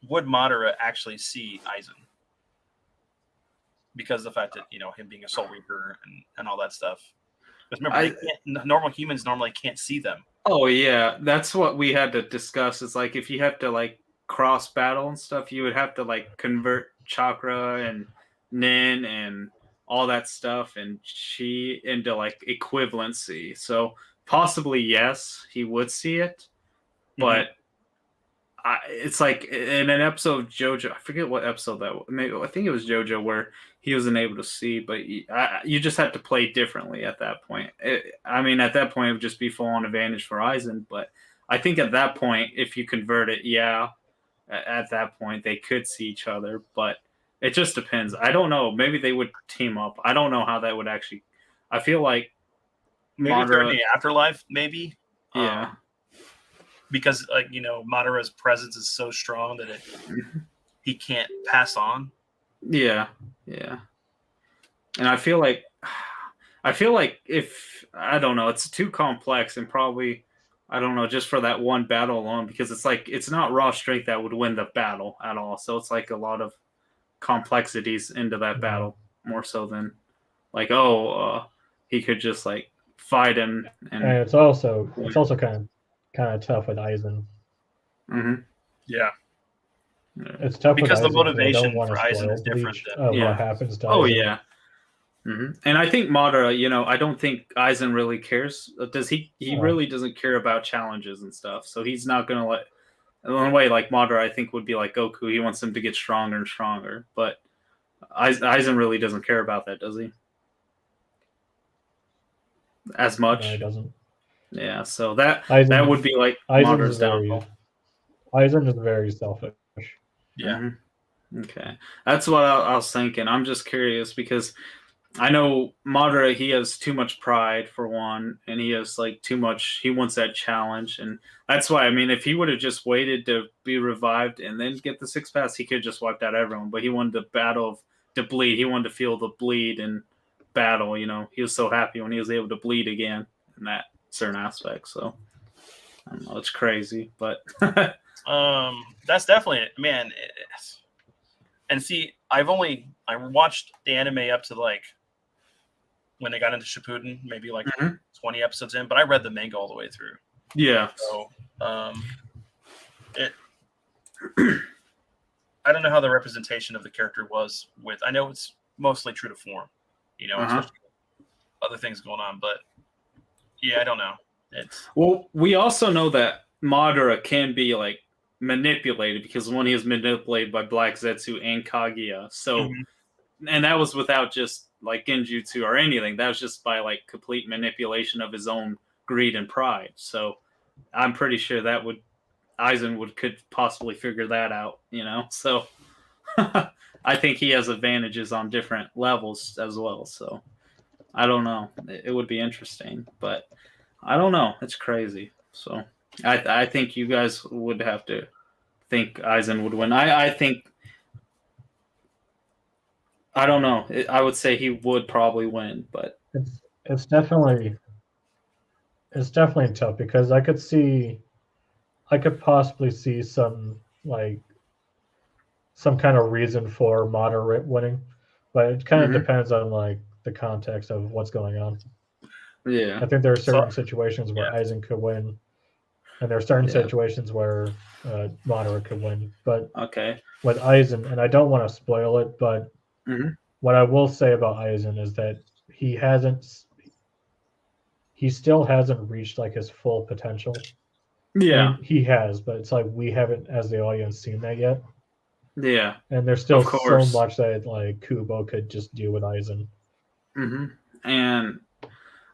would Madara actually see Aizen? Because of the fact that him being a Soul Reaper and all that stuff. Because remember, normal humans normally can't see them. Oh yeah, that's what we had to discuss. It's like if you have to like cross battle and stuff, you would have to like convert chakra and nin and all that stuff and chi into like equivalency. So possibly yes, he would see it, but it's like in an episode of JoJo, I forget what episode that was. Maybe I think it was JoJo, where he wasn't able to see, but you just have to play differently at that point. At that point, it would just be full on advantage for Aizen. But I think at that point, if you convert it, at that point they could see each other. But it just depends. I don't know. Maybe they would team up. I don't know how that would actually. I feel like maybe if they're in the afterlife, maybe. Yeah. Because Madara's presence is so strong that he can't pass on. Yeah. And I feel like if I don't know, it's too complex, and probably I don't know, just for that one battle alone, because it's like it's not raw strength that would win the battle at all. So it's like a lot of complexities into that battle, more so than like he could just like fight him. And it's also kind of tough with Aizen. Yeah. It's tough because with the Aizen, motivation for Aizen is different than what happens to Aizen. Yeah. And I think Madara, I don't think Aizen really cares. He really doesn't care about challenges and stuff. So he's not going to The only way like Madara, I think, would be like Goku. He wants him to get stronger and stronger, but Aizen really doesn't care about that, does he? As much? No, he doesn't. Yeah, so that would be like Aizen's Madara's downfall. Aizen is very selfish. Yeah. Mm-hmm. Okay, that's what I was thinking. I'm just curious because I know Madara, he has too much pride for one, and he has like too much. He wants that challenge, and that's why. I mean, if he would have just waited to be revived and then get the 6 pass, he could have just wiped out everyone. But he wanted the battle to bleed. He wanted to feel the bleed and battle. You know, he was so happy when he was able to bleed again in that certain aspect. So I don't know, it's crazy, but that's definitely it, man. And see, I watched the anime up to like when they got into Shippuden, maybe like 20 episodes in, but I read the manga all the way through. Yeah. So I don't know how the representation of the character was with. I know it's mostly true to form, you know, especially other things going on, but yeah, I don't know. Well, we also know that Madara can be like manipulated because when he was manipulated by Black Zetsu and Kaguya, so and that was without just like genjutsu or anything. That was just by like complete manipulation of his own greed and pride. So I'm pretty sure that Aizen could possibly figure that out, you know. So I think he has advantages on different levels as well. So I don't know. It would be interesting, but I don't know. It's crazy. So I think you guys would have to think Aizen would win. I think I don't know. I would say he would probably win, but it's definitely tough because I could possibly see some kind of reason for moderate winning, but it kind of depends on like the context of what's going on. Yeah, I think there are certain situations where Aizen could win, and there are certain situations where Madara could win. But with Aizen, and I don't want to spoil it, but what I will say about Aizen is that he still hasn't reached like his full potential. Yeah, I mean, he has, but it's like we haven't, as the audience, seen that yet. Yeah, and there's still so much that like Kubo could just do with Aizen. And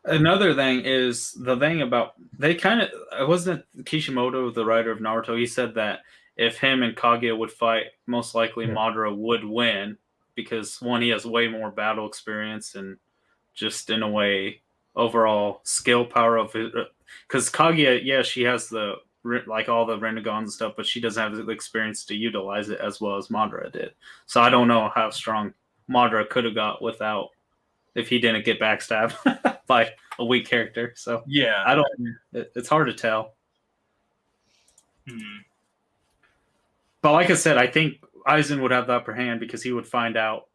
another thing is the thing about it wasn't Kishimoto, the writer of Naruto. He said that if him and Kaguya would fight, most likely Madara would win because one, he has way more battle experience and just in a way overall skill power of it. Because Kaguya, she has the like all the Renegons and stuff, but she doesn't have the experience to utilize it as well as Madara did. So I don't know how strong Madara could have got without if he didn't get backstabbed by a weak character. So I don't. It's hard to tell. But like I said, I think Aizen would have the upper hand because he would find out,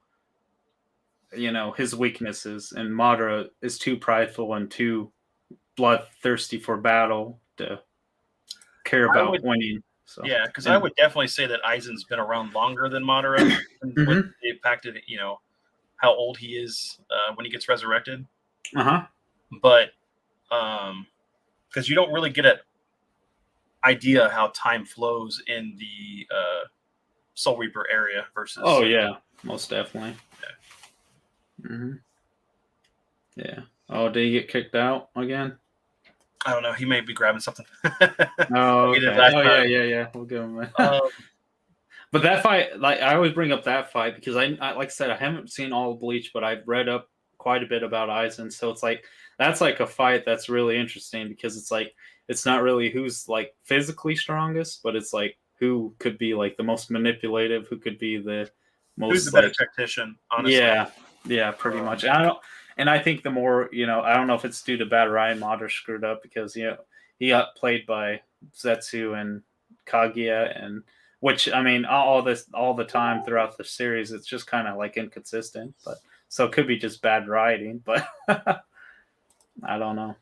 his weaknesses, and Madara is too prideful and too bloodthirsty for battle to care about winning. So because I would definitely say that Aizen's been around longer than Madara. With the impact of how old he is when he gets resurrected. But because you don't really get an idea how time flows in the Soul Reaper area versus. Oh yeah, most definitely. Yeah. Oh, did he get kicked out again? I don't know. He may be grabbing something. Oh, okay. Yeah. We'll give him that. But that fight, like I always bring up that fight because I like I said, I haven't seen all of Bleach, but I've read up quite a bit about Aizen. So it's like that's like a fight that's really interesting because it's like it's not really who's like physically strongest, but it's like who could be like the most manipulative, who could be the most who's the better tactician, honestly. Yeah, pretty much. I think the more, I don't know if it's due to bad Ryan Madara screwed up because he got played by Zetsu and Kaguya, and which I mean all the time throughout the series it's just kind of like inconsistent, but so it could be just bad writing, but I don't know.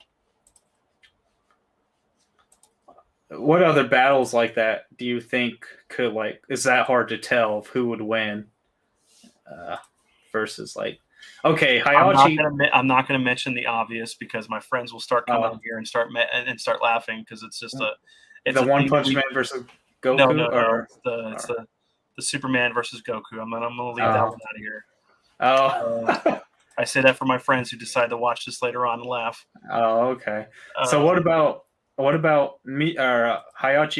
What other battles like that do you think could is that hard to tell of who would win versus okay, Hayachi. I'm not going to mention the obvious because my friends will start coming here and start laughing because it's just the One Punch Man versus Goku? No. It's the Superman versus Goku. I'm gonna leave that one out of here. Oh. I say that for my friends who decide to watch this later on and laugh. Oh, okay. So what about Hayachi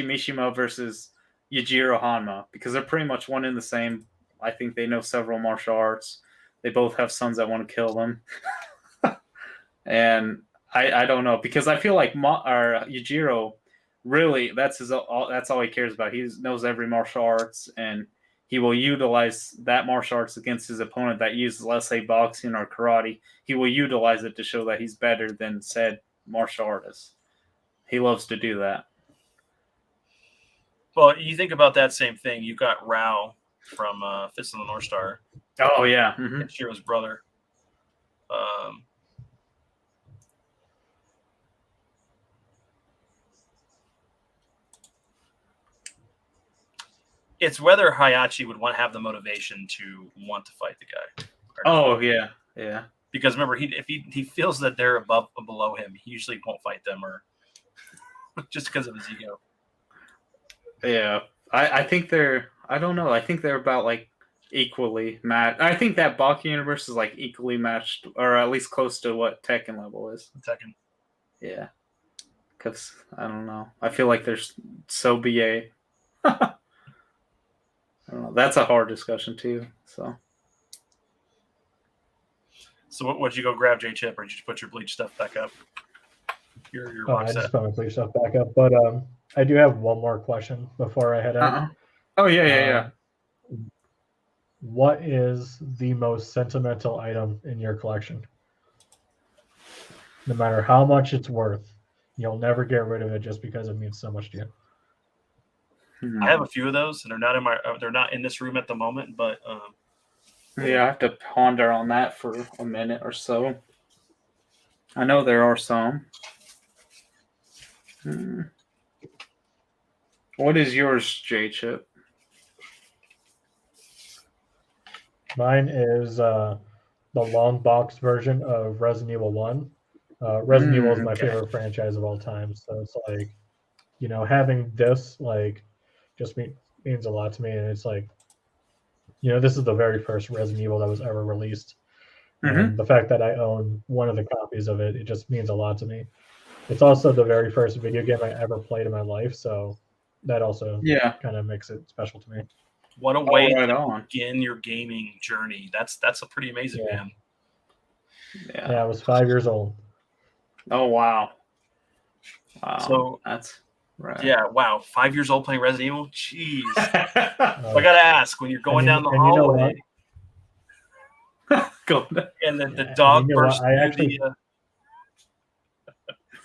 Mishima versus Eugero Honma? Because they're pretty much one in the same. I think they know several martial arts. They both have sons that want to kill them. And I don't know, because I feel like Eugero really that's all he cares about. He knows every martial arts, and he will utilize that martial arts against his opponent that uses, let's say, boxing or karate. He will utilize it to show that he's better than said martial artist. He loves to do that. Well, you think about that same thing. You got Rao from Fist of the North Star. Oh yeah, mm-hmm. Shiro's brother. It's whether Hayachi would want to have the motivation to want to fight the guy. Oh yeah, yeah. Because remember, if he feels that they're above or below him, he usually won't fight them, or just because of his ego. Yeah, I think they're. I don't know. I think they're about like equally matched. I think that Baki universe is like equally matched, or at least close to what Tekken level is. Tekken. Yeah, because I don't know. I feel like they're so BA. I don't know. That's a hard discussion too. So would you go grab J-Chip, or did you put your bleach stuff back up? Your I just put my bleach stuff back up, but I do have one more question before I head out. Oh yeah. What is the most sentimental item in your collection? No matter how much it's worth, you'll never get rid of it just because it means so much to you. I have a few of those, and they're not in this room at the moment. But yeah, I have to ponder on that for a minute or so. I know there are some. What is yours, J-Chip? Mine is the long box version of Resident Evil 1. Resident Evil is my favorite franchise of all time, so it's like, having this just means a lot to me, and it's like, this is the very first Resident Evil that was ever released. And the fact that I own one of the copies of it, it just means a lot to me. It's also the very first video game I ever played in my life, so that also kind of makes it special to me. What a way to begin your gaming journey. That's a pretty amazing, man. Yeah, I was 5 years old. Oh, wow. So that's right. Yeah, wow. 5 years old playing Resident Evil? Jeez. I got to ask, when you're going down the hallway and the dog bursts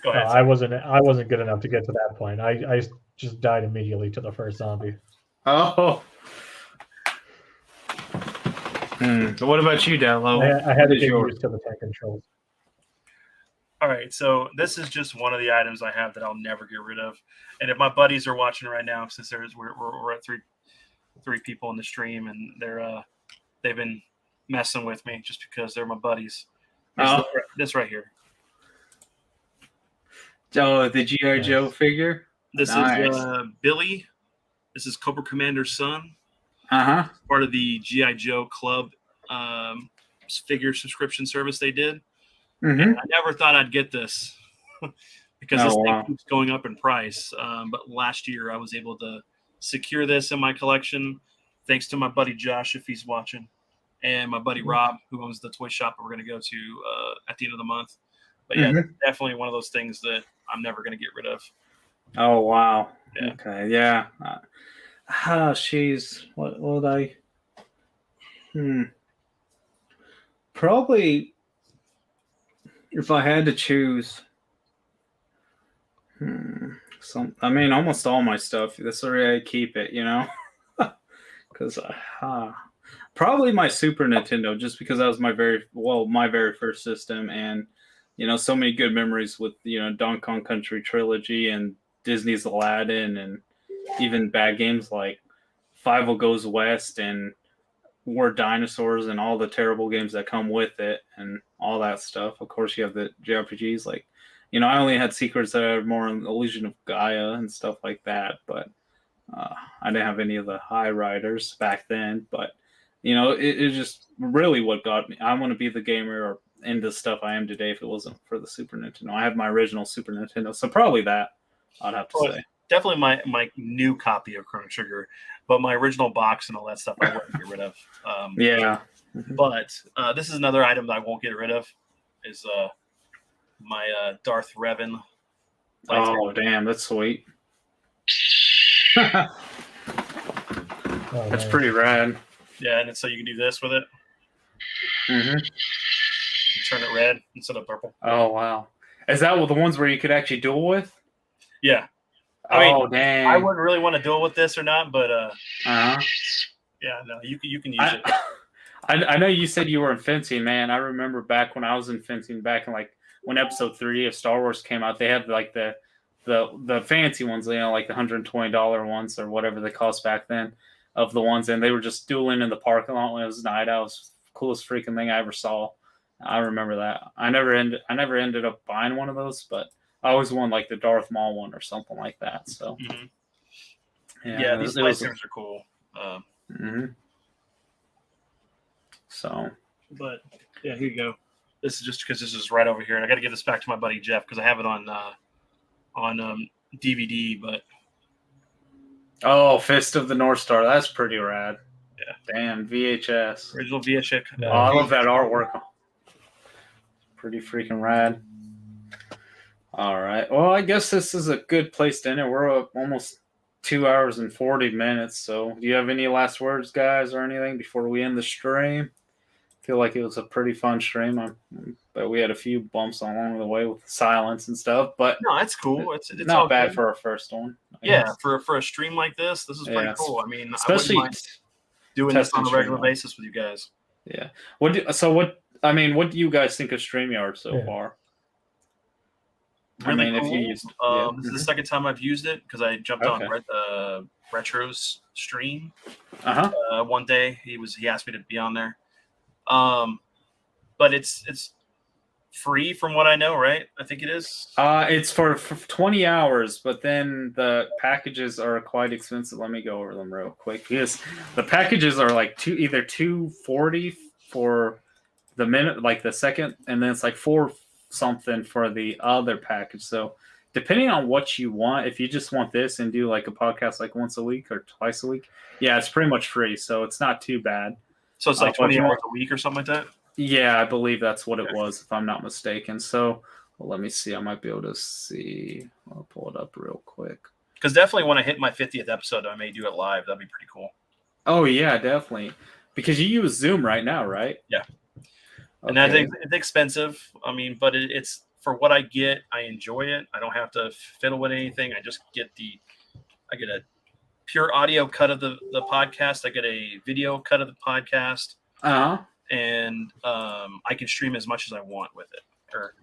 Go ahead. I wasn't good enough to get to that point. I just died immediately to the first zombie. Oh. What about you, Dallo? I had to get used to the tank controls. All right, so this is just one of the items I have that I'll never get rid of. And if my buddies are watching right now, since we're at three people in the stream, and they've been messing with me just because they're my buddies. This right here. Oh, the G.I. Joe figure? This is Billy. This is Cobra Commander's son. Part of the G.I. Joe Club figure subscription service they did. And I never thought I'd get this because this thing keeps going up in price. But last year I was able to secure this in my collection thanks to my buddy Josh, if he's watching, and my buddy Rob, who owns the toy shop that we're going to go to at the end of the month. But yeah, definitely one of those things that I'm never going to get rid of. Oh, wow. Yeah. Okay, yeah. She's what would I? Probably, if I had to choose, almost all my stuff. That's the way I keep it, because probably my Super Nintendo, just because that was my very first system, and so many good memories with Donkey Kong Country trilogy and Disney's Aladdin, and even bad games like Five Goes West and War Dinosaurs and all the terrible games that come with it and all that stuff. Of course, you have the JRPGs. I only had secrets that are more an Illusion of Gaia and stuff like that. But I didn't have any of the high riders back then, but it just really what got me. I want to be the gamer or into stuff I am today if it wasn't for the Super Nintendo. I have my original Super Nintendo, so probably that I'd have to say. Definitely my new copy of Chrono Trigger, but my original box and all that stuff I wouldn't get rid of. Yeah. But this is another item that I won't get rid of is my Darth Revan. Oh, damn, that's sweet. Oh, That's man. pretty rad. Yeah, and so you can do this with it. Mm-hmm. You turn it red instead of purple. Oh, wow. Is that the ones where you could actually duel with? Yeah. I mean, dang. I wouldn't really want to duel with this or not, but Uh-huh. yeah, no, you can use it. I know you said you were in fencing, man. I remember back when I was in fencing, back in like when episode 3 of Star Wars came out, they had like the fancy ones, like the $120 ones or whatever they cost back then of the ones, and they were just dueling in the parking lot when it was night out. It was the coolest freaking thing I ever saw. I remember that. I never ended up buying one of those, but I always won like the Darth Maul one or something like that. So yeah, these lightsabers are cool. Mm-hmm. So, but yeah, here you go. This is just because this is right over here, and I got to give this back to my buddy Jeff because I have it on DVD. But Fist of the North Star, that's pretty rad. Yeah, damn, VHS, original VHS. Oh, I love that artwork. Pretty freaking rad. All right, well, I guess this is a good place to end it. We're up almost 2 hours and 40 minutes. So, do you have any last words, guys, or anything before we end the stream? I feel like it was a pretty fun stream, but we had a few bumps along the way with silence and stuff. But no, that's cool. It's not bad for our first one. Yeah, for a stream like this is pretty cool. I mean, especially I wouldn't mind doing this on a regular basis with you guys. Yeah. What do you guys think of StreamYard so far? Really cool. If you used this is the second time I've used it because I jumped on Retro's stream. One day he asked me to be on there. But it's free from what I know, right? I think it is. It's for 20 hours, but then the packages are quite expensive. Let me go over them real quick because the packages are like either $240 for the minute, like the second, and then it's like $4 something for the other package. So depending on what you want, if you just want this and do like a podcast like once a week or twice a week, it's pretty much free. So it's not too bad. So it's like 20 hours a week or something like that? Yeah, I believe that's what it was, if I'm not mistaken. So let me see. I might be able to see. I'll pull it up real quick. Because definitely when I hit my 50th episode, I may do it live. That'd be pretty cool. Oh, yeah, definitely. Because you use Zoom right now, right? Yeah. And I think it's expensive. I mean, but it's for what I get. I enjoy it. I don't have to fiddle with anything. I just get I get a pure audio cut of the podcast. I get a video cut of the podcast. And I can stream as much as I want with it, or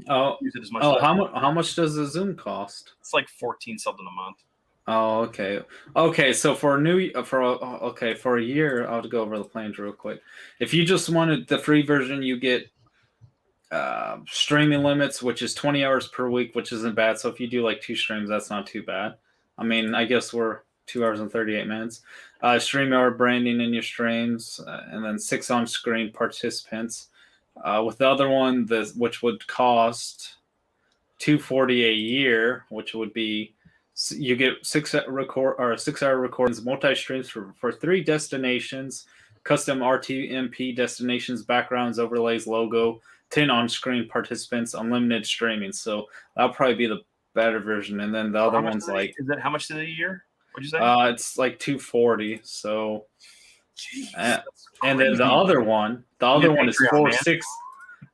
use it as much. How much does the Zoom cost? It's like 14 something a month. Oh, okay. Okay, so for a year, I'll go over the plans real quick. If you just wanted the free version, you get streaming limits, which is 20 hours per week, which isn't bad. So if you do like 2 streams, that's not too bad. I mean, I guess we're 2 hours and 38 minutes. StreamYard branding in your streams, and then 6 on-screen participants. With the other one, which would cost $240 a year, which would be you get 6-hour recordings, multi-streams for 3 destinations, custom RTMP destinations, backgrounds, overlays, logo, 10 on-screen participants, unlimited streaming. So that'll probably be the better version. And then the other one's like, is that how much is it a year? What'd you say? It's like $240. So, and then the other one is $460.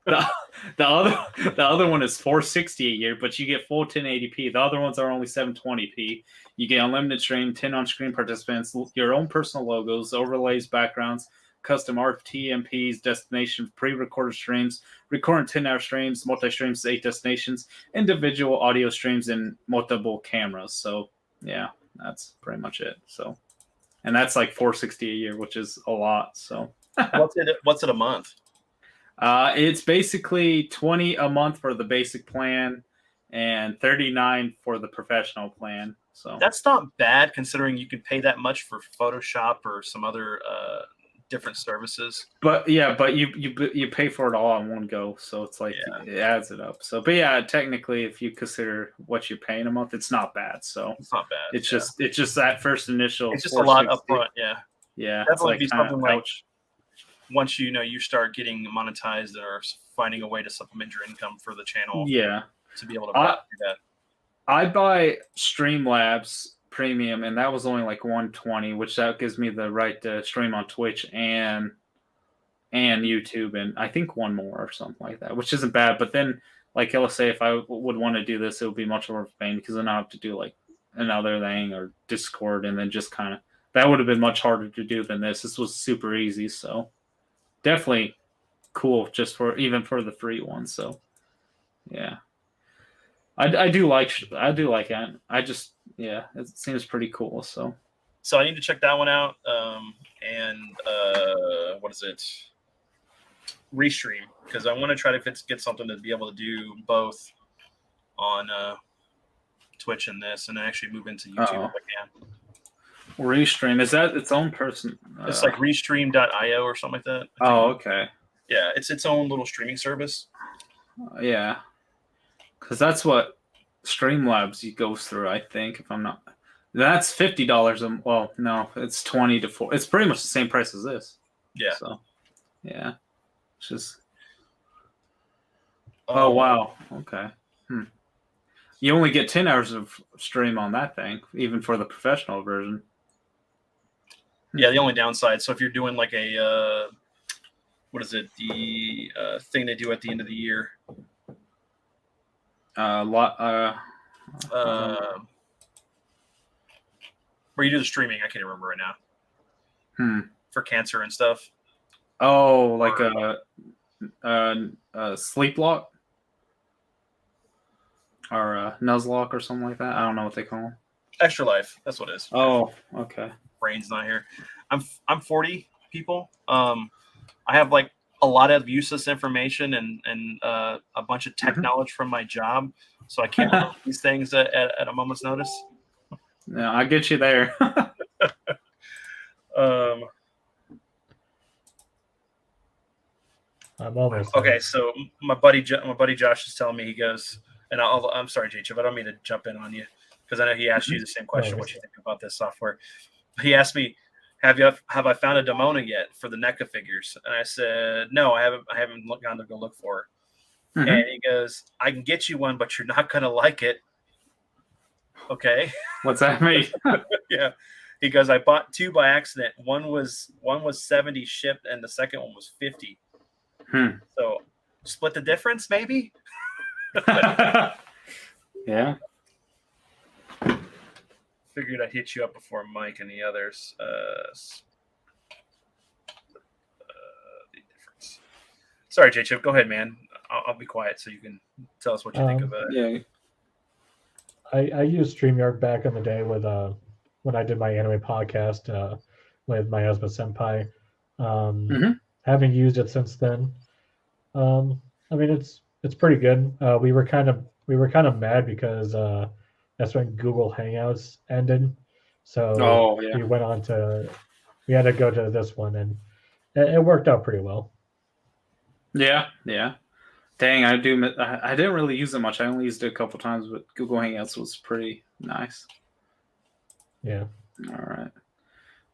The other one is $460 a year, but you get full 1080p. The other ones are only 720p. You get unlimited stream, 10 on-screen participants, your own personal logos, overlays, backgrounds, custom RTMPs, destination, pre-recorded streams, recording 10-hour streams, multi-streams, 8 destinations, individual audio streams, and multiple cameras. So, yeah, that's pretty much it. So, and that's like $460 a year, which is a lot. So, what's it a month? It's basically $20 a month for the basic plan and $39 for the professional plan. So that's not bad considering you can pay that much for Photoshop or some other different services. But you pay for it all in one go, so it's like it adds it up. So, but yeah, technically, if you consider what you're paying a month, it's not bad. So it's not bad. It's just that first initial. It's just a lot up front. Yeah. Yeah. Definitely be something like once you start getting monetized or finding a way to supplement your income for the channel. Yeah. To be able to do that. I buy Streamlabs Premium, and that was only like $120, which that gives me the right to stream on Twitch and YouTube, and I think one more or something like that, which isn't bad. But then, like, let's say if I would want to do this, it would be much more of a pain because then I have to do like another thing or Discord, and then just kind of that would have been much harder to do than this. This was super easy, so definitely cool just for the free one. So yeah. I do like it. I just it seems pretty cool. So I need to check that one out. And what is it? Restream, because I want to try to get something to be able to do both on Twitch and this, and then actually move into YouTube if I can. Restream, is that its own person? It's like Restream.io or something like that. Oh, okay. Yeah, it's its own little streaming service. Yeah. Because that's what Streamlabs goes through, I think. If I'm not, that's $50. Well, no, it's $20 to $40. It's pretty much the same price as this. Yeah. So, yeah, it's just. Oh wow. Okay. You only get 10 hours of stream on that thing, even for the professional version. Yeah, the only downside. So if you're doing like a what is it? The thing they do at the end of the year. Where you do the streaming, I can't remember right now. For cancer and stuff. Oh, like a sleep lock or a Nuzlocke or something like that. I don't know what they call them. Extra Life. That's what it is. Oh, okay. Brain's not here. I'm 40 people. I have like a lot of useless information and a bunch of tech knowledge from my job, so I can't learn these things at a moment's notice. Yeah, I get you there. I'm almost okay. there. So my buddy Josh is telling me, he goes, and I'm sorry, Jchip, I don't mean to jump in on you because I know he asked you the same question. What you think about this software? He asked me, Have I found a Demona yet for the NECA figures? And I said, no, I haven't gone to go look for her. And he goes, I can get you one, but you're not gonna like it. Okay. What's that mean? Yeah. He goes, I bought two by accident. One was 70 shipped, and the second one was 50. So split the difference, maybe. Yeah. Figured I'd hit you up before Mike and the others. The difference. Sorry, J-Chip. Go ahead, man. I'll be quiet so you can tell us what you think of it. Yeah. I used StreamYard back in the day with when I did my anime podcast with my husband Senpai. Haven't used it since then. I mean, it's pretty good. We were kind of mad because that's when Google Hangouts ended. So we had to go to this one, and it worked out pretty well. Yeah. Dang, I didn't really use it much. I only used it a couple times, but Google Hangouts was pretty nice. Yeah. All right.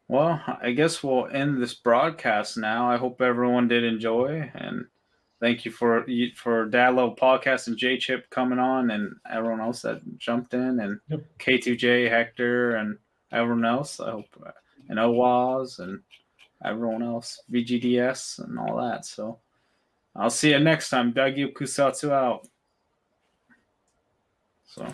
Well, I guess we'll end this broadcast now. I hope everyone did enjoy, and thank you for Dad Level Podcast and J-Chip coming on, and everyone else that jumped in, and K2J, Hector, and everyone else. I hope, and OWAS, and everyone else, VGDS, and all that. So I'll see you next time. Dagyu Kusatsu out. So.